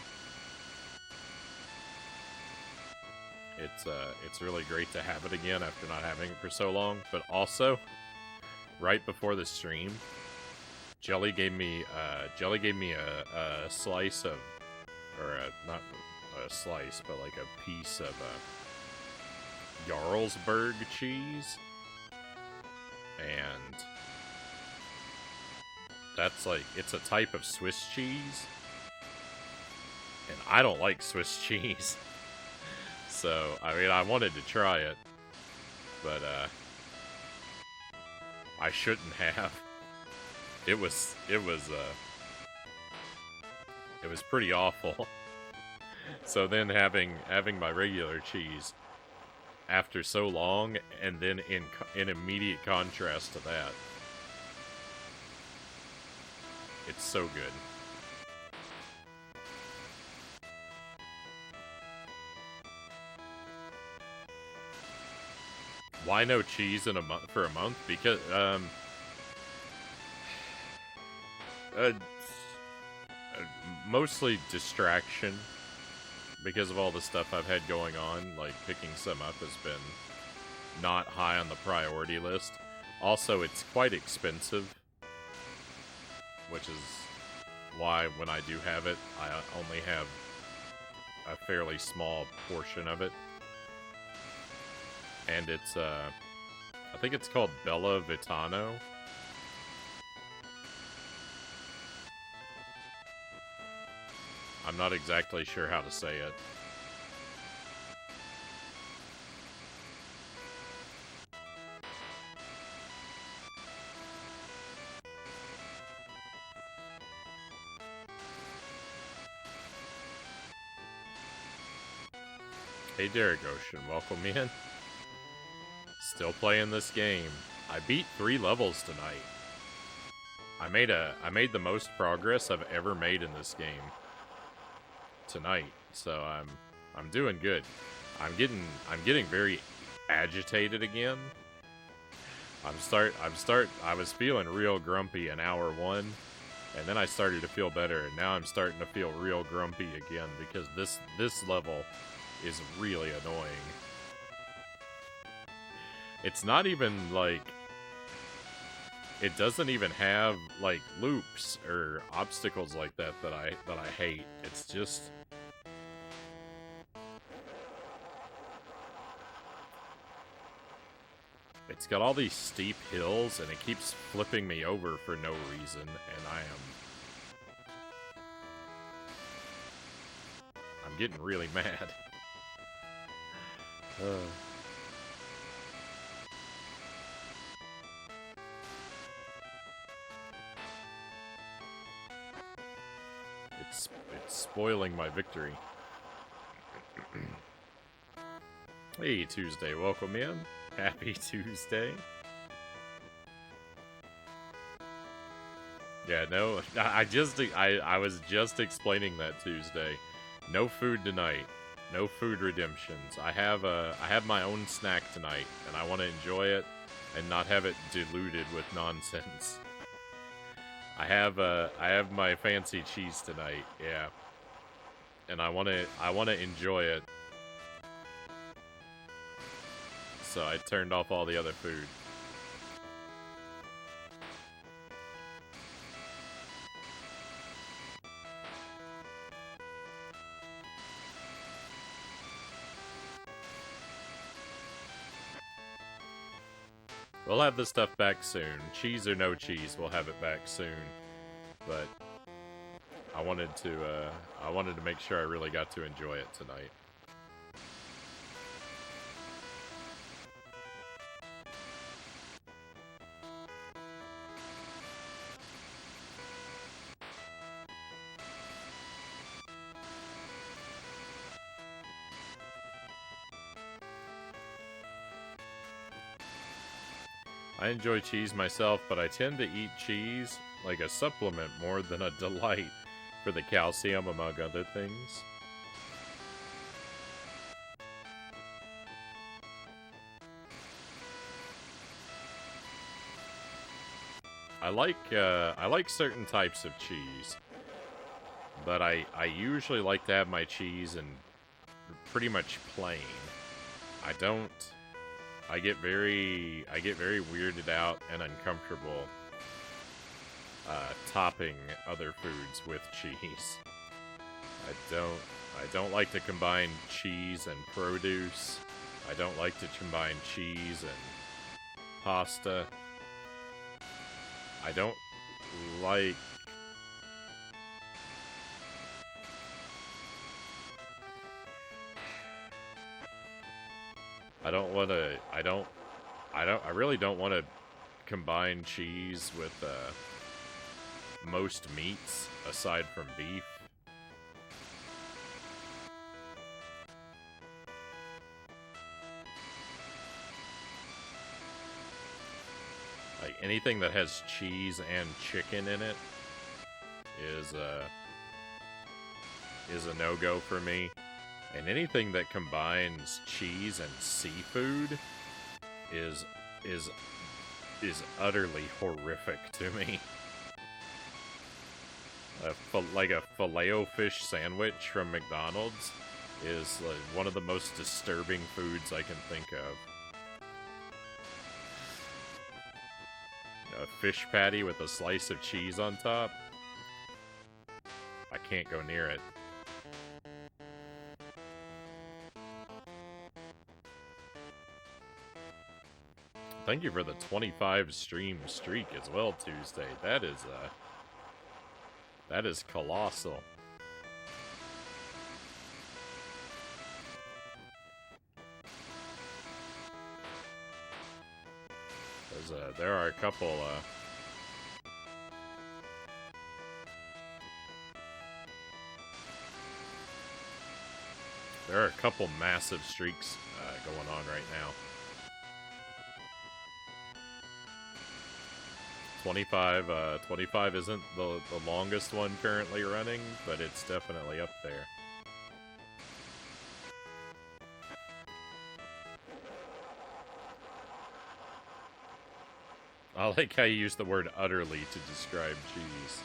It's really great to have it again after not having it for so long, but also right before the stream, Jelly gave me a slice of, or not a slice, but like a piece of Jarlsberg cheese, and that's like, it's a type of Swiss cheese, and I don't like Swiss cheese, so I mean I wanted to try it, but I shouldn't have. It was pretty awful. So then having my regular cheese after so long, and then in immediate contrast to that, it's so good. Why no cheese in for a month? Because mostly distraction because of all the stuff I've had going on. Like picking some up has been not high on the priority list. Also, it's quite expensive, which is why when I do have it, I only have a fairly small portion of it. And it's, I think it's called Bella Vitano. I'm not exactly sure how to say it. Hey Derek Ocean, welcome in. Still playing this game. I beat 3 levels tonight. I made the most progress I've ever made in this game tonight, so I'm doing good. I'm getting very agitated again. I was feeling real grumpy in hour 1, and then I started to feel better, and now I'm starting to feel real grumpy again because this level is really annoying. It's not even, like... It doesn't even have, like, loops or obstacles like that that I hate. It's just... It's got all these steep hills, and it keeps flipping me over for no reason, and I'm getting really mad. It's spoiling my victory. Hey, Tuesday, welcome in. Happy Tuesday. Yeah, no, I was just explaining that Tuesday. No food tonight. No food redemptions. I have my own snack tonight, and I want to enjoy it and not have it diluted with nonsense. I have my fancy cheese tonight, yeah. And I want to enjoy it. So I turned off all the other food. We'll have this stuff back soon. Cheese or no cheese, we'll have it back soon. But I wanted to make sure I really got to enjoy it tonight. I enjoy cheese myself, but I tend to eat cheese like a supplement more than a delight for the calcium, among other things. I like certain types of cheese, but I usually like to have my cheese in pretty much plain. I get very weirded out and uncomfortable topping other foods with cheese. I don't like to combine cheese and produce. I don't like to combine cheese and pasta. I don't like... I really don't want to combine cheese with most meats aside from beef. Like anything that has cheese and chicken in it is a no-go for me. And anything that combines cheese and seafood is utterly horrific to me. Like a Filet-O-Fish sandwich from McDonald's is like one of the most disturbing foods I can think of. A fish patty with a slice of cheese on top. I can't go near it. Thank you for the 25 stream streak as well, Tuesday. That is colossal. There are a couple massive streaks going on right now. 25 isn't the longest one currently running, but it's definitely up there. I like how you use the word utterly to describe cheese.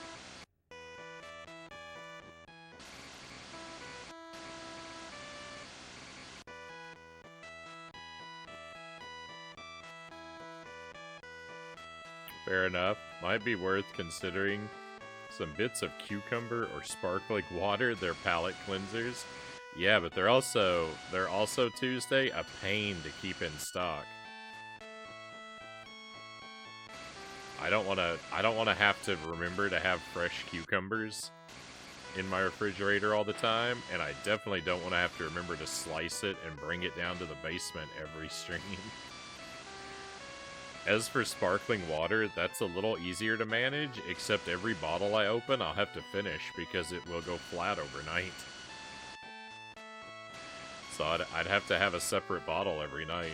Fair enough. Might be worth considering some bits of cucumber or sparkling water. They're palate cleansers. Yeah, but they're also Tuesday a pain to keep in stock. I don't want to have to remember to have fresh cucumbers in my refrigerator all the time, and I definitely don't want to have to remember to slice it and bring it down to the basement every stream. As for sparkling water, that's a little easier to manage, except every bottle I open I'll have to finish because it will go flat overnight. So I'd have to have a separate bottle every night.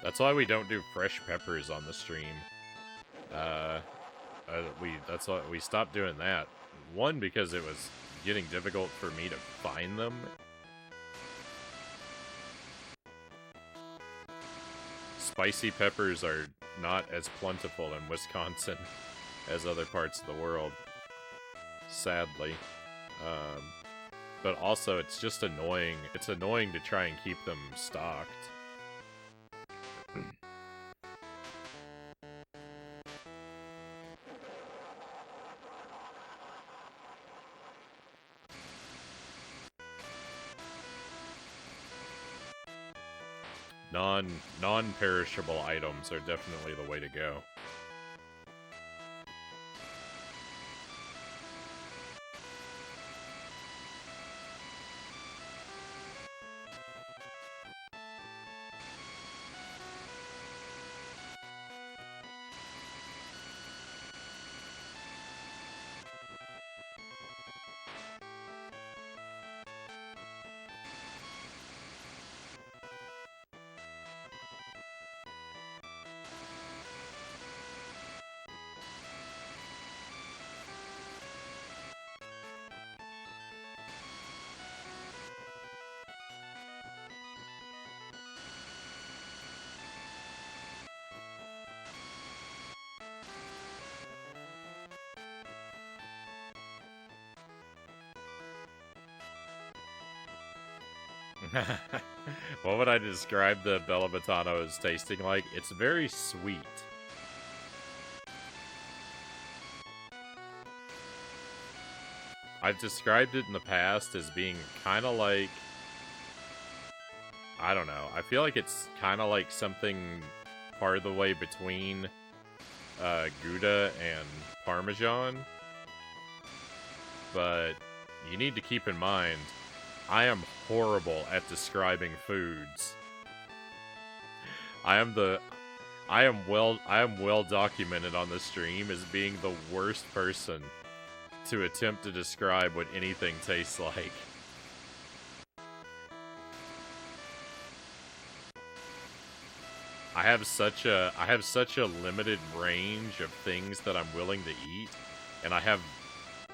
That's why we don't do fresh peppers on the stream. That's why we stopped doing that. One, because it was getting difficult for me to find them. Spicy peppers are not as plentiful in Wisconsin as other parts of the world, sadly. But also, it's just annoying. It's annoying to try and keep them stocked. Non-perishable items are definitely the way to go. What would I describe the Bella Batano as tasting like? It's very sweet. I've described it in the past as being kind of like... I don't know. I feel like it's kind of like something part of the way between Gouda and Parmesan. But you need to keep in mind, I am horrible at describing foods. I am well documented on the stream as being the worst person to attempt to describe what anything tastes like. I have such a limited range of things that I'm willing to eat, and I have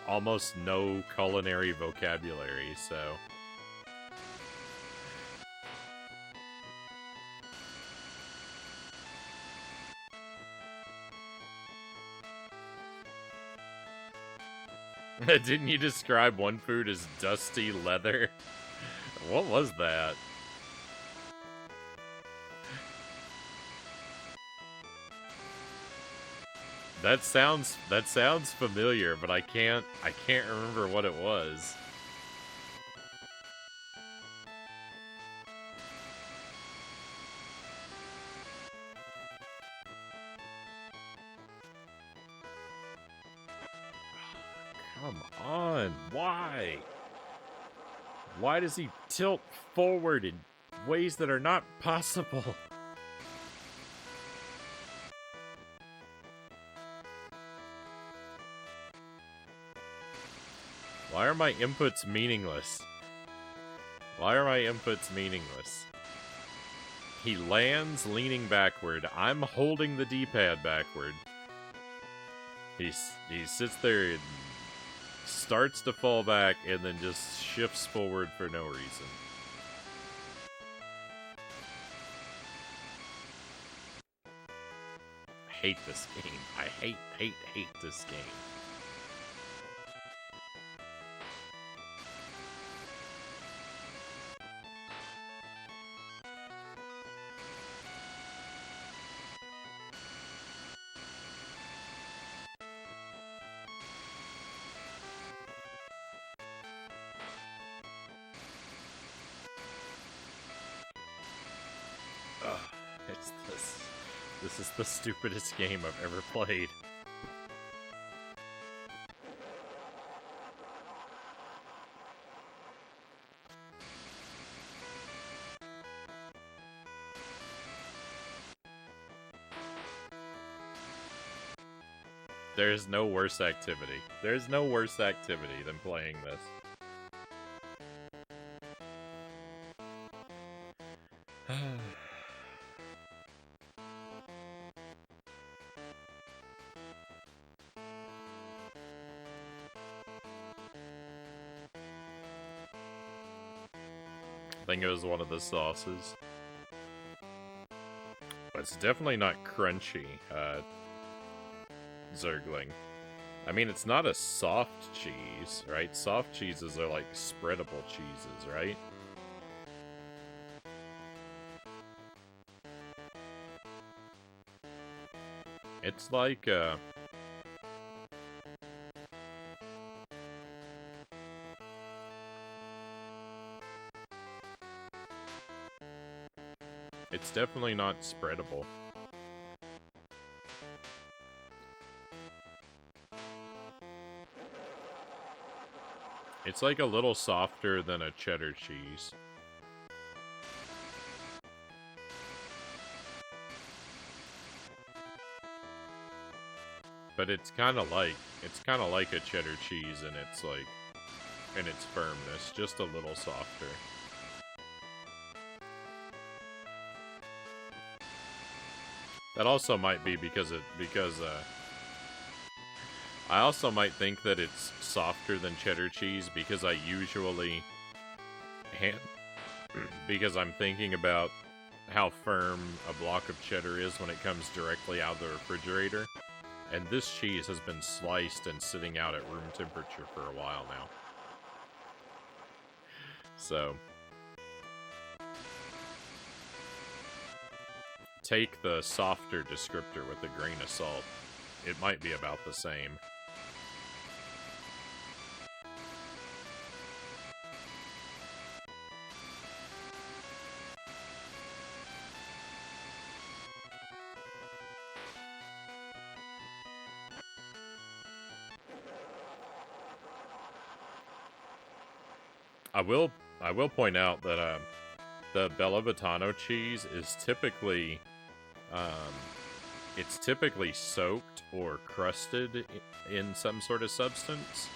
almost no culinary vocabulary, so... Didn't you describe one food as dusty leather? What was that? That sounds familiar, but I can't remember what it was. Come on, why? Why does he tilt forward in ways that are not possible? Why are my inputs meaningless? Why are my inputs meaningless? He lands leaning backward. I'm holding the D-pad backward. He sits there and starts to fall back and then just shifts forward for no reason. hate this game. I hate this game. Ugh, it's this. This is the stupidest game I've ever played. There's no worse activity. There's no worse activity than playing this. I think it was one of the sauces. But it's definitely not crunchy, Zergling. I mean, it's not a soft cheese, right? Soft cheeses are like spreadable cheeses, right? It's like, it's definitely not spreadable. It's like a little softer than a cheddar cheese. But it's kind of like a cheddar cheese in its firmness, just a little softer. That also might be because I also might think that it's softer than cheddar cheese because I usually because I'm thinking about how firm a block of cheddar is when it comes directly out of the refrigerator. And this cheese has been sliced and sitting out at room temperature for a while now. So take the softer descriptor with a grain of salt. It might be about the same. I will point out that the Bella Vitano cheese is typically it's typically soaked or crusted in some sort of substance.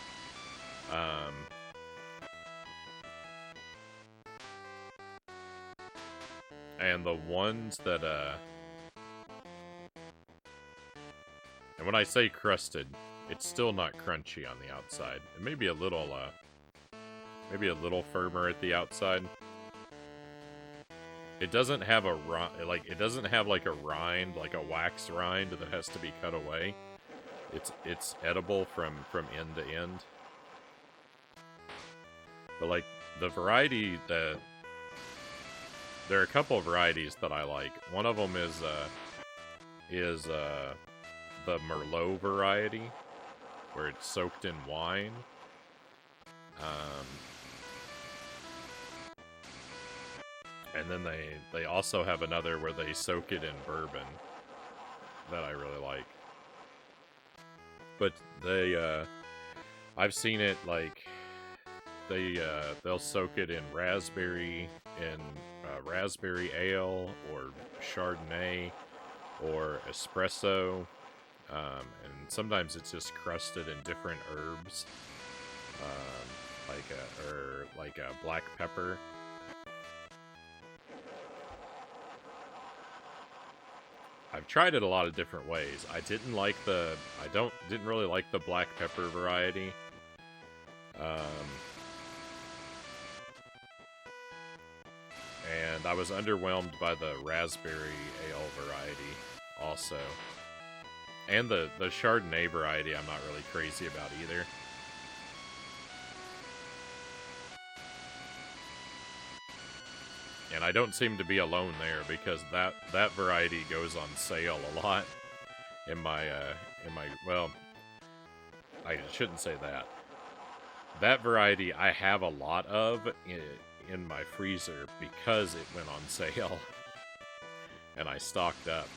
And the ones that and when I say crusted, it's still not crunchy on the outside. It may be a little maybe a little firmer at the outside. It doesn't have a it doesn't have like a rind, like a wax rind that has to be cut away. It's edible from end to end. But like the variety that there are a couple of varieties that I like. One of them is the Merlot variety, where it's soaked in wine. And then they also have another where they soak it in bourbon that I really like. But I've seen it like they'll soak it in raspberry ale or Chardonnay or espresso, and sometimes it's just crusted in different herbs, like a black pepper. I've tried it a lot of different ways. I didn't really like the black pepper variety. And I was underwhelmed by the raspberry ale variety also. And the Chardonnay variety I'm not really crazy about either. And I don't seem to be alone there, because that variety goes on sale a lot in my well, I shouldn't say that. That variety I have a lot of in my freezer because it went on sale and I stocked up.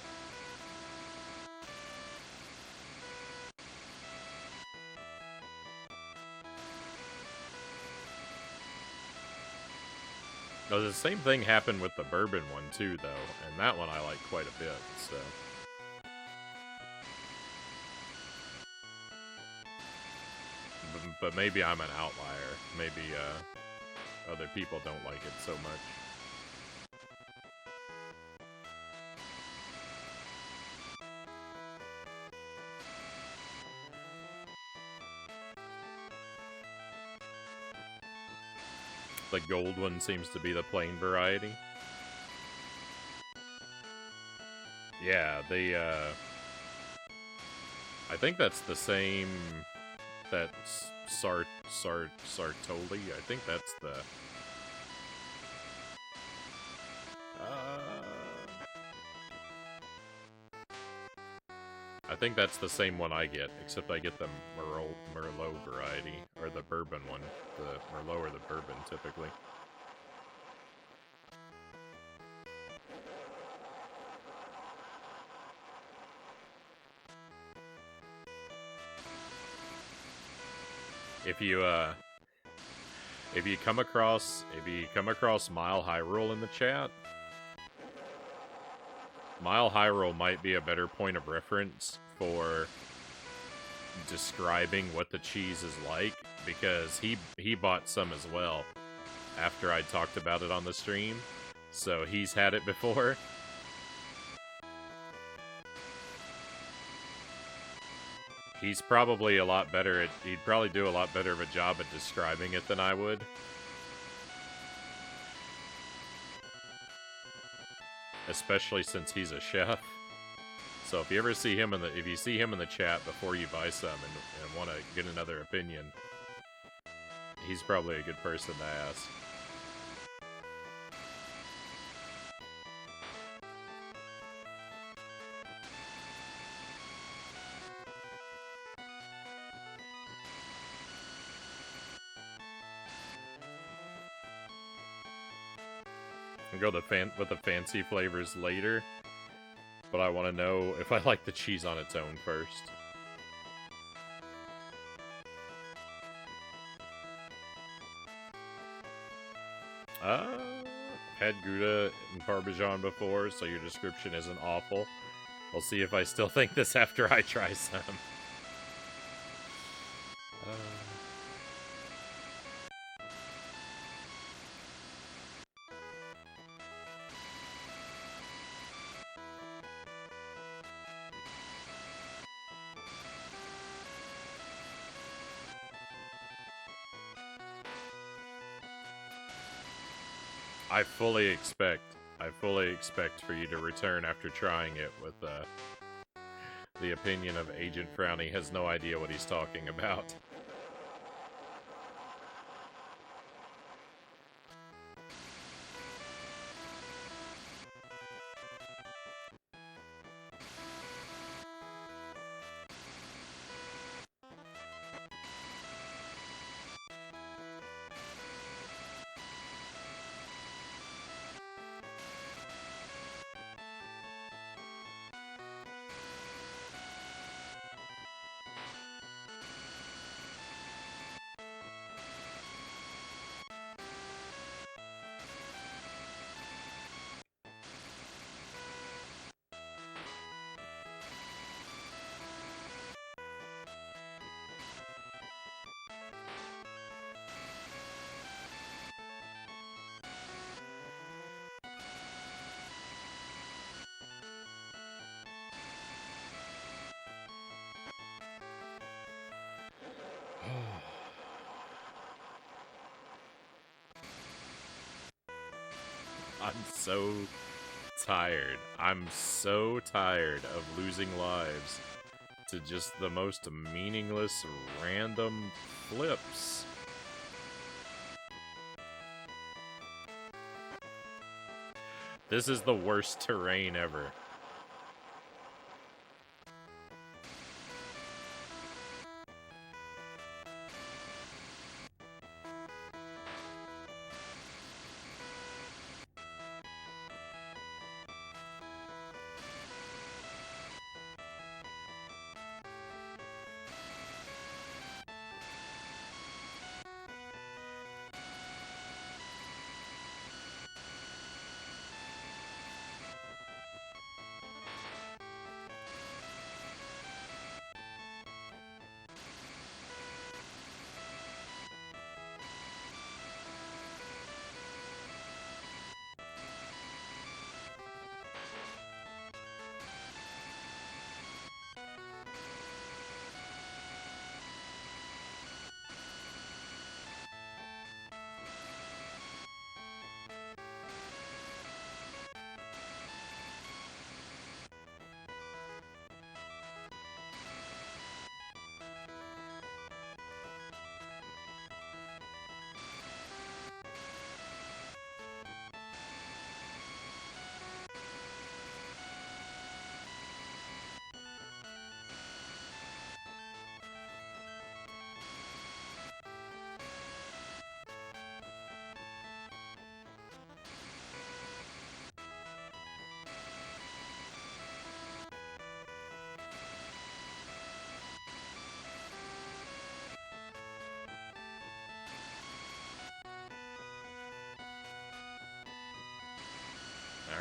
Now, the same thing happened with the bourbon one too, though, and that one I like quite a bit, so. But maybe I'm an outlier. Maybe other people don't like it so much. The gold one seems to be the plain variety. Yeah, they, I think that's the same, that Sartoli, I think that's the, I think that's the same one I get, except I get the Merlot variety, or the bourbon one, the Merlot or the bourbon, typically. If you come across Mile High Roll in the chat, Mile High Roll might be a better point of reference for describing what the cheese is like, because he bought some as well after I talked about it on the stream, so he's had it before. He's probably a lot better at, he'd probably do a lot better of a job at describing it than I would. Especially since he's a chef. So if you ever see him in the, if you see him in the chat before you buy some and want to get another opinion, he's probably a good person to ask. I'll go with the fancy flavors later, but I want to know if I like the cheese on its own first. Had Gouda and Parmesan before, so your description isn't awful. I'll see if I still think this after I try some. I fully expect for you to return after trying it with the opinion of Agent Frownie has no idea what he's talking about. I'm so tired. I'm so tired of losing lives to just the most meaningless, random flips. This is the worst terrain ever.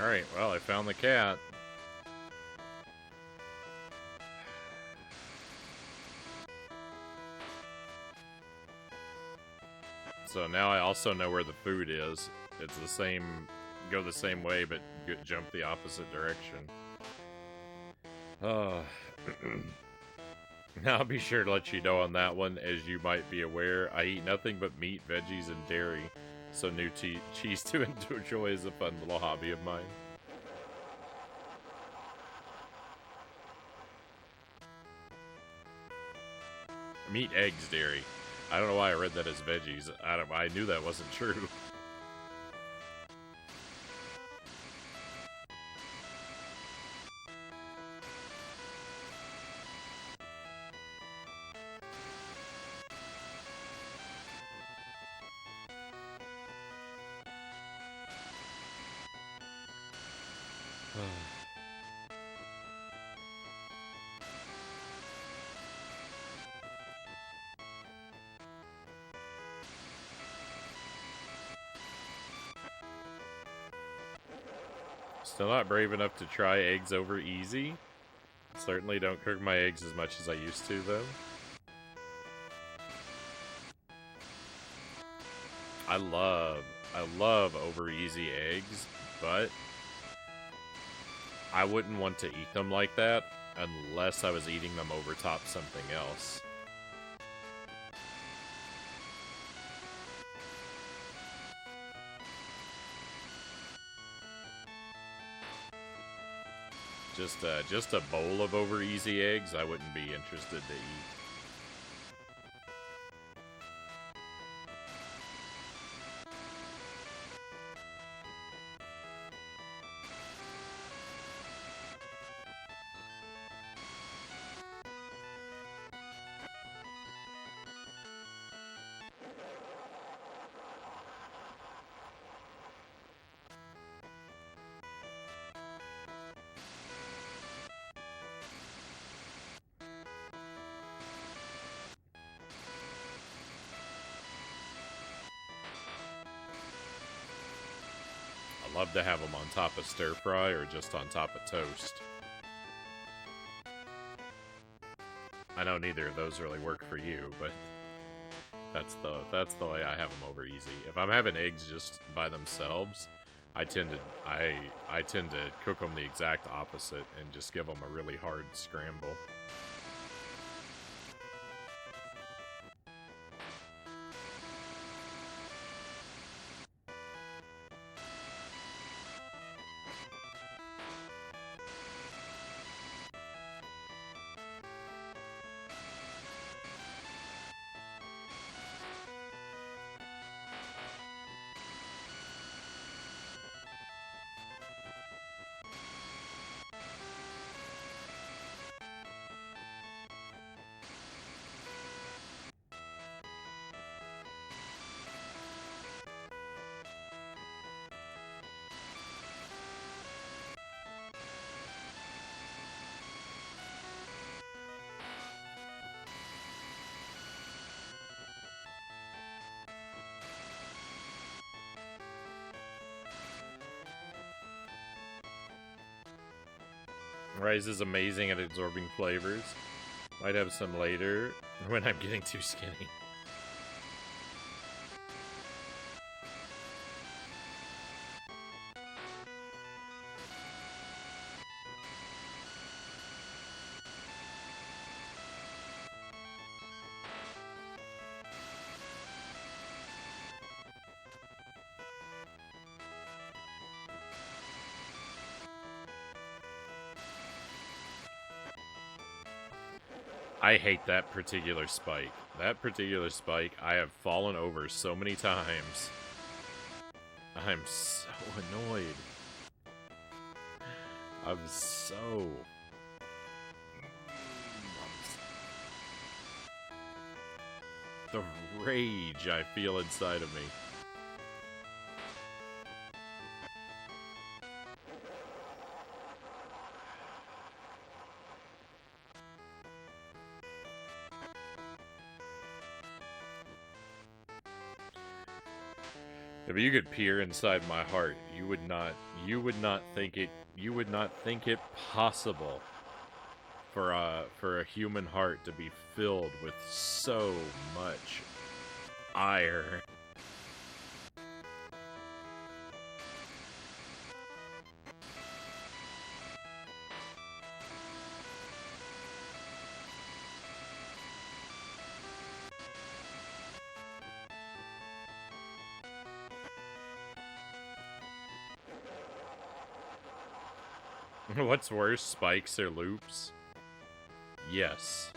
Alright, well, I found the cat. So now I also know where the food is. It's the same, go the same way, but jump the opposite direction. I'll be sure to let you know on that one. As you might be aware, I eat nothing but meat, veggies, and dairy. So new cheese to enjoy is a fun little hobby of mine. Meat, eggs, dairy. I don't know why I read that as veggies. I knew that wasn't true. Still not brave enough to try eggs over easy. Certainly don't cook my eggs as much as I used to, though. I love over easy eggs, but I wouldn't want to eat them like that unless I was eating them over top something else. Just a bowl of over easy eggs, I wouldn't be interested to eat. I love to have them on top of stir fry or just on top of toast. I know neither of those really work for you, but that's the way I have them over easy. If I'm having eggs just by themselves, I tend to cook them the exact opposite and just give them a really hard scramble. Rice is amazing at absorbing flavors. Might have some later when I'm getting too skinny. I hate that particular spike. That particular spike, I have fallen over so many times. I'm so annoyed. I'm so... The rage I feel inside of me. If you could peer inside my heart, you would not think it possible for a human heart to be filled with so much ire. What's worse, spikes or loops? Yes.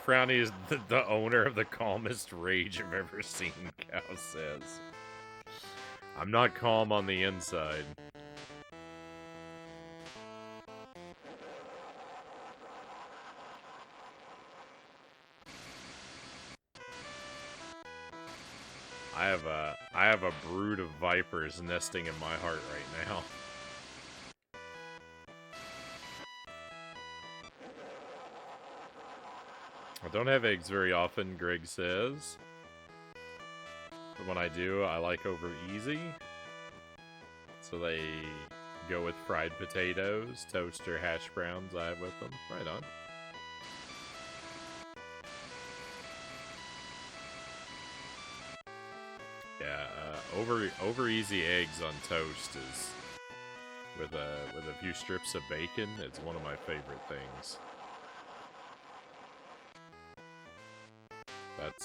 Frownie is the owner of the calmest rage I've ever seen, Cow says. I'm not calm on the inside. I have a brood of vipers nesting in my heart right now. I don't have eggs very often, Greg says. But when I do, I like over easy. So they go with fried potatoes, toast or hash browns I have with them. Right on. Yeah, over easy eggs on toast is with a few strips of bacon. It's one of my favorite things.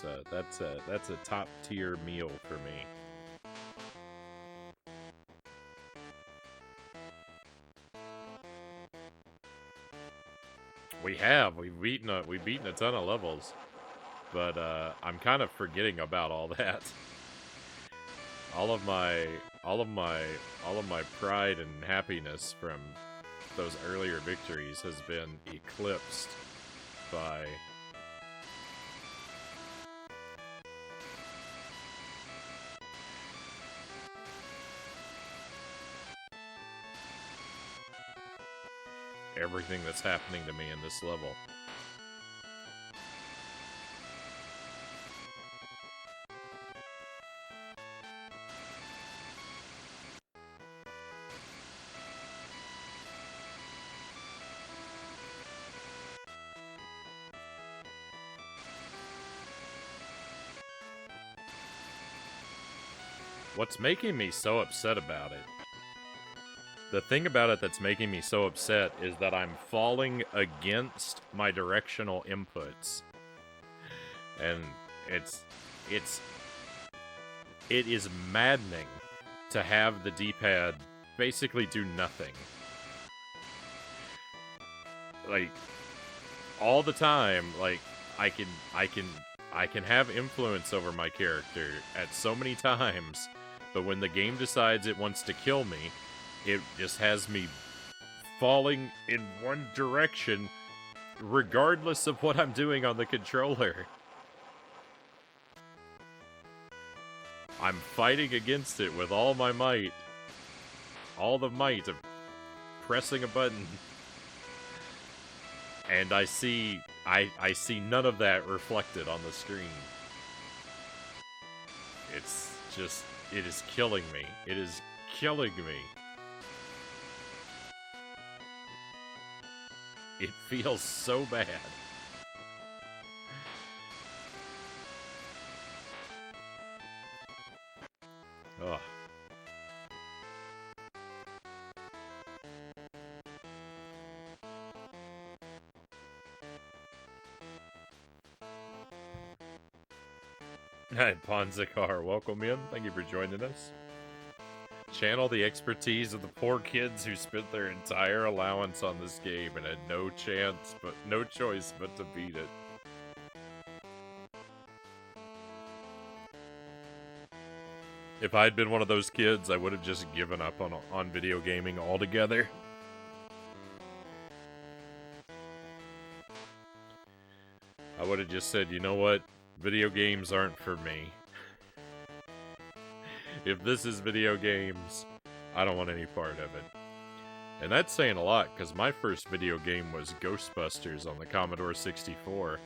That's a top tier meal for me. We've beaten a ton of levels, but I'm kind of forgetting about all that. All of my pride and happiness from those earlier victories has been eclipsed by everything that's happening to me in this level. What's making me so upset about it? The thing about it that's making me so upset is that I'm falling against my directional inputs. And it is maddening to have the D-pad basically do nothing. Like, all the time, like, I can have influence over my character at so many times, but when the game decides it wants to kill me, it just has me falling in one direction regardless of what I'm doing on the controller. I'm fighting against it with all my might. All the might of pressing a button. And I see none of that reflected on the screen. It's just, it is killing me. It is killing me. It feels so bad. Ugh. Hi, Ponzikar, welcome in. Thank you for joining us. Channel the expertise of the poor kids who spent their entire allowance on this game and had no choice but to beat it. If I'd been one of those kids, I would have just given up on video gaming altogether. I would have just said, you know what? Video games aren't for me. If this is video games, I don't want any part of it. And that's saying a lot, because my first video game was Ghostbusters on the Commodore 64.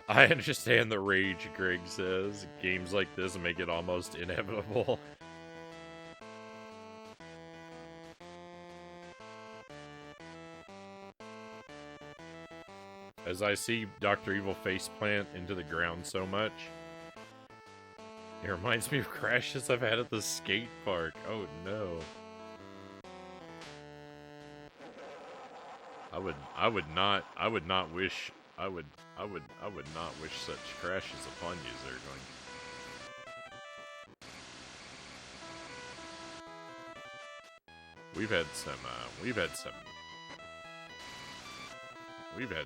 I understand the rage, Greg says. Games like this make it almost inevitable. As I see Dr. Evil faceplant into the ground so much, it reminds me of crashes I've had at the skate park. Oh no. I would not wish such crashes upon you, Zergling. We've had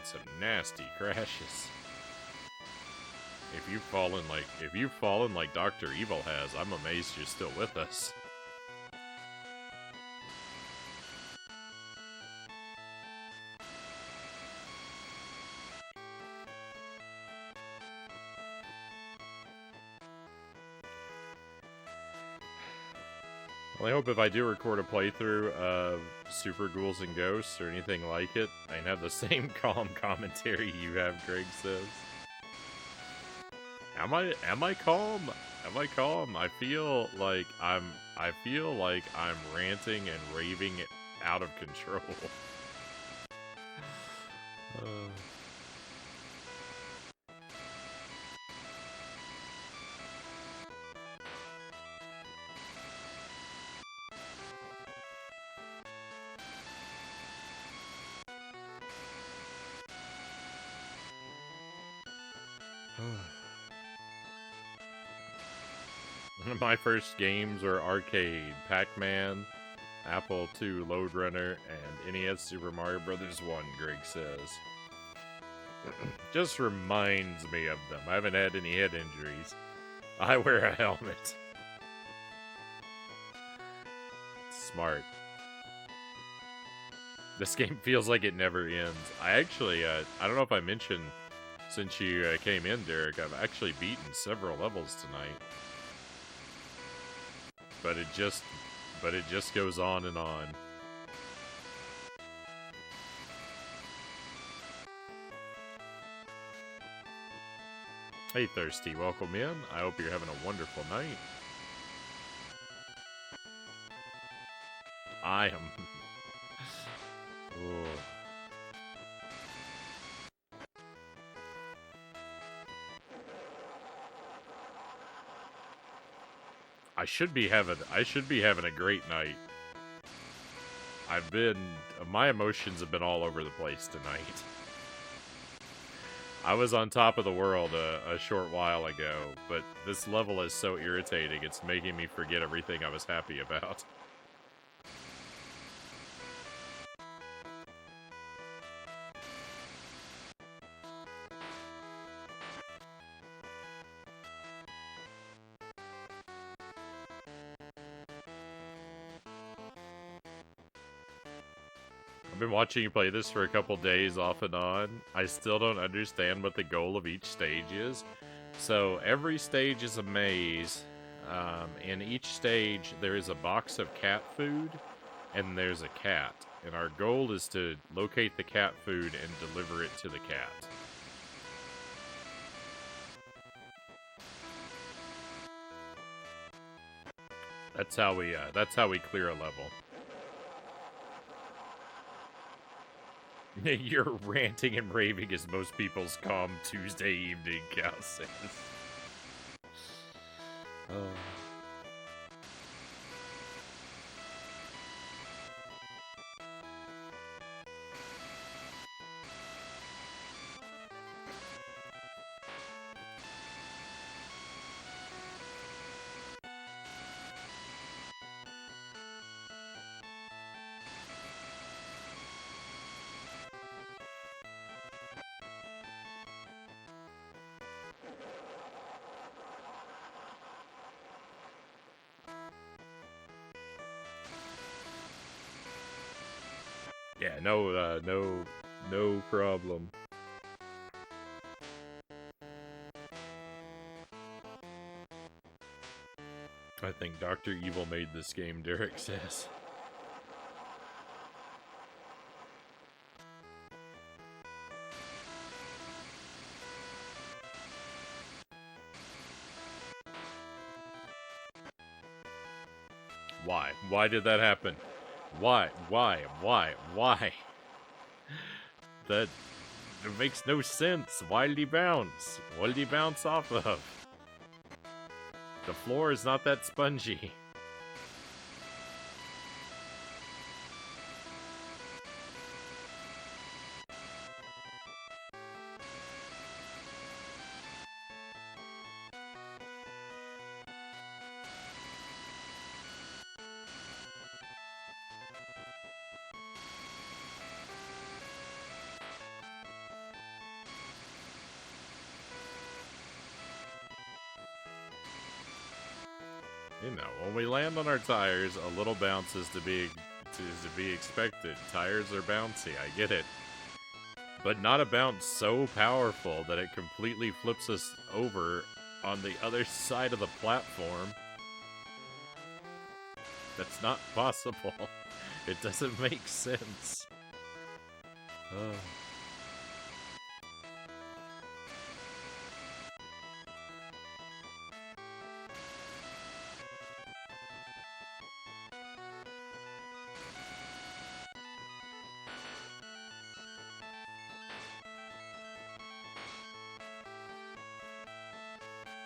some nasty crashes. If you've fallen like Dr. Evil has, I'm amazed you're still with us. Well, I hope if I do record a playthrough of Super Ghouls and Ghosts or anything like it, I can have the same calm commentary you have, Greg says. Am I calm? Am I calm? I feel like I'm ranting and raving out of control. My first games were arcade, Pac-Man, Apple II Load Runner, and NES Super Mario Bros. 1, Greg says. Just reminds me of them. I haven't had any head injuries. I wear a helmet. Smart. This game feels like it never ends. I actually, I don't know if I mentioned, since you came in, Derek, I've actually beaten several levels tonight. But it just goes on and on. Hey Thirsty, welcome in. I hope you're having a wonderful night. I am. Oh. I should be having a great night. My emotions have been all over the place tonight. I was on top of the world a short while ago, but this level is so irritating, it's making me forget everything I was happy about. I've been watching you play this for a couple days off and on. I still don't understand what the goal of each stage is. So every stage is a maze. In each stage, there is a box of cat food, and there's a cat. And our goal is to locate the cat food and deliver it to the cat. That's how we clear a level. You're ranting and raving as most people's calm Tuesday evening, Cal says. Oh. Yeah, no problem. I think Dr. Evil made this game, Derek says. Why? Why did that happen? Why? That it makes no sense. Why did he bounce? What did he bounce off of? The floor is not that spongy. You know, when we land on our tires, a little bounce is to be expected. Tires are bouncy, I get it. But not a bounce so powerful that it completely flips us over on the other side of the platform. That's not possible. It doesn't make sense. Oh.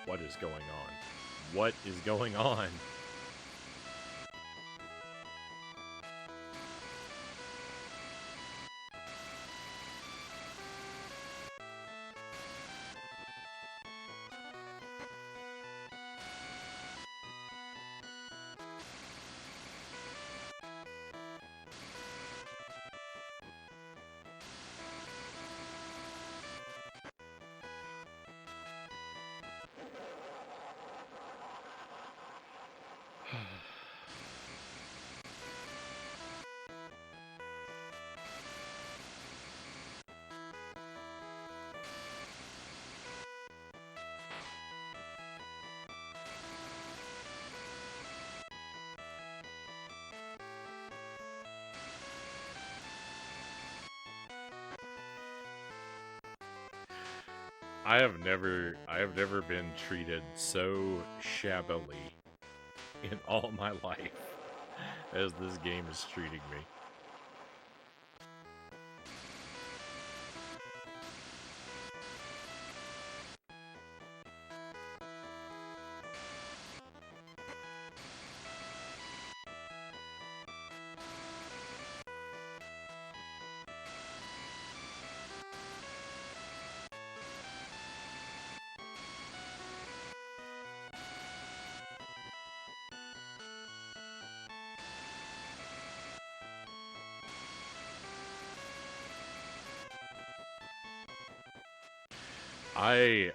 What is going on? What is going on? I have never been treated so shabbily in all my life as this game is treating me.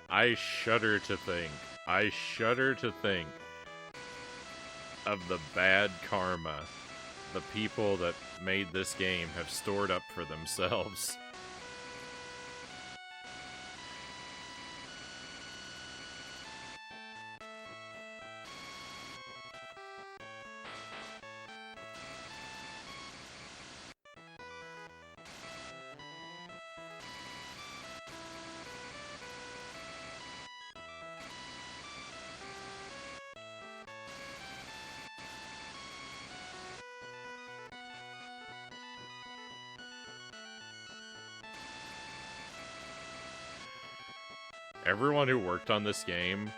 I shudder to think. I shudder to think of the bad karma the people that made this game have stored up for themselves. Everyone who worked on this game,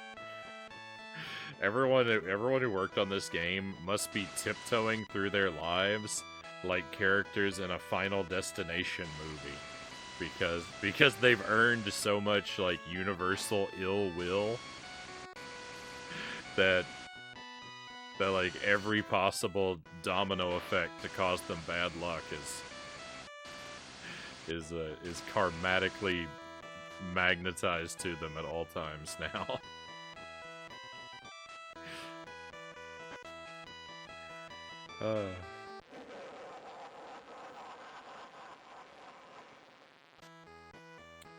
everyone who worked on this game must be tiptoeing through their lives like characters in a Final Destination movie, because they've earned so much like universal ill will that like every possible domino effect to cause them bad luck is karmatically magnetized to them at all times now.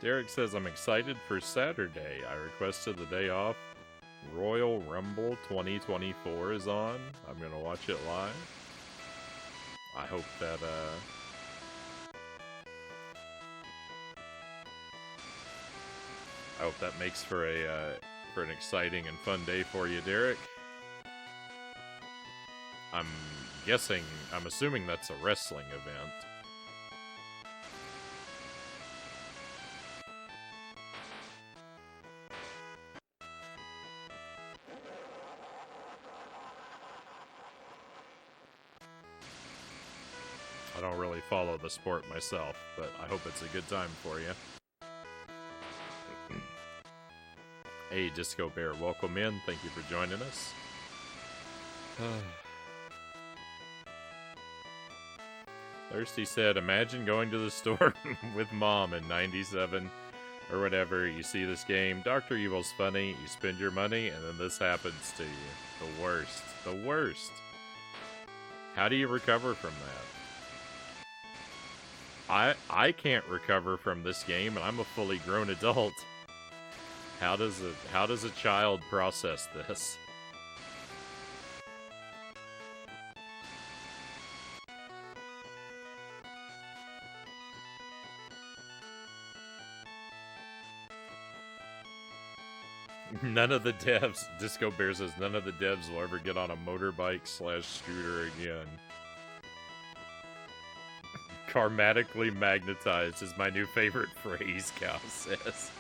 Derek says, I'm excited for Saturday. I requested the day off. Royal Rumble 2024 is on. I'm gonna watch it live. I hope that, I hope that makes for an exciting and fun day for you, Derek. I'm assuming that's a wrestling event. I don't really follow the sport myself, but I hope it's a good time for you. Hey, Disco Bear, welcome in. Thank you for joining us. Thirsty said, imagine going to the store with mom in 97 or whatever. You see this game, Dr. Evil's funny, you spend your money, and then this happens to you. The worst. The worst. How do you recover from that? I can't recover from this game, and I'm a fully grown adult. How does a child process this? None of the devs, Disco Bear says, none of the devs will ever get on a motorbike / scooter again. Karmatically magnetized is my new favorite phrase, Cal says.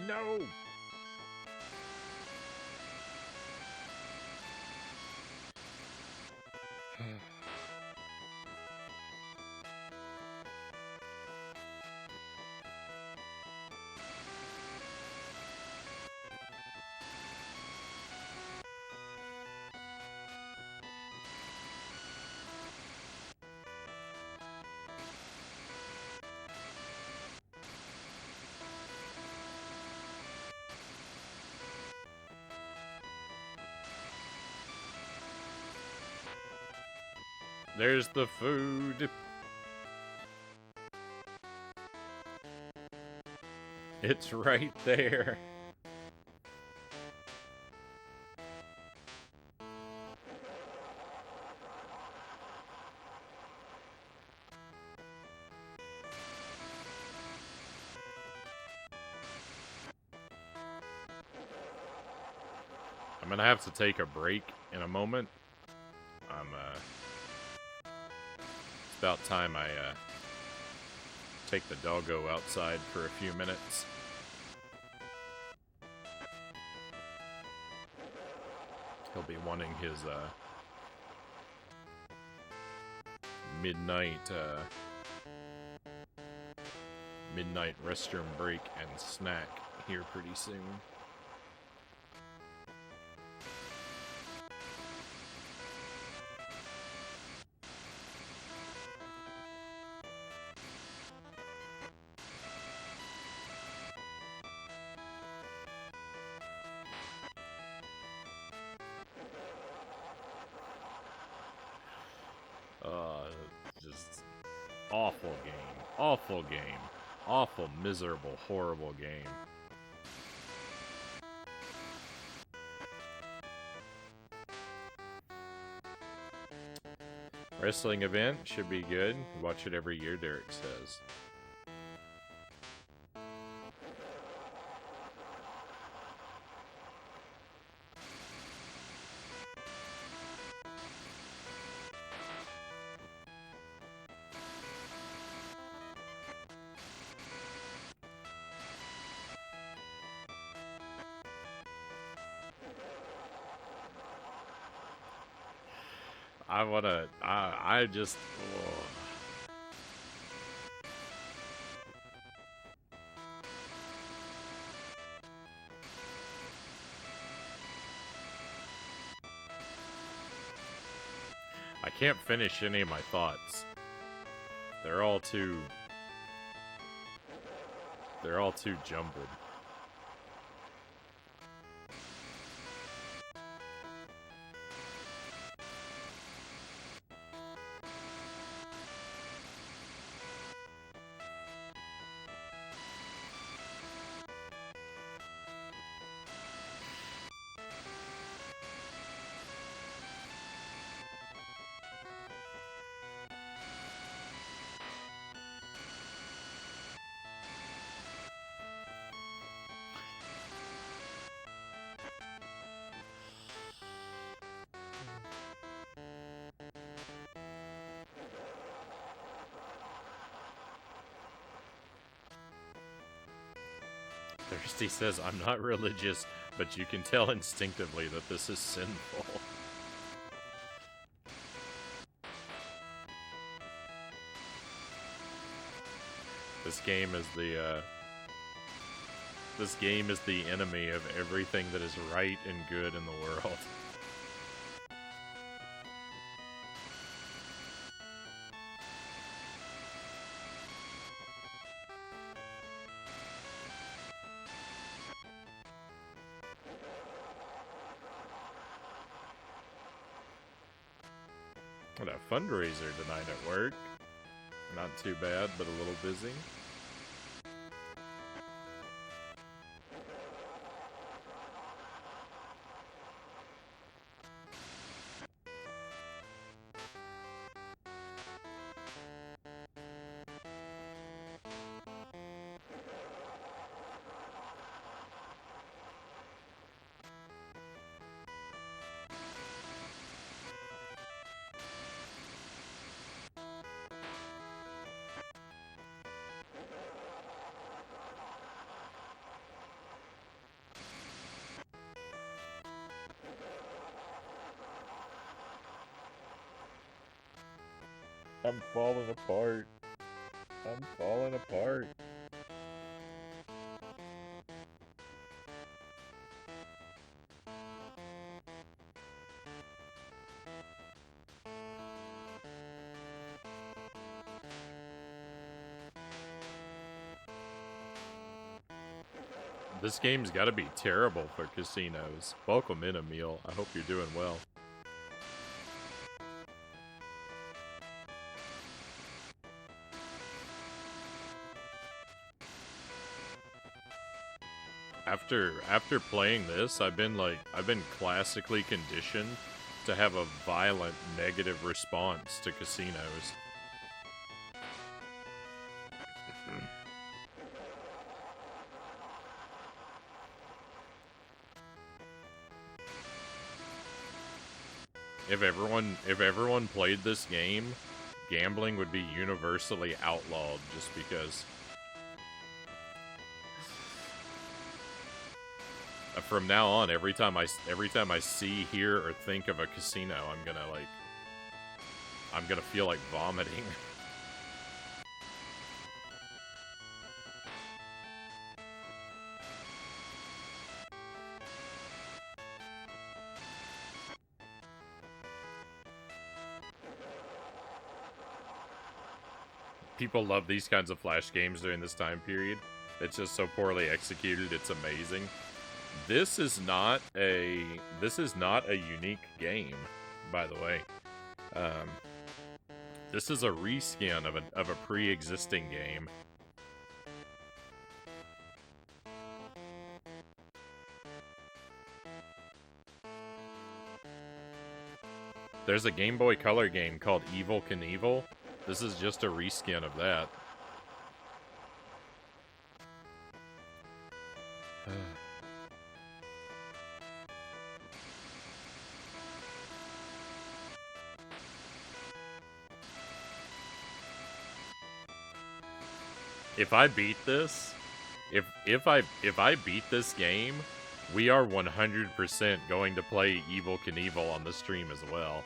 No! There's the food. It's right there. I'm gonna have to take a break in a moment. It's about time I take the doggo outside for a few minutes. He'll be wanting his midnight restroom break and snack here pretty soon. Awful game. Awful game. Awful, miserable, horrible game. Wrestling event should be good. Watch it every year, Derek says. I just... Oh. I can't finish any of my thoughts. They're all too jumbled. Thirsty says, I'm not religious, but you can tell instinctively that this is sinful. This game is the enemy of everything that is right and good in the world. What a fundraiser tonight at work. Not too bad, but a little busy. I'm falling apart. I'm falling apart. This game's gotta be terrible for casinos. Welcome in, Emil. I hope you're doing well. After playing this, I've been classically conditioned to have a violent negative response to casinos. If everyone played this game, gambling would be universally outlawed just because. From now on, every time I see, hear, or think of a casino, I'm gonna feel like vomiting. People love these kinds of flash games during this time period. It's just so poorly executed, it's amazing. This is not a unique game, by the way. This is a reskin of a pre-existing game. There's a Game Boy Color game called Evel Knievel. This is just a reskin of that. If I beat this, if I beat this game, we are 100% going to play Evel Knievel on the stream as well.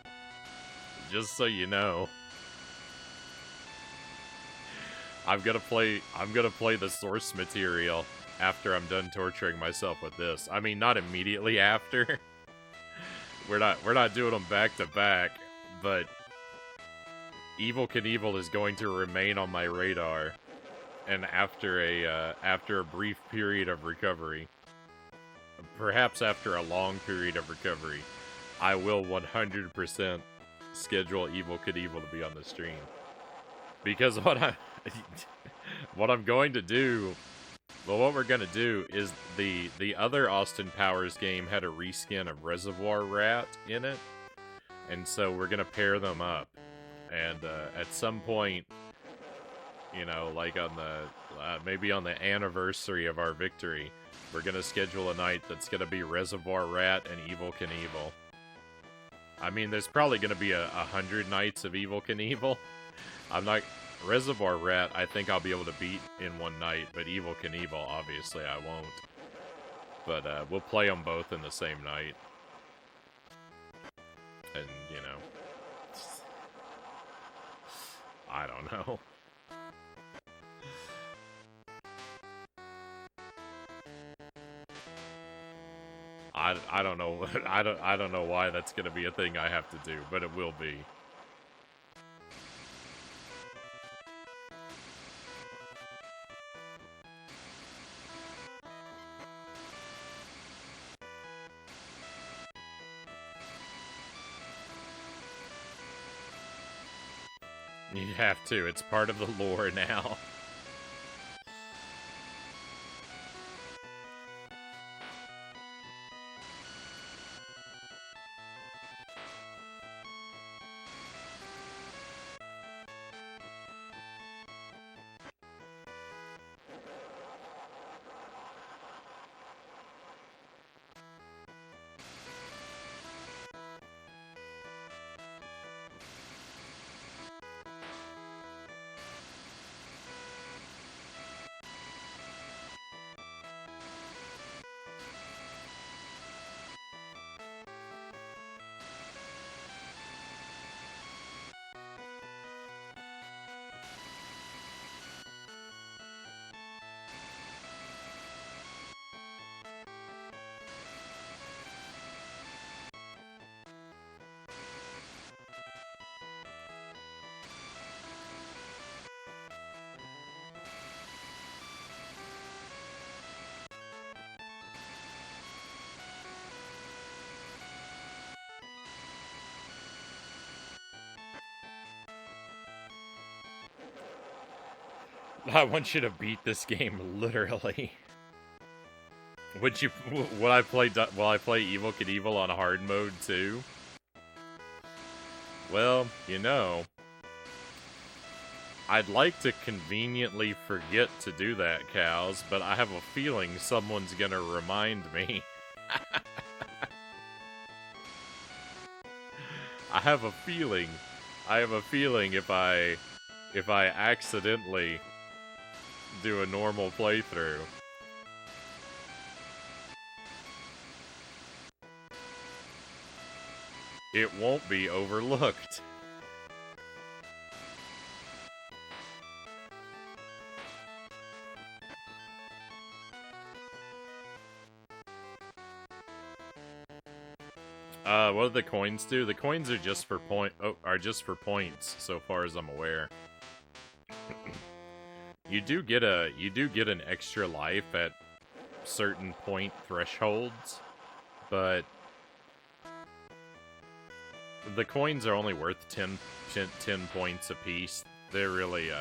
Just so you know. I'm gonna play the source material after I'm done torturing myself with this. I mean, not immediately after. we're not doing them back to back, but Evel Knievel is going to remain on my radar, and after a brief period of recovery, perhaps after a long period of recovery, I will 100% schedule Evel Knievel to be on the stream. Because what I'm going to do, well, what we're gonna do is the other Austin Powers game had a reskin of Reservoir Rat in it, and so we're gonna pair them up, and at some point, you know, like on the maybe on the anniversary of our victory, we're gonna schedule a night that's gonna be Reservoir Rat and Evel Knievel. I mean, there's probably gonna be 100 nights of Evel Knievel. I'm not... Reservoir Rat, I think I'll be able to beat in one night, but Evel Knievel, obviously, I won't. But we'll play them both in the same night. And, you know... I don't know. I don't know. I don't know why that's gonna be a thing I have to do, but it will be. You have to. It's part of the lore now. I want you to beat this game, literally. Will I play Evel Knievel on hard mode too? Well, you know, I'd like to conveniently forget to do that, Cows, but I have a feeling someone's gonna remind me. I have a feeling if I accidentally do a normal playthrough, it won't be overlooked. What do the coins do? The coins are just for points, so far as I'm aware. You do get an extra life at certain point thresholds, but the coins are only worth 10 points a piece. They're really,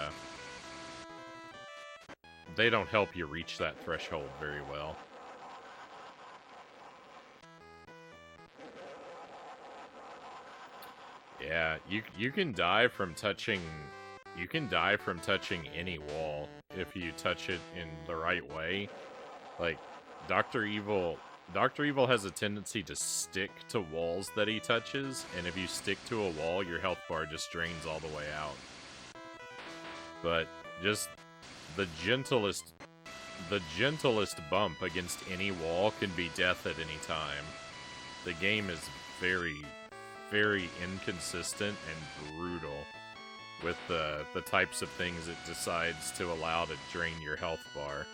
they don't help you reach that threshold very well. Yeah, you can die from touching any wall if you touch it in the right way. Like Dr. Evil has a tendency to stick to walls that he touches, and if you stick to a wall, your health bar just drains all the way out. But just the gentlest bump against any wall can be death at any time. The game is very, very inconsistent and brutal with the types of things it decides to allow to drain your health bar.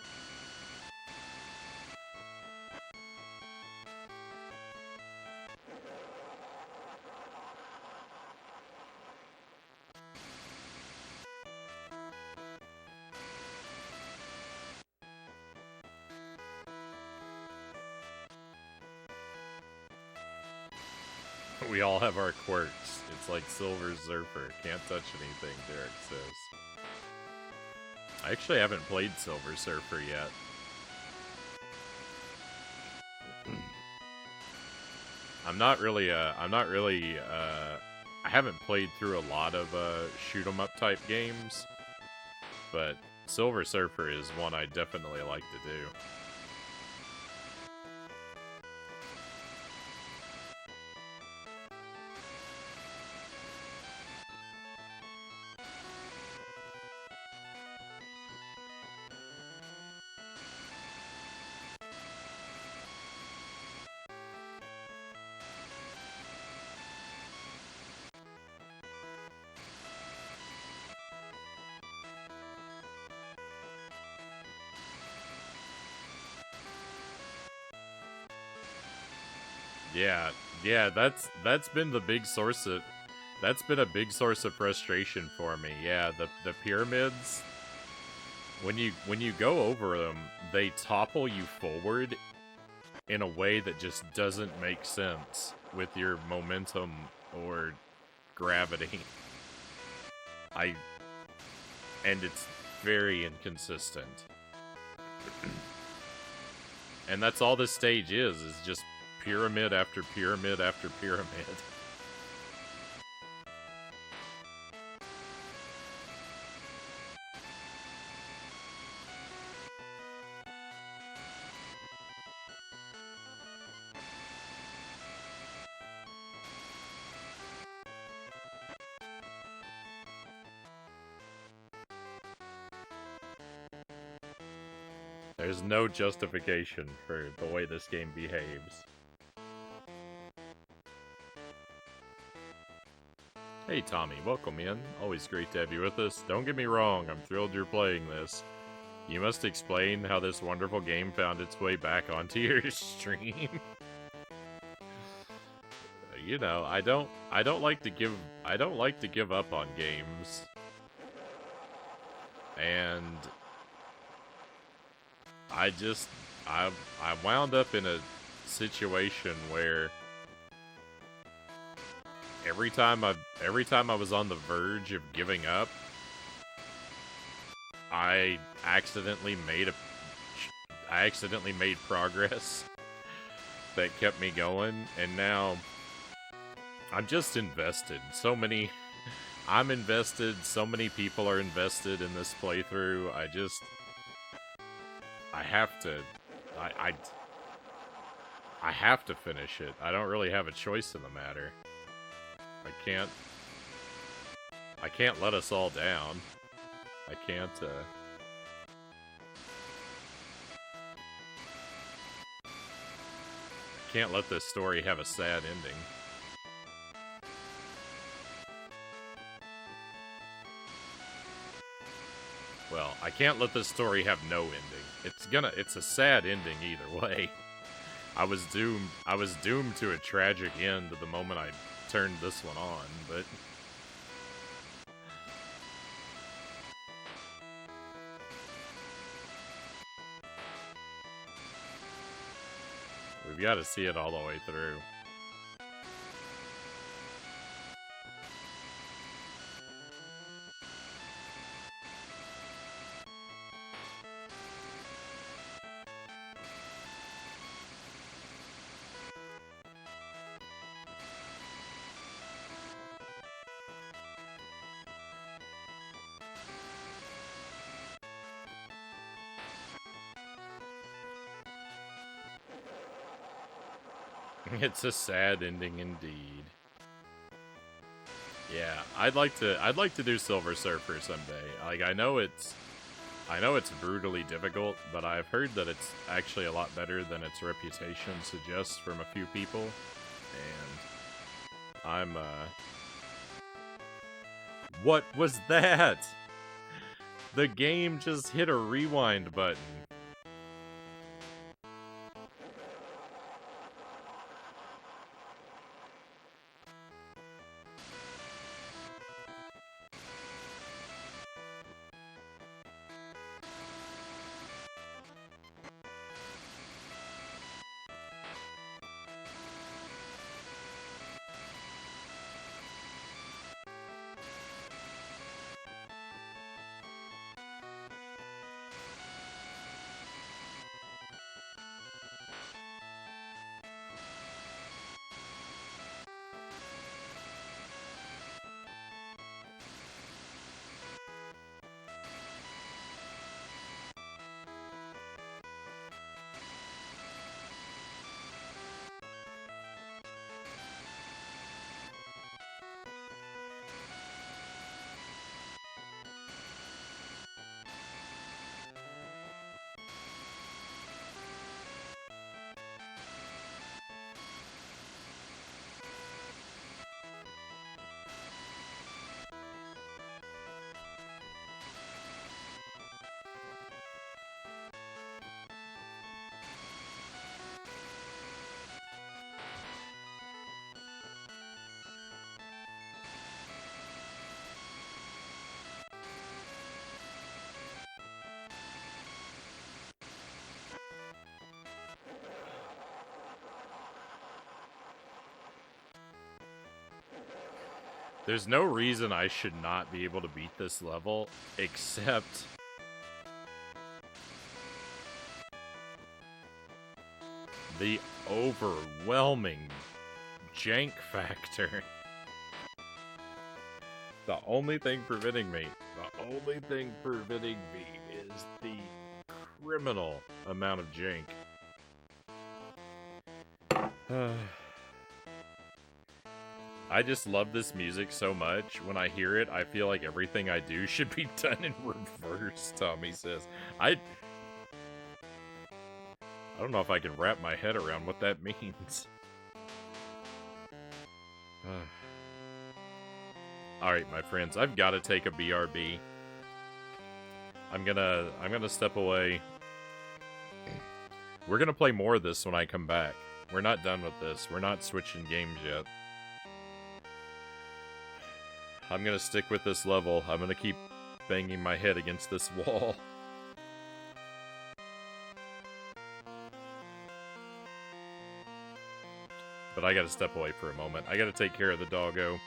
We all have our quirks. It's like Silver Surfer. Can't touch anything, Derek says. I actually haven't played Silver Surfer yet. I haven't played through a lot of shoot 'em up type games, but Silver Surfer is one I definitely like to do. Yeah, that's been the big source of a big source of frustration for me. Yeah, the pyramids, when you go over them, they topple you forward in a way that just doesn't make sense with your momentum or gravity. And it's very inconsistent. And that's all this stage is just pyramid after pyramid after pyramid. There's no justification for the way this game behaves. Hey Tommy, welcome in. Always great to have you with us. Don't get me wrong, I'm thrilled you're playing this. You must explain how this wonderful game found its way back onto your stream. You know, I don't like to give up on games. And I wound up in a situation where every time I was on the verge of giving up, I accidentally made progress that kept me going, and now I'm just invested. I'm invested, so many people are invested in this playthrough. I have to finish it. I don't really have a choice in the matter. I can't let us all down. I can't let this story have a sad ending. Well, I can't let this story have no ending. It's a sad ending either way. I was doomed to a tragic end the moment I turned this one on, but we've got to see it all the way through. It's a sad ending indeed. Yeah, I'd like to do Silver Surfer someday. Like I know it's brutally difficult, but I've heard that it's actually a lot better than its reputation suggests from a few people. And I'm what was that? The game just hit a rewind button. There's no reason I should not be able to beat this level, except the overwhelming jank factor. The only thing preventing me is the criminal amount of jank. I just love this music so much. When I hear it, I feel like everything I do should be done in reverse, Tommy says. I don't know if I can wrap my head around what that means. Alright, my friends, I've got to take a BRB. I'm gonna step away. We're gonna play more of this when I come back. We're not done with this. We're not switching games yet. I'm gonna stick with this level. I'm gonna keep banging my head against this wall. But I gotta step away for a moment. I gotta take care of the doggo.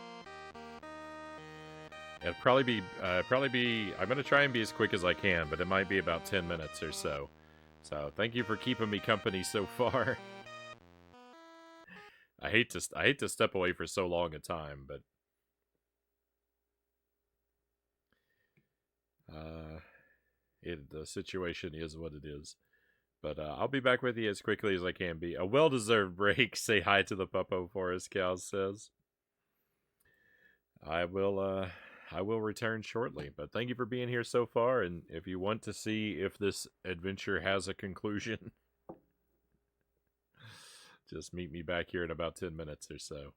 It'll probably be, I'm gonna try and be as quick as I can, but it might be about 10 minutes or so. So, thank you for keeping me company so far. I hate to step away for so long a time, but the situation is what it is. But I'll be back with you as quickly as I can be. A well-deserved break. Say hi to the puppo, Forest Cow says. I will return shortly. But thank you for being here so far. And if you want to see if this adventure has a conclusion, just meet me back here in about 10 minutes or so.